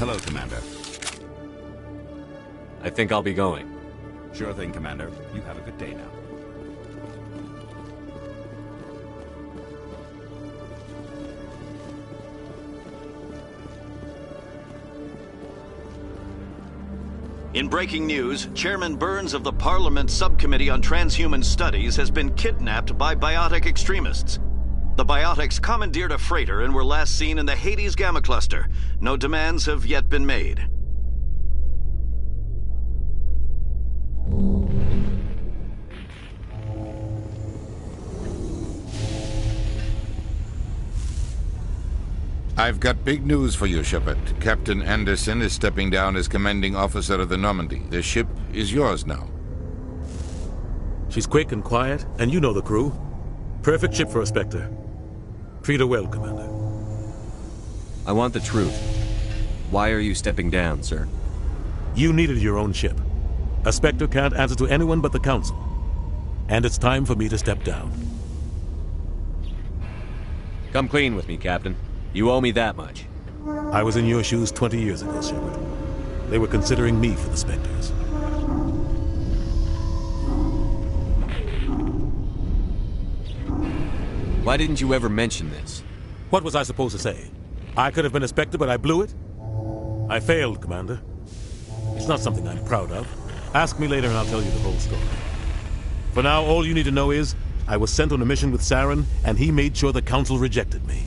Hello, Commander. I think I'll be going. Sure thing, Commander. You have a good day now. In breaking news, Chairman Burns of the Parliament Subcommittee on Transhuman Studies has been kidnapped by biotic extremists. The biotics commandeered a freighter and were last seen in the Hades Gamma Cluster. No demands have yet been made. I've got big news for you, Shepard. Captain Anderson is stepping down as commanding officer of the Normandy. The ship is yours now. She's quick and quiet, and you know the crew. Perfect ship for a Spectre. Treat her well, Commander. I want the truth. Why are you stepping down, sir? You needed your own ship. A Spectre can't answer to anyone but the Council. And it's time for me to step down. Come clean with me, Captain. You owe me that much. I was in your shoes 20 years ago, Shepard. They were considering me for the Spectres. Why didn't you ever mention this? What was I supposed to say? I could have been a Spectre, but I blew it? I failed, Commander. It's not something I'm proud of. Ask me later and I'll tell you the whole story. For now, all you need to know is, I was sent on a mission with Saren, and he made sure the Council rejected me.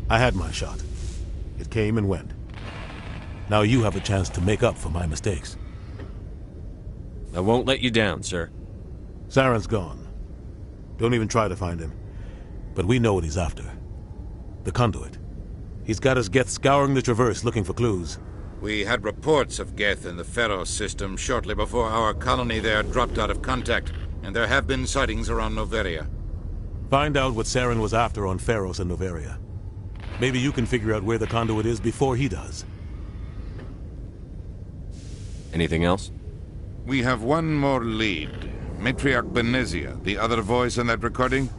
I had my shot. It came and went. Now you have a chance to make up for my mistakes. I won't let you down, sir. Saren's gone. Don't even try to find him. But we know what he's after. The Conduit. He's got his Geth scouring the Traverse looking for clues. We had reports of Geth in the Pharos system shortly before our colony there dropped out of contact, and there have been sightings around Noveria. Find out what Saren was after on Pharos and Noveria. Maybe you can figure out where the Conduit is before he does. Anything else? We have one more lead. Matriarch Benezia, the other voice in that recording.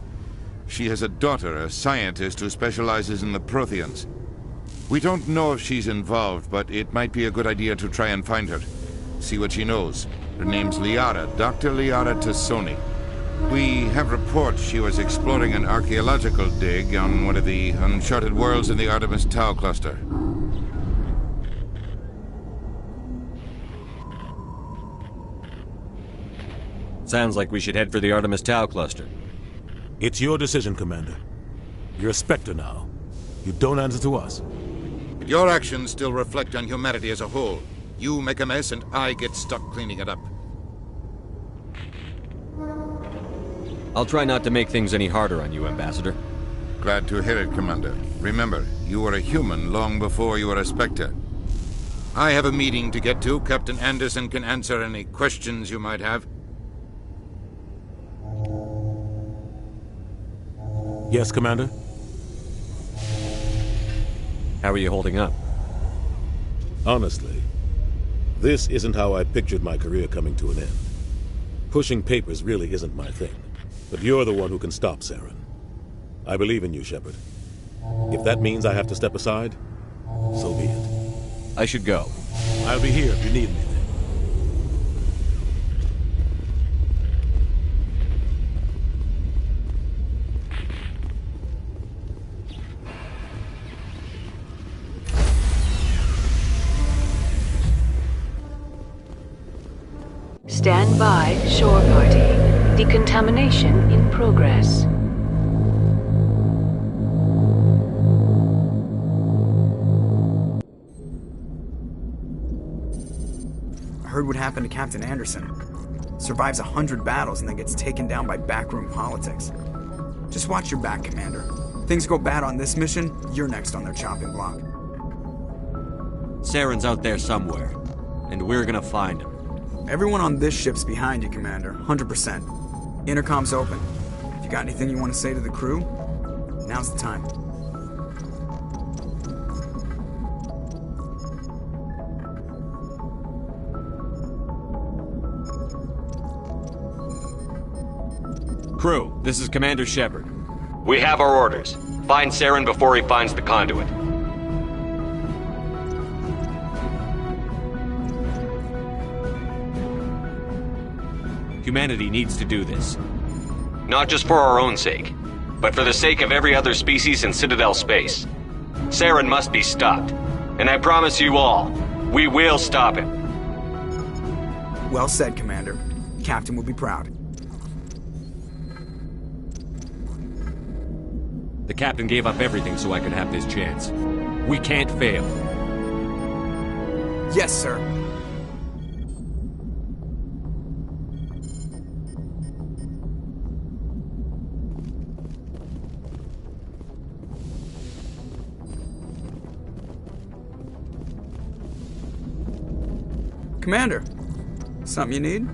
She has a daughter, a scientist who specializes in the Protheans. We don't know if she's involved, but it might be a good idea to try and find her. See what she knows. Her name's Liara, Dr. Liara Tassoni. We have reports she was exploring an archaeological dig on one of the uncharted worlds in the Artemis Tau cluster. Sounds like we should head for the Artemis Tau cluster. It's your decision, Commander. You're a Spectre now. You don't answer to us. But your actions still reflect on humanity as a whole. You make a mess and I get stuck cleaning it up. I'll try not to make things any harder on you, Ambassador. Glad to hear it, Commander. Remember, you were a human long before you were a Spectre. I have a meeting to get to. Captain Anderson can answer any questions you might have. Yes, Commander? How are you holding up? Honestly, this isn't how I pictured my career coming to an end. Pushing papers really isn't my thing. But you're the one who can stop Saren. I believe in you, Shepard. If that means I have to step aside, so be it. I should go. I'll be here if you need anything. Stand by, shore party. Decontamination in progress. I heard what happened to Captain Anderson. Survives 100 battles and then gets taken down by backroom politics. Just watch your back, Commander. Things go bad on this mission, you're next on their chopping block. Saren's out there somewhere, and we're gonna find him. Everyone on this ship's behind you, Commander. 100%. Intercom's open. If you got anything you want to say to the crew, now's the time. Crew, this is Commander Shepard. We have our orders. Find Saren before he finds the Conduit. Humanity needs to do this. Not just for our own sake, but for the sake of every other species in Citadel space. Saren must be stopped. And I promise you all, we will stop him. Well said, Commander. Captain will be proud. The captain gave up everything so I could have this chance. We can't fail. Yes, sir. Commander, something you need?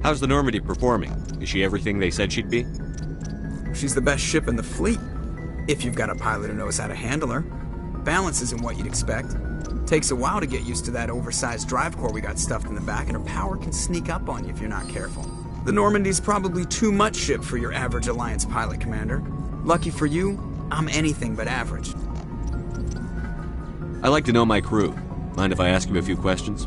How's the Normandy performing? Is she everything they said she'd be? She's the best ship in the fleet, if you've got a pilot who knows how to handle her. Balance isn't what you'd expect. Takes a while to get used to that oversized drive core we got stuffed in the back, and her power can sneak up on you if you're not careful. The Normandy's probably too much ship for your average Alliance pilot, Commander. Lucky for you, I'm anything but average. I like to know my crew. Mind if I ask you a few questions?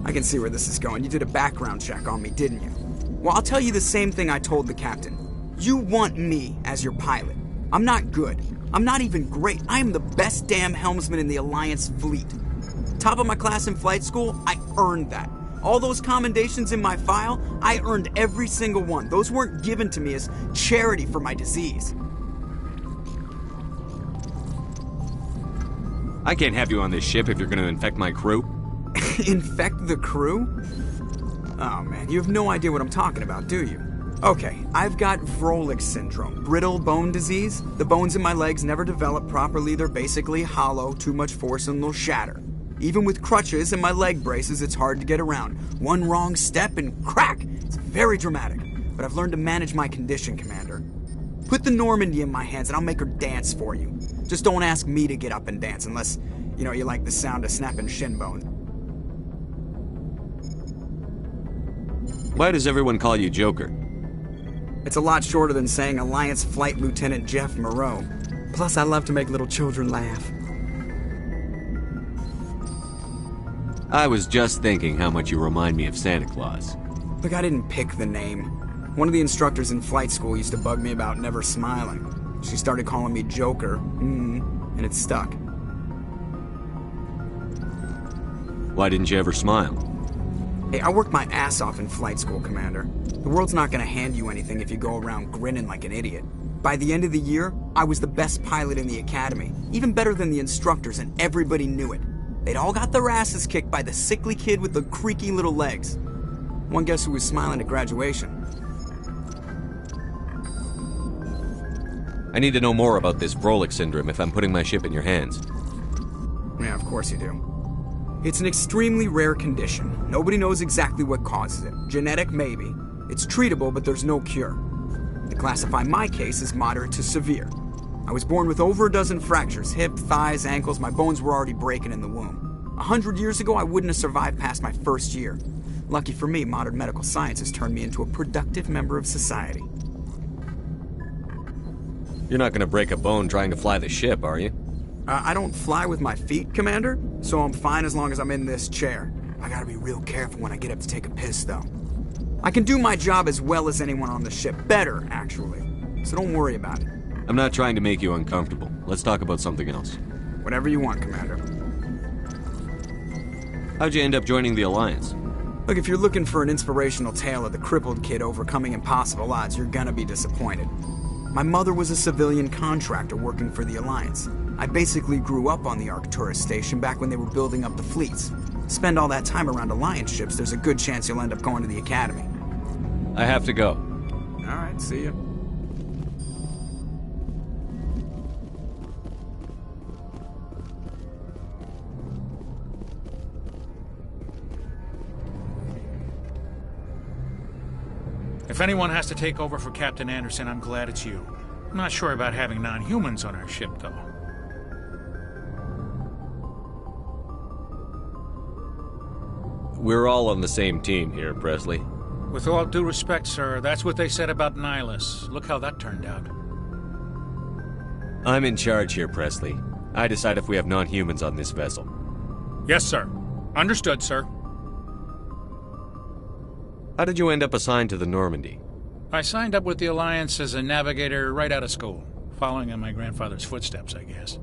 I can see where this is going. You did a background check on me, didn't you? Well, I'll tell you the same thing I told the captain. You want me as your pilot. I'm not good. I'm not even great. I am the best damn helmsman in the Alliance fleet. Top of my class in flight school, I earned that. All those commendations in my file, I earned every single one. Those weren't given to me as charity for my disease. I can't have you on this ship if you're going to infect my crew. Infect the crew? Oh man, you have no idea what I'm talking about, do you? Okay, I've got Vrolik syndrome, brittle bone disease. The bones in my legs never develop properly. They're basically hollow, too much force and they'll shatter. Even with crutches and my leg braces, it's hard to get around. One wrong step and crack! It's very dramatic, but I've learned to manage my condition, Commander. Put the Normandy in my hands and I'll make her dance for you. Just don't ask me to get up and dance unless, you like the sound of snapping shin bone. Why does everyone call you Joker? It's a lot shorter than saying Alliance Flight Lieutenant Jeff Moreau. Plus, I love to make little children laugh. I was just thinking how much you remind me of Santa Claus. Look, I didn't pick the name. One of the instructors in flight school used to bug me about never smiling. She started calling me Joker, and it stuck. Why didn't you ever smile? Hey, I worked my ass off in flight school, Commander. The world's not gonna hand you anything if you go around grinning like an idiot. By the end of the year, I was the best pilot in the academy, even better than the instructors, and everybody knew it. They'd all got their asses kicked by the sickly kid with the creaky little legs. One guess who was smiling at graduation? I need to know more about this Vrolik syndrome if I'm putting my ship in your hands. Yeah, of course you do. It's an extremely rare condition. Nobody knows exactly what causes it. Genetic, maybe. It's treatable, but there's no cure. They classify my case as moderate to severe. I was born with over a dozen fractures, hip, thighs, ankles. My bones were already breaking in the womb. 100 years ago, I wouldn't have survived past my first year. Lucky for me, modern medical science has turned me into a productive member of society. You're not going to break a bone trying to fly the ship, are you? I don't fly with my feet, Commander, so I'm fine as long as I'm in this chair. I gotta be real careful when I get up to take a piss, though. I can do my job as well as anyone on the ship. Better, actually. So don't worry about it. I'm not trying to make you uncomfortable. Let's talk about something else. Whatever you want, Commander. How'd you end up joining the Alliance? Look, if you're looking for an inspirational tale of the crippled kid overcoming impossible odds, you're gonna be disappointed. My mother was a civilian contractor working for the Alliance. I basically grew up on the Arcturus station back when they were building up the fleets. Spend all that time around Alliance ships, there's a good chance you'll end up going to the Academy. I have to go. Alright, see ya. If anyone has to take over for Captain Anderson, I'm glad it's you. I'm not sure about having non-humans on our ship, though. We're all on the same team here, Presley. With all due respect, sir, that's what they said about Nihilus. Look how that turned out. I'm in charge here, Presley. I decide if we have non-humans on this vessel. Yes, sir. Understood, sir. How did you end up assigned to the Normandy? I signed up with the Alliance as a navigator right out of school, following in my grandfather's footsteps, I guess.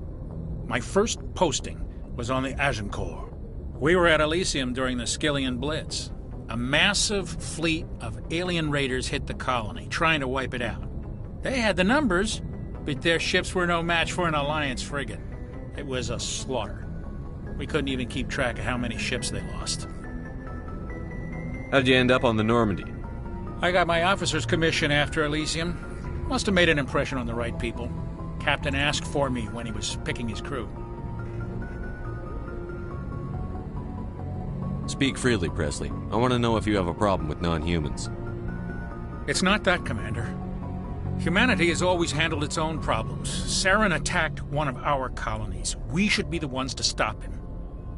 My first posting was on the Agincourt. We were at Elysium during the Skillian Blitz. A massive fleet of alien raiders hit the colony, trying to wipe it out. They had the numbers, but their ships were no match for an Alliance frigate. It was a slaughter. We couldn't even keep track of how many ships they lost. How'd you end up on the Normandy? I got my officer's commission after Elysium. Must have made an impression on the right people. Captain asked for me when he was picking his crew. Speak freely, Presley. I want to know if you have a problem with non-humans. It's not that, Commander. Humanity has always handled its own problems. Saren attacked one of our colonies. We should be the ones to stop him.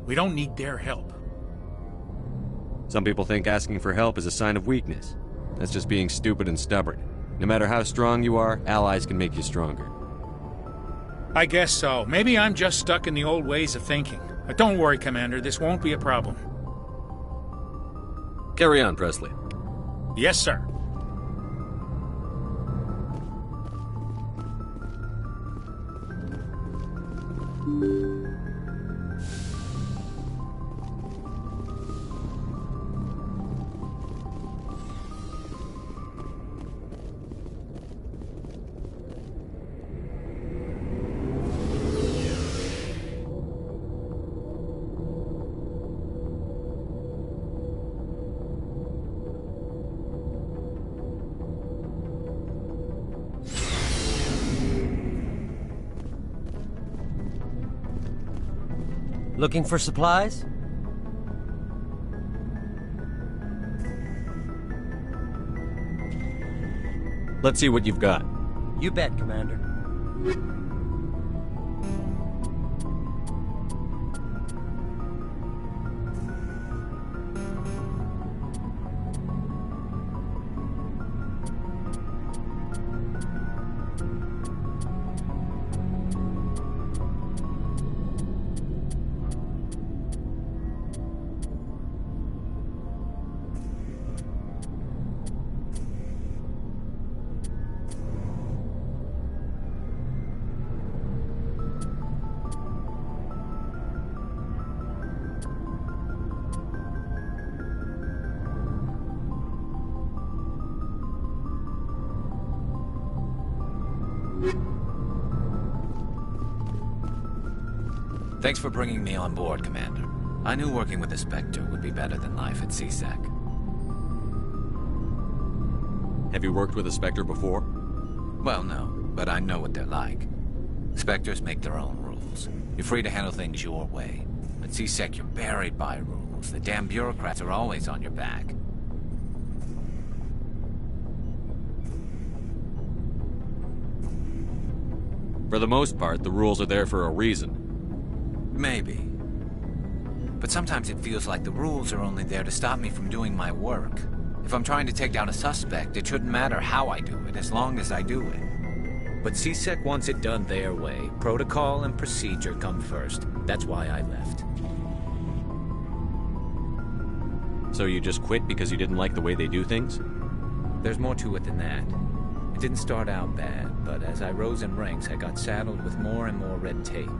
We don't need their help. Some people think asking for help is a sign of weakness. That's just being stupid and stubborn. No matter how strong you are, allies can make you stronger. I guess so. Maybe I'm just stuck in the old ways of thinking. But don't worry, Commander. This won't be a problem. Carry on, Presley. Yes, sir. Looking for supplies? Let's see what you've got. You bet, Commander. Thanks for bringing me on board, Commander. I knew working with the Spectre would be better than life at C-Sec. Have you worked with a Spectre before? Well, no, but I know what they're like. Spectres make their own rules. You're free to handle things your way. At C-Sec, you're buried by rules. The damn bureaucrats are always on your back. For the most part, the rules are there for a reason. Maybe. But sometimes it feels like the rules are only there to stop me from doing my work. If I'm trying to take down a suspect, it shouldn't matter how I do it, as long as I do it. But C-Sec wants it done their way. Protocol and procedure come first. That's why I left. So you just quit because you didn't like the way they do things? There's more to it than that. It didn't start out bad, but as I rose in ranks, I got saddled with more and more red tape.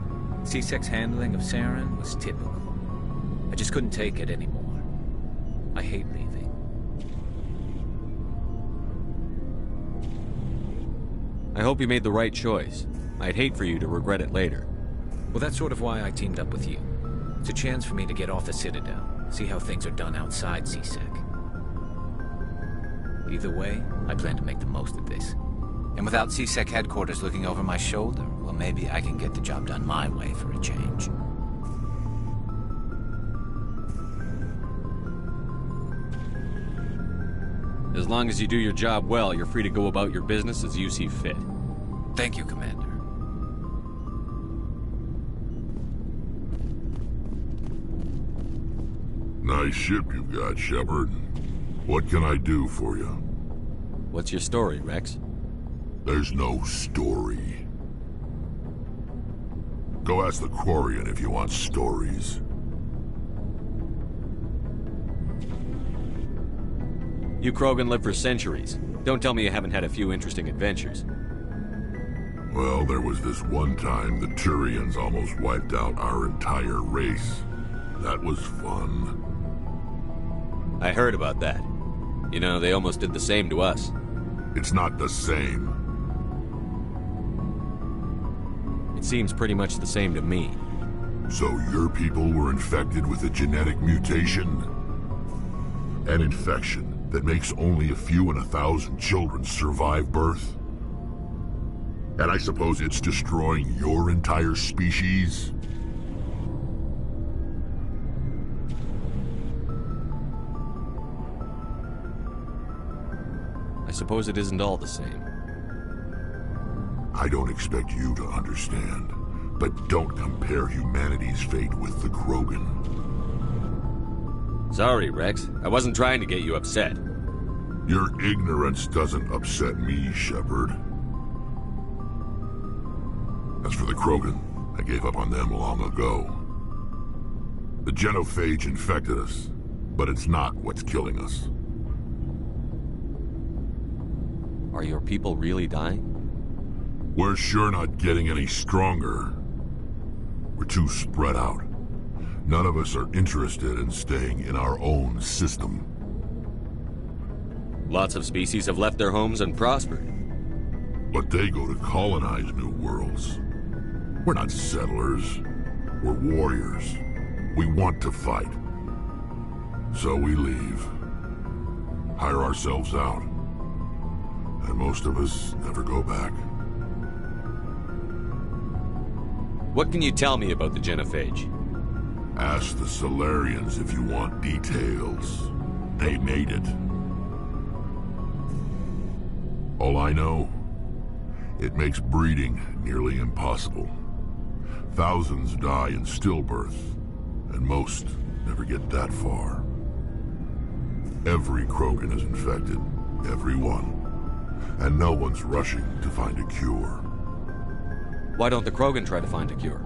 C-Sec's handling of Saren was typical. I just couldn't take it anymore. I hate leaving. I hope you made the right choice. I'd hate for you to regret it later. Well, that's sort of why I teamed up with you. It's a chance for me to get off the Citadel, see how things are done outside C-Sec. Either way, I plan to make the most of this. And without C-Sec headquarters looking over my shoulder, well, maybe I can get the job done my way for a change. As long as you do your job well, you're free to go about your business as you see fit. Thank you, Commander. Nice ship you've got, Shepard. What can I do for you? What's your story, Rex? There's no story. Go ask the Quarian if you want stories. You Krogan live for centuries. Don't tell me you haven't had a few interesting adventures. Well, there was this one time the Turians almost wiped out our entire race. That was fun. I heard about that. You know, they almost did the same to us. It's not the same. It seems pretty much the same to me. So your people were infected with a genetic mutation? An infection that makes only a few in 1,000 children survive birth? And I suppose it's destroying your entire species? I suppose it isn't all the same. I don't expect you to understand, but don't compare humanity's fate with the Krogan. Sorry, Rex. I wasn't trying to get you upset. Your ignorance doesn't upset me, Shepard. As for the Krogan, I gave up on them long ago. The genophage infected us, but it's not what's killing us. Are your people really dying? We're sure not getting any stronger. We're too spread out. None of us are interested in staying in our own system. Lots of species have left their homes and prospered. But they go to colonize new worlds. We're not settlers. We're warriors. We want to fight. So we leave. Hire ourselves out. And most of us never go back. What can you tell me about the Genophage? Ask the Solarians if you want details. They made it. All I know, it makes breeding nearly impossible. Thousands die in stillbirth, and most never get that far. Every Krogan is infected, every one. And no one's rushing to find a cure. Why don't the Krogan try to find a cure?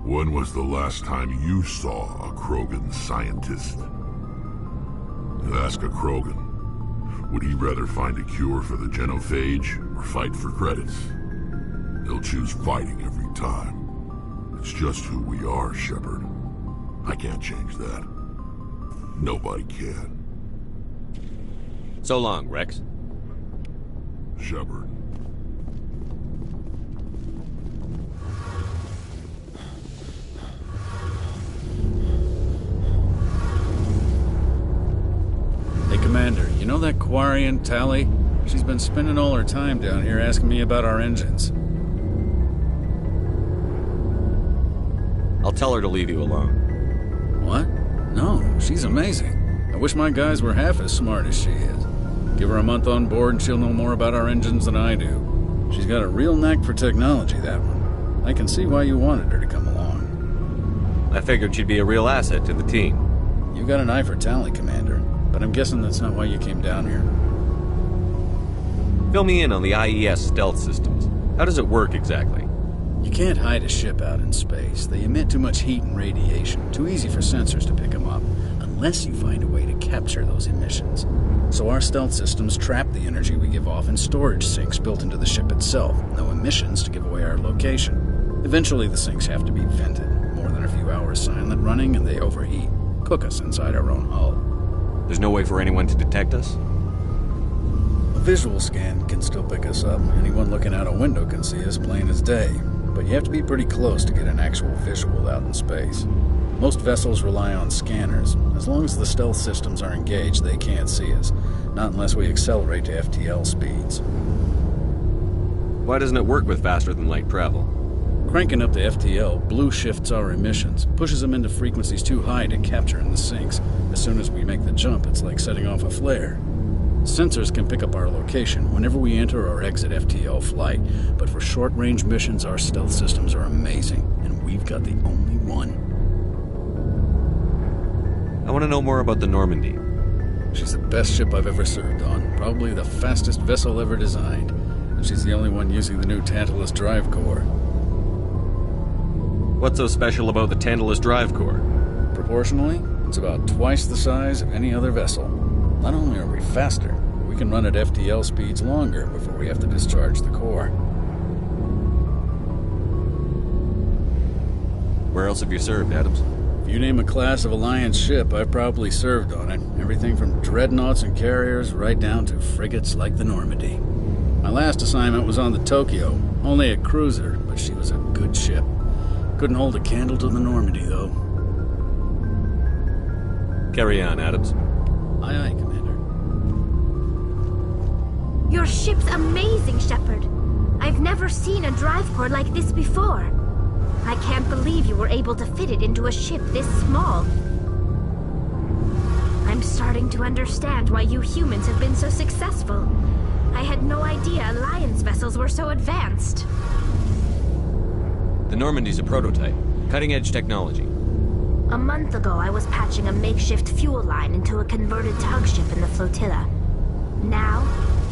When was the last time you saw a Krogan scientist? Ask a Krogan. Would he rather find a cure for the Genophage or fight for credits? They'll choose fighting every time. It's just who we are, Shepard. I can't change that. Nobody can. So long, Rex. Shepard. Hey, Commander, you know that Quarian, Tali? She's been spending all her time down here asking me about our engines. I'll tell her to leave you alone. What? No, she's amazing. I wish my guys were half as smart as she is. Give her a month on board and she'll know more about our engines than I do. She's got a real knack for technology, that one. I can see why you wanted her to come along. I figured she'd be a real asset to the team. You got an eye for Tali, Commander, but I'm guessing that's not why you came down here. Fill me in on the IES stealth systems. How does it work exactly? You can't hide a ship out in space. They emit too much heat and radiation. Too easy for sensors to pick them up, unless you find a way to capture those emissions. So our stealth systems trap the energy we give off in storage sinks built into the ship itself. No emissions to give away our location. Eventually the sinks have to be vented. More than a few hours silent running and they overheat. Cook us inside our own hull. There's no way for anyone to detect us? A visual scan can still pick us up. Anyone looking out a window can see us plain as day. But you have to be pretty close to get an actual visual out in space. Most vessels rely on scanners. As long as the stealth systems are engaged, they can't see us. Not unless we accelerate to FTL speeds. Why doesn't it work with faster-than-light travel? Cranking up the FTL blue shifts our emissions, pushes them into frequencies too high to capture in the sinks. As soon as we make the jump, it's like setting off a flare. Sensors can pick up our location whenever we enter or exit FTL flight, but for short-range missions, our stealth systems are amazing, and we've got the only one. I want to know more about the Normandy. She's the best ship I've ever served on, probably the fastest vessel ever designed, and she's the only one using the new Tantalus drive core. What's so special about the Tantalus drive core? Proportionally, it's about twice the size of any other vessel. Not only are we faster, we can run at FTL speeds longer before we have to discharge the core. Where else have you served, Adams? If you name a class of Alliance ship, I've probably served on it. Everything from dreadnoughts and carriers right down to frigates like the Normandy. My last assignment was on the Tokyo, only a cruiser, but she was a good ship. Couldn't hold a candle to the Normandy, though. Carry on, Adams. Aye, aye, Commander. Your ship's amazing, Shepard. I've never seen a drive core like this before. I can't believe you were able to fit it into a ship this small. I'm starting to understand why you humans have been so successful. I had no idea Alliance vessels were so advanced. The Normandy's a prototype. Cutting-edge technology. A month ago, I was patching a makeshift fuel line into a converted tug ship in the flotilla. Now,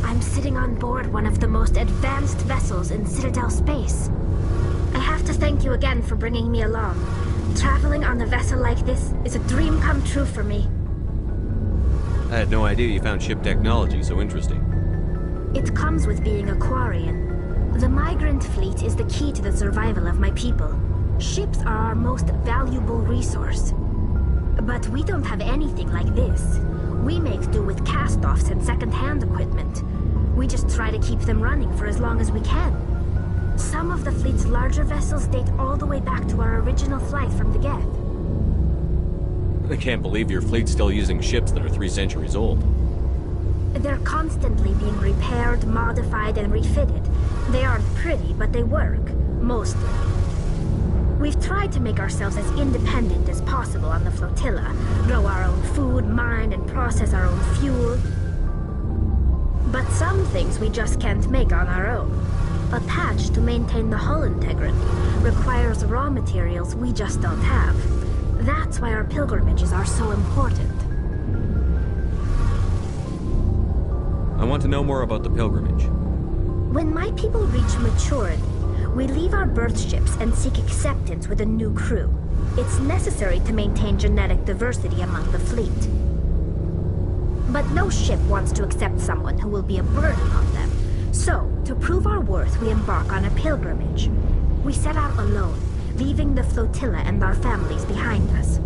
I'm sitting on board one of the most advanced vessels in Citadel space. I have to thank you again for bringing me along. Traveling on a vessel like this is a dream come true for me. I had no idea you found ship technology so interesting. It comes with being a Quarian. The migrant fleet is the key to the survival of my people. Ships are our most valuable resource. But we don't have anything like this. We make do with cast-offs and second-hand equipment. We just try to keep them running for as long as we can. Some of the fleet's larger vessels date all the way back to our original flight from the Geth. I can't believe your fleet's still using ships that are 3 centuries old. They're constantly being repaired, modified, and refitted. They aren't pretty, but they work. Mostly. We've tried to make ourselves as independent as possible on the flotilla, grow our own food, mine, and process our own fuel. But some things we just can't make on our own. A patch to maintain the hull integrity requires raw materials we just don't have. That's why our pilgrimages are so important. I want to know more about the pilgrimage. When my people reach maturity, we leave our birth ships and seek acceptance with a new crew. It's necessary to maintain genetic diversity among the fleet. But no ship wants to accept someone who will be a burden on them. So, to prove our worth, we embark on a pilgrimage. We set out alone, leaving the flotilla and our families behind us.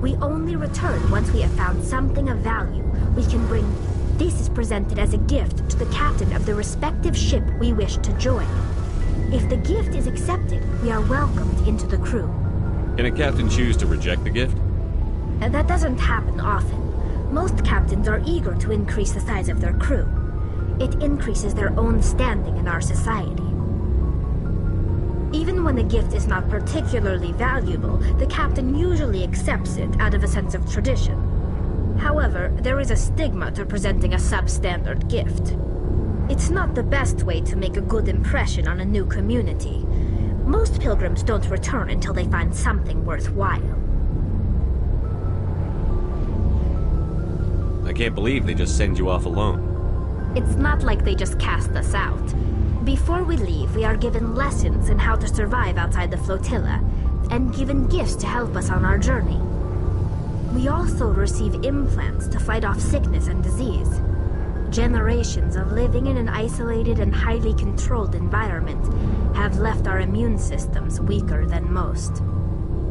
We only return once we have found something of value we can bring. This is presented as a gift to the captain of the respective ship we wish to join. If the gift is accepted, we are welcomed into the crew. Can a captain choose to reject the gift? That doesn't happen often. Most captains are eager to increase the size of their crew. It increases their own standing in our society. Even when the gift is not particularly valuable, the captain usually accepts it out of a sense of tradition. However, there is a stigma to presenting a substandard gift. It's not the best way to make a good impression on a new community. Most pilgrims don't return until they find something worthwhile. I can't believe they just send you off alone. It's not like they just cast us out. Before we leave, we are given lessons in how to survive outside the flotilla, and given gifts to help us on our journey. We also receive implants to fight off sickness and disease. Generations of living in an isolated and highly controlled environment have left our immune systems weaker than most.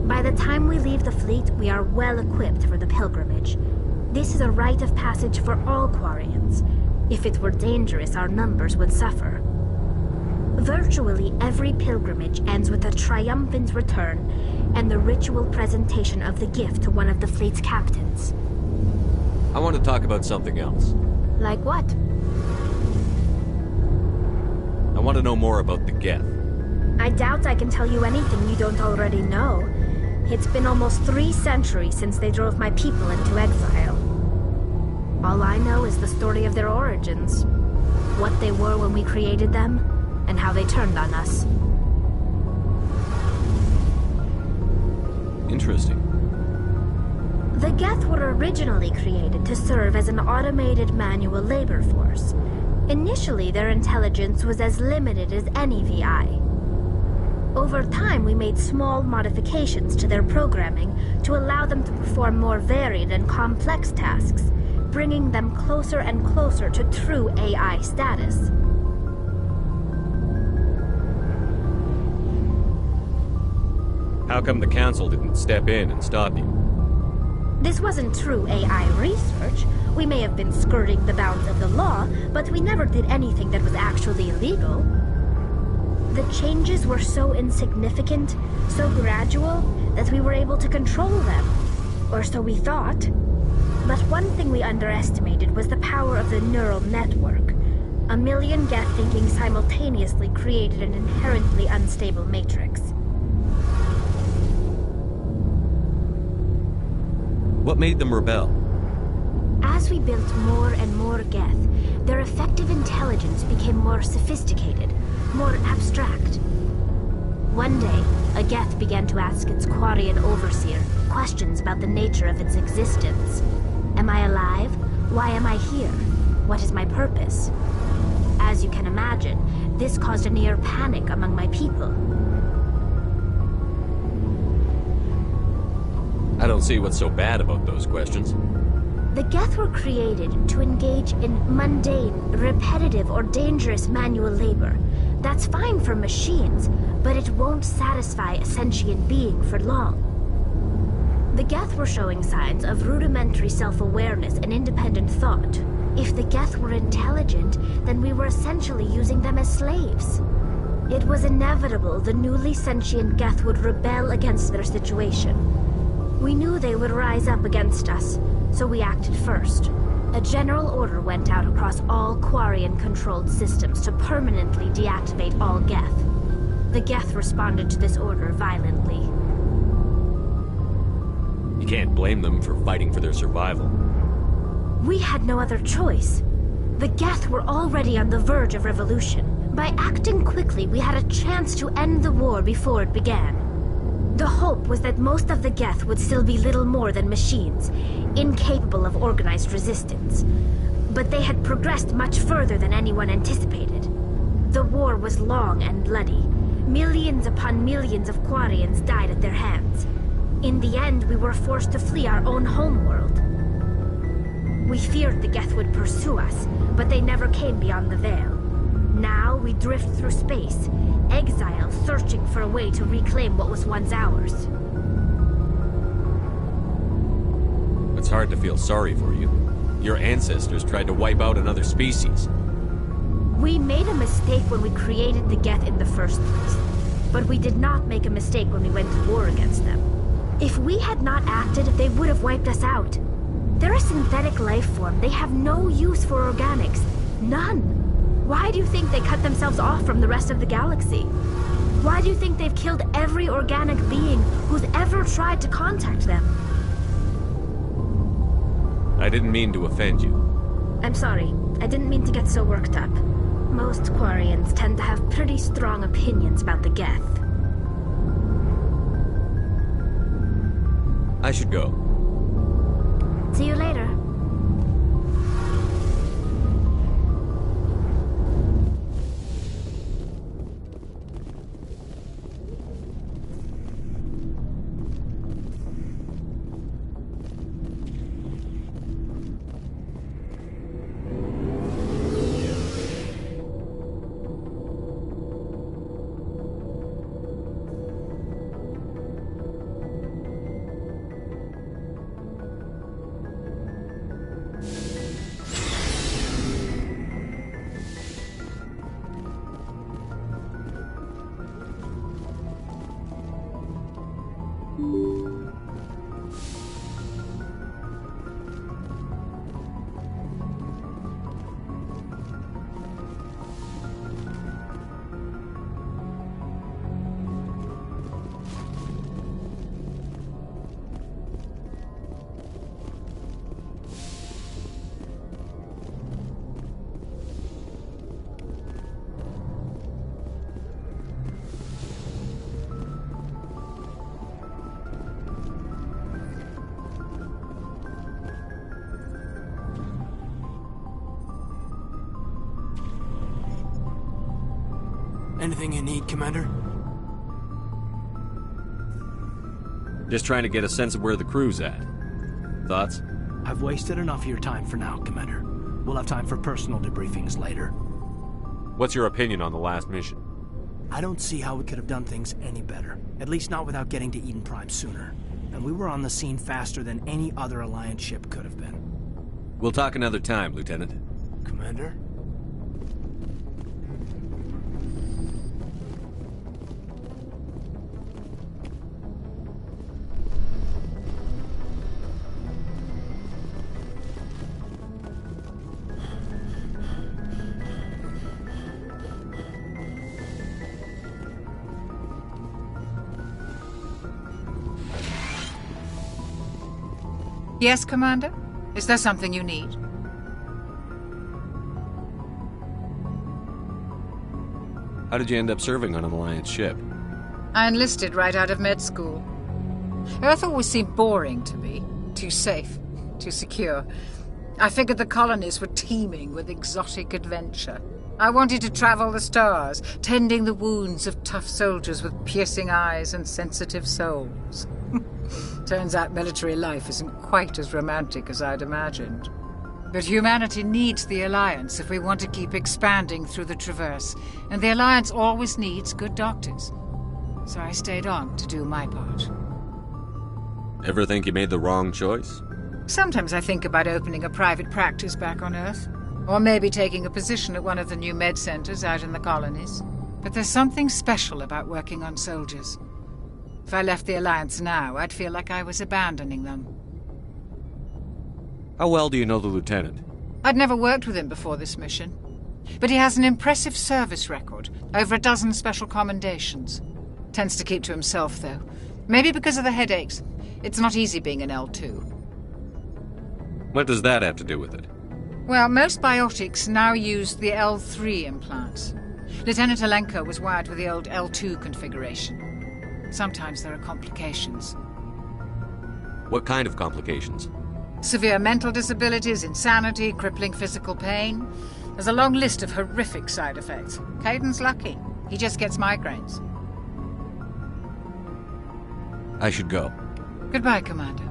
By the time we leave the fleet, we are well equipped for the pilgrimage. This is a rite of passage for all Quarians. If it were dangerous, our numbers would suffer. Virtually every pilgrimage ends with a triumphant return and the ritual presentation of the gift to one of the fleet's captains. I want to talk about something else. Like what? I want to know more about the Geth. I doubt I can tell you anything you don't already know. It's been almost 3 centuries since they drove my people into exile. All I know is the story of their origins. What they were when we created them, and how they turned on us. Interesting. The Geth were originally created to serve as an automated manual labor force. Initially, their intelligence was as limited as any VI. Over time, we made small modifications to their programming to allow them to perform more varied and complex tasks, bringing them closer and closer to true AI status. How come the Council didn't step in and stop you? This wasn't true AI research. We may have been skirting the bounds of the law, but we never did anything that was actually illegal. The changes were so insignificant, so gradual, that we were able to control them. Or so we thought. But one thing we underestimated was the power of the neural network. 1 million Geth thinking simultaneously created an inherently unstable matrix. What made them rebel? As we built more and more Geth, their effective intelligence became more sophisticated, more abstract. One day, a Geth began to ask its Quarian overseer questions about the nature of its existence. Am I alive? Why am I here? What is my purpose? As you can imagine, this caused a near panic among my people. I don't see what's so bad about those questions. The Geth were created to engage in mundane, repetitive, or dangerous manual labor. That's fine for machines, but it won't satisfy a sentient being for long. The Geth were showing signs of rudimentary self-awareness and independent thought. If the Geth were intelligent, then we were essentially using them as slaves. It was inevitable the newly sentient Geth would rebel against their situation. We knew they would rise up against us, so we acted first. A general order went out across all Quarian-controlled systems to permanently deactivate all Geth. The Geth responded to this order violently. You can't blame them for fighting for their survival. We had no other choice. The Geth were already on the verge of revolution. By acting quickly, we had a chance to end the war before it began. The hope was that most of the Geth would still be little more than machines, incapable of organized resistance. But they had progressed much further than anyone anticipated. The war was long and bloody. Millions upon millions of Quarians died at their hands. In the end, we were forced to flee our own homeworld. We feared the Geth would pursue us, but they never came beyond the Veil. Now we drift through space, exile searching for a way to reclaim what was once ours. It's hard to feel sorry for you. Your ancestors tried to wipe out another species. We made a mistake when we created the Geth in the first place, but we did not make a mistake when we went to war against them. If we had not acted, they would have wiped us out. They're a synthetic life form. They have no use for organics. None. Why do you think they cut themselves off from the rest of the galaxy? Why do you think they've killed every organic being who's ever tried to contact them? I didn't mean to offend you. I'm sorry. I didn't mean to get so worked up. Most Quarians tend to have pretty strong opinions about the Geth. I should go. See you later. Anything you need, Commander? Just trying to get a sense of where the crew's at. Thoughts? I've wasted enough of your time for now, Commander. We'll have time for personal debriefings later. What's your opinion on the last mission? I don't see how we could have done things any better. At least not without getting to Eden Prime sooner. And we were on the scene faster than any other Alliance ship could have been. We'll talk another time, Lieutenant. Commander? Yes, Commander? Is there something you need? How did you end up serving on an Alliance ship? I enlisted right out of med school. Earth always seemed boring to me. Too safe, too secure. I figured the colonies were teeming with exotic adventure. I wanted to travel the stars, tending the wounds of tough soldiers with piercing eyes and sensitive souls. Turns out military life isn't quite as romantic as I'd imagined. But humanity needs the Alliance if we want to keep expanding through the Traverse, and the Alliance always needs good doctors. So I stayed on to do my part. Ever think you made the wrong choice? Sometimes I think about opening a private practice back on Earth, or maybe taking a position at one of the new med centers out in the colonies. But there's something special about working on soldiers. If I left the Alliance now, I'd feel like I was abandoning them. How well do you know the Lieutenant? I'd never worked with him before this mission. But he has an impressive service record, over 12 special commendations. Tends to keep to himself, though. Maybe because of the headaches. It's not easy being an L2. What does that have to do with it? Well, most biotics now use the L3 implants. Lieutenant Alenko was wired with the old L2 configuration. Sometimes there are complications. What kind of complications? Severe mental disabilities, insanity, crippling physical pain. There's a long list of horrific side effects. Kaiden's lucky. He just gets migraines. I should go. Goodbye, Commander.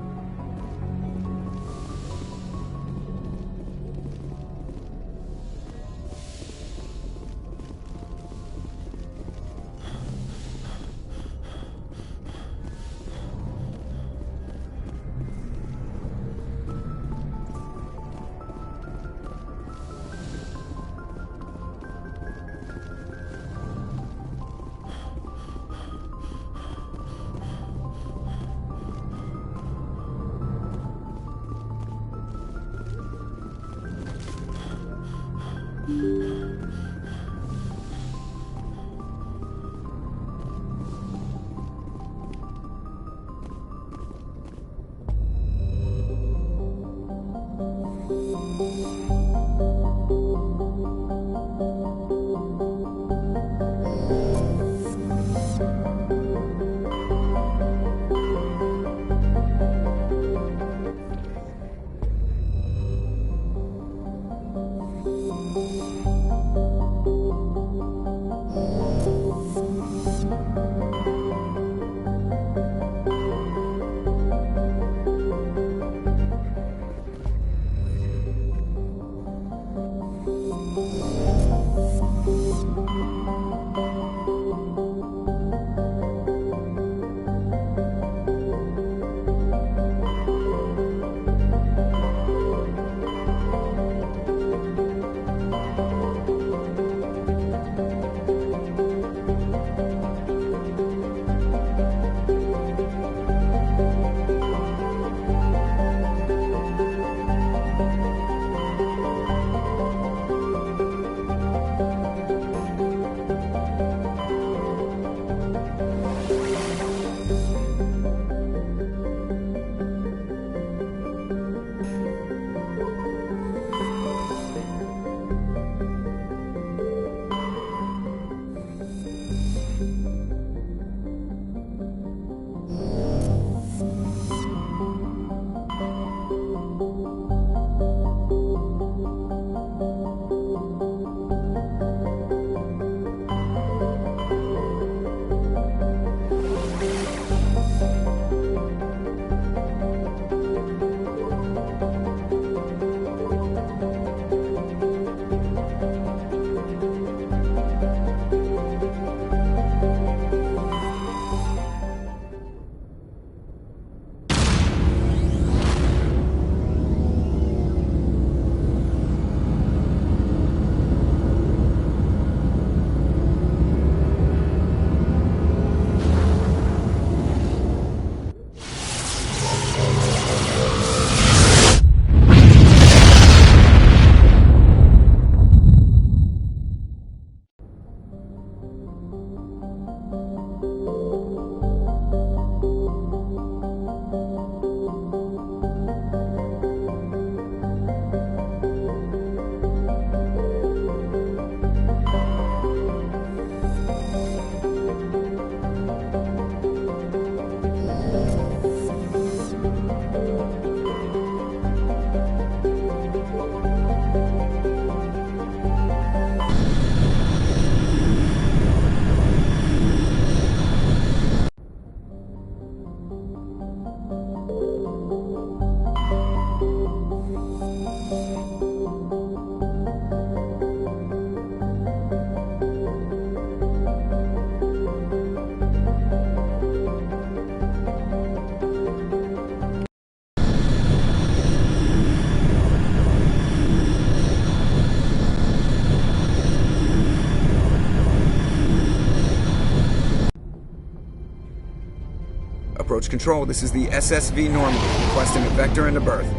Control, this is the SSV Normandy, requesting a vector and a berth.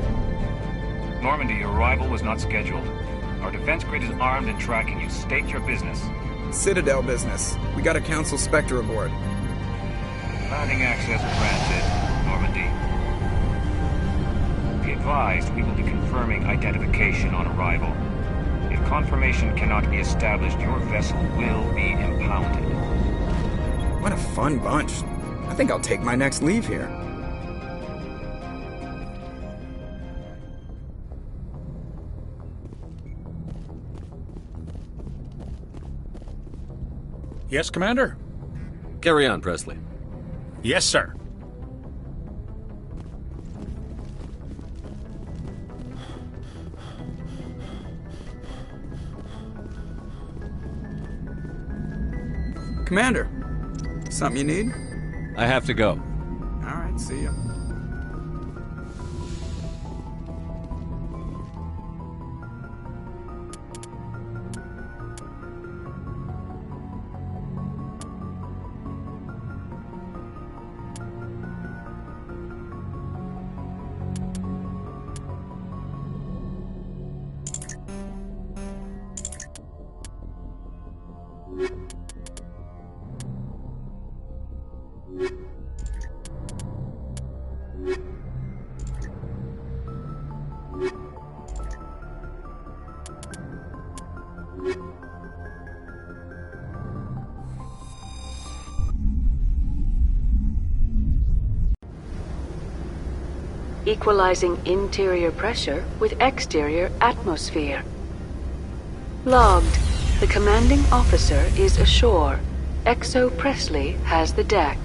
Normandy, your arrival was not scheduled. Our defense grid is armed and tracking you. State your business. Citadel business. We got a Council Spectre aboard. Landing access granted, Normandy. Be advised, we will be confirming identification on arrival. If confirmation cannot be established, your vessel will be impounded. What a fun bunch. I think I'll take my next leave here. Yes, Commander? Carry on, Presley. Yes, sir. Commander, something you need? I have to go. All right, see ya. Equalizing interior pressure with exterior atmosphere. Logged. The commanding officer is ashore. Exo Presley has the deck.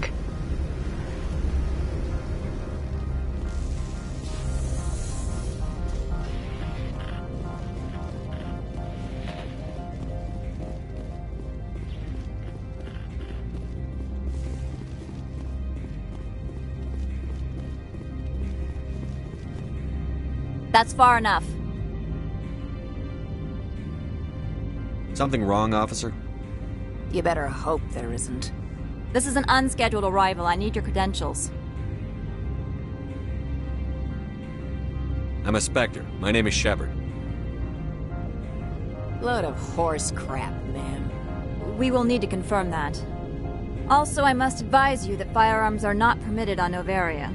That's far enough. Something wrong, officer? You better hope there isn't. This is an unscheduled arrival. I need your credentials. I'm a Spectre. My name is Shepard. Load of horse crap, man. We will need to confirm that. Also, I must advise you that firearms are not permitted on Noveria.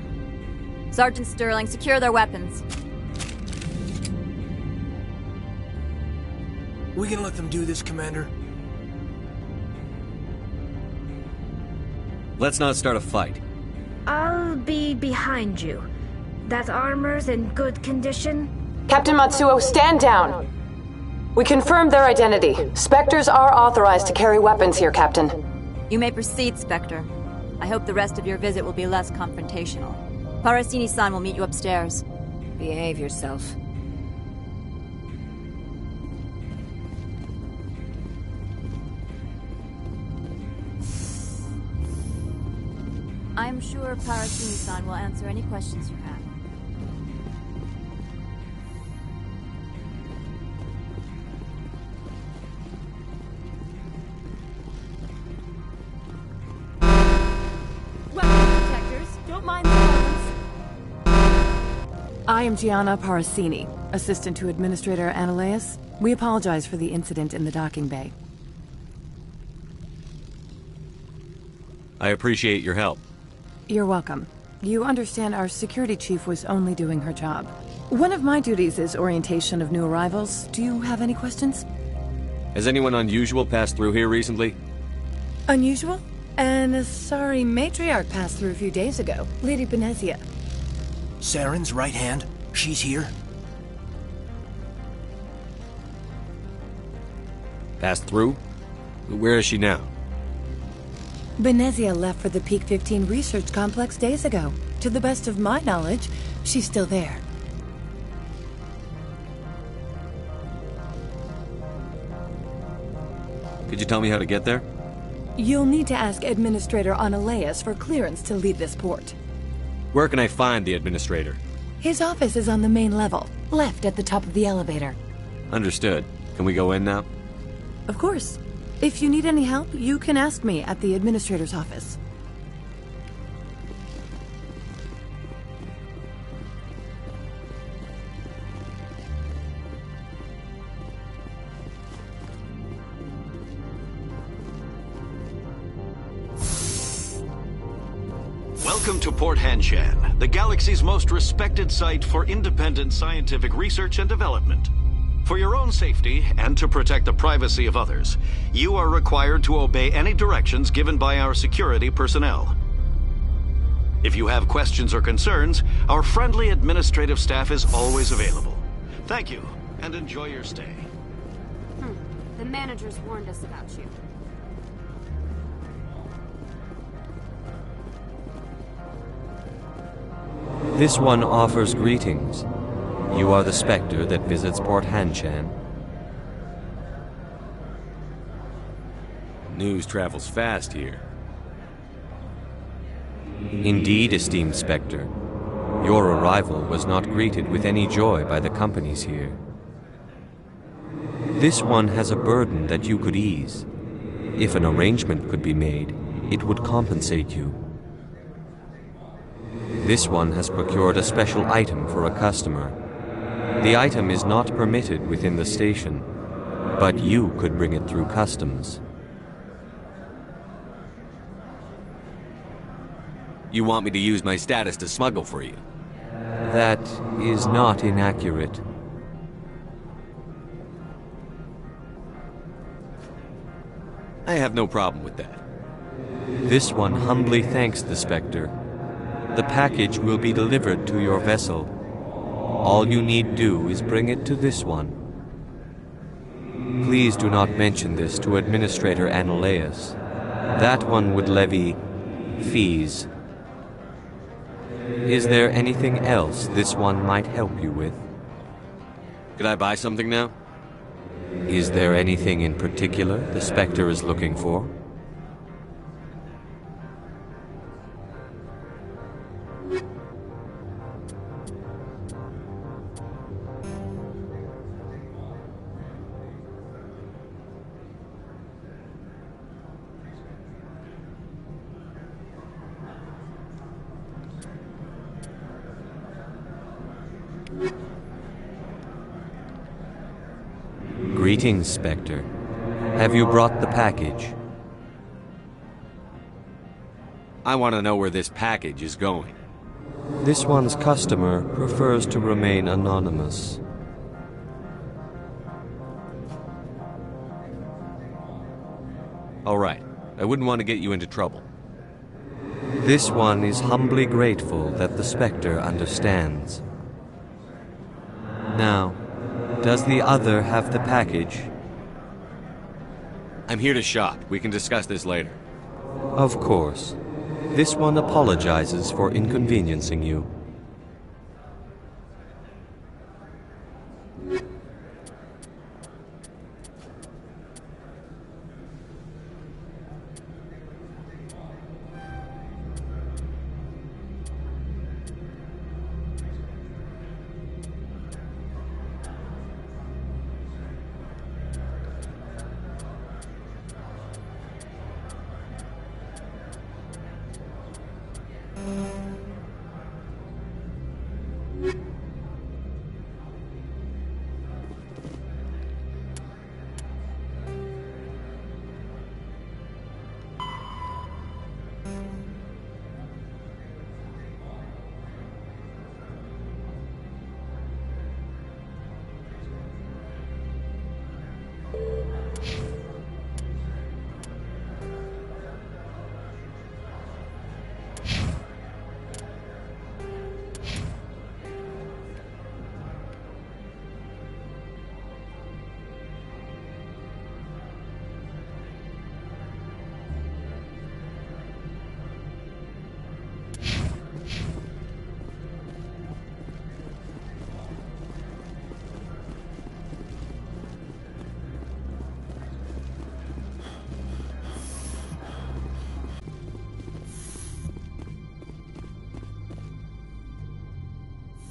Sergeant Sterling, secure their weapons. We can let them do this, Commander. Let's not start a fight. I'll be behind you. That armor's in good condition? Captain Matsuo, stand down! We confirmed their identity. Spectres are authorized to carry weapons here, Captain. You may proceed, Spectre. I hope the rest of your visit will be less confrontational. Parasini-san will meet you upstairs. Behave yourself. I'm sure Parasini-san will answer any questions you have. Weapon detectors, don't mind the weapons. I am Gianna Parasini, assistant to Administrator Ananias. We apologize for the incident in the docking bay. I appreciate your help. You're welcome. You understand our security chief was only doing her job. One of my duties is orientation of new arrivals. Do you have any questions? Has anyone unusual passed through here recently? Unusual? An Asari matriarch passed through a few days ago. Lady Benezia. Saren's right hand. She's here. Passed through? Where is she now? Benezia left for the Peak 15 research complex days ago. To the best of my knowledge, she's still there. Could you tell me how to get there? You'll need to ask Administrator Ananias for clearance to leave this port. Where can I find the Administrator? His office is on the main level, left at the top of the elevator. Understood. Can we go in now? Of course. If you need any help, you can ask me at the Administrator's office. Welcome to Port Hanshan, the galaxy's most respected site for independent scientific research and development. For your own safety and to protect the privacy of others, you are required to obey any directions given by our security personnel. If you have questions or concerns, our friendly administrative staff is always available. Thank you, and enjoy your stay. The managers warned us about you. This one offers greetings. You are the Spectre that visits Port Hanshan. News travels fast here. Indeed, esteemed Spectre. Your arrival was not greeted with any joy by the companies here. This one has a burden that you could ease. If an arrangement could be made, it would compensate you. This one has procured a special item for a customer. The item is not permitted within the station, but you could bring it through customs. You want me to use my status to smuggle for you? That is not inaccurate. I have no problem with that. This one humbly thanks the Spectre. The package will be delivered to your vessel. All you need do is bring it to this one. Please do not mention this to Administrator Analeus. That one would levy fees. Is there anything else this one might help you with? Could I buy something now? Is there anything in particular the Spectre is looking for? Greetings, Spectre. Have you brought the package? I want to know where this package is going. This one's customer prefers to remain anonymous. All right. I wouldn't want to get you into trouble. This one is humbly grateful that the Spectre understands. Now, does the other have the package? I'm here to shop. We can discuss this later. Of course. This one apologizes for inconveniencing you.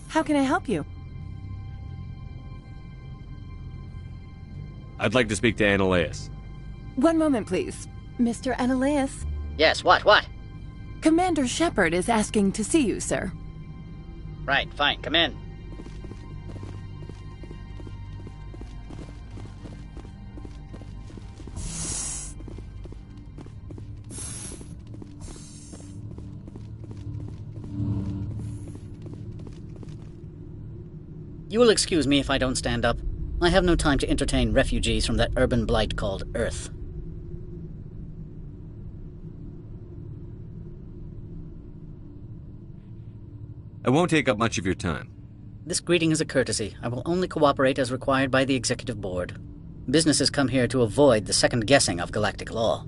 How can I help you? I'd like to speak to Analeus. One moment, please. Mr. Analeus? Yes, what? Commander Shepard is asking to see you, sir. Right, fine, come in. You will excuse me if I don't stand up. I have no time to entertain refugees from that urban blight called Earth. I won't take up much of your time. This greeting is a courtesy. I will only cooperate as required by the Executive Board. Businesses come here to avoid the second-guessing of galactic law.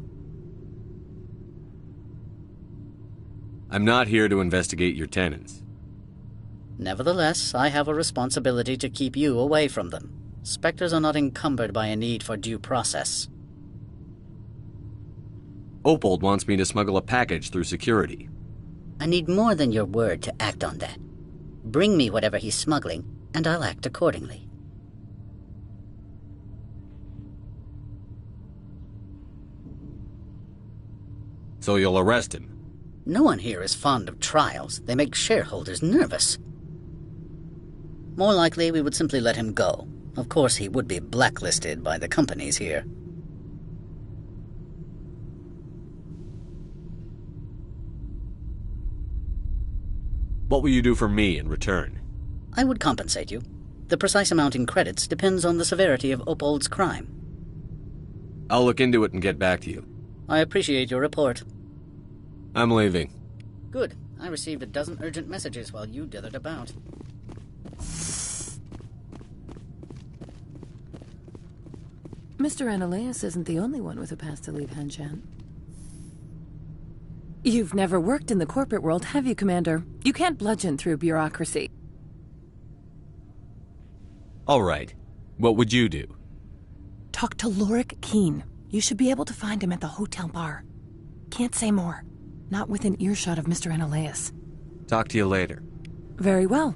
I'm not here to investigate your tenants. Nevertheless, I have a responsibility to keep you away from them. Spectres are not encumbered by a need for due process. Opold wants me to smuggle a package through security. I need more than your word to act on that. Bring me whatever he's smuggling, and I'll act accordingly. So you'll arrest him? No one here is fond of trials. They make shareholders nervous. More likely, we would simply let him go. Of course, he would be blacklisted by the companies here. What will you do for me in return? I would compensate you. The precise amount in credits depends on the severity of Opold's crime. I'll look into it and get back to you. I appreciate your report. I'm leaving. Good. I received a dozen urgent messages while you dithered about. Mr. Ananias isn't the only one with a pass to leave Hanshan. You've never worked in the corporate world, have you, Commander? You can't bludgeon through bureaucracy. All right. What would you do? Talk to Lorik Keen. You should be able to find him at the hotel bar. Can't say more. Not within earshot of Mr. Ananias. Talk to you later. Very well.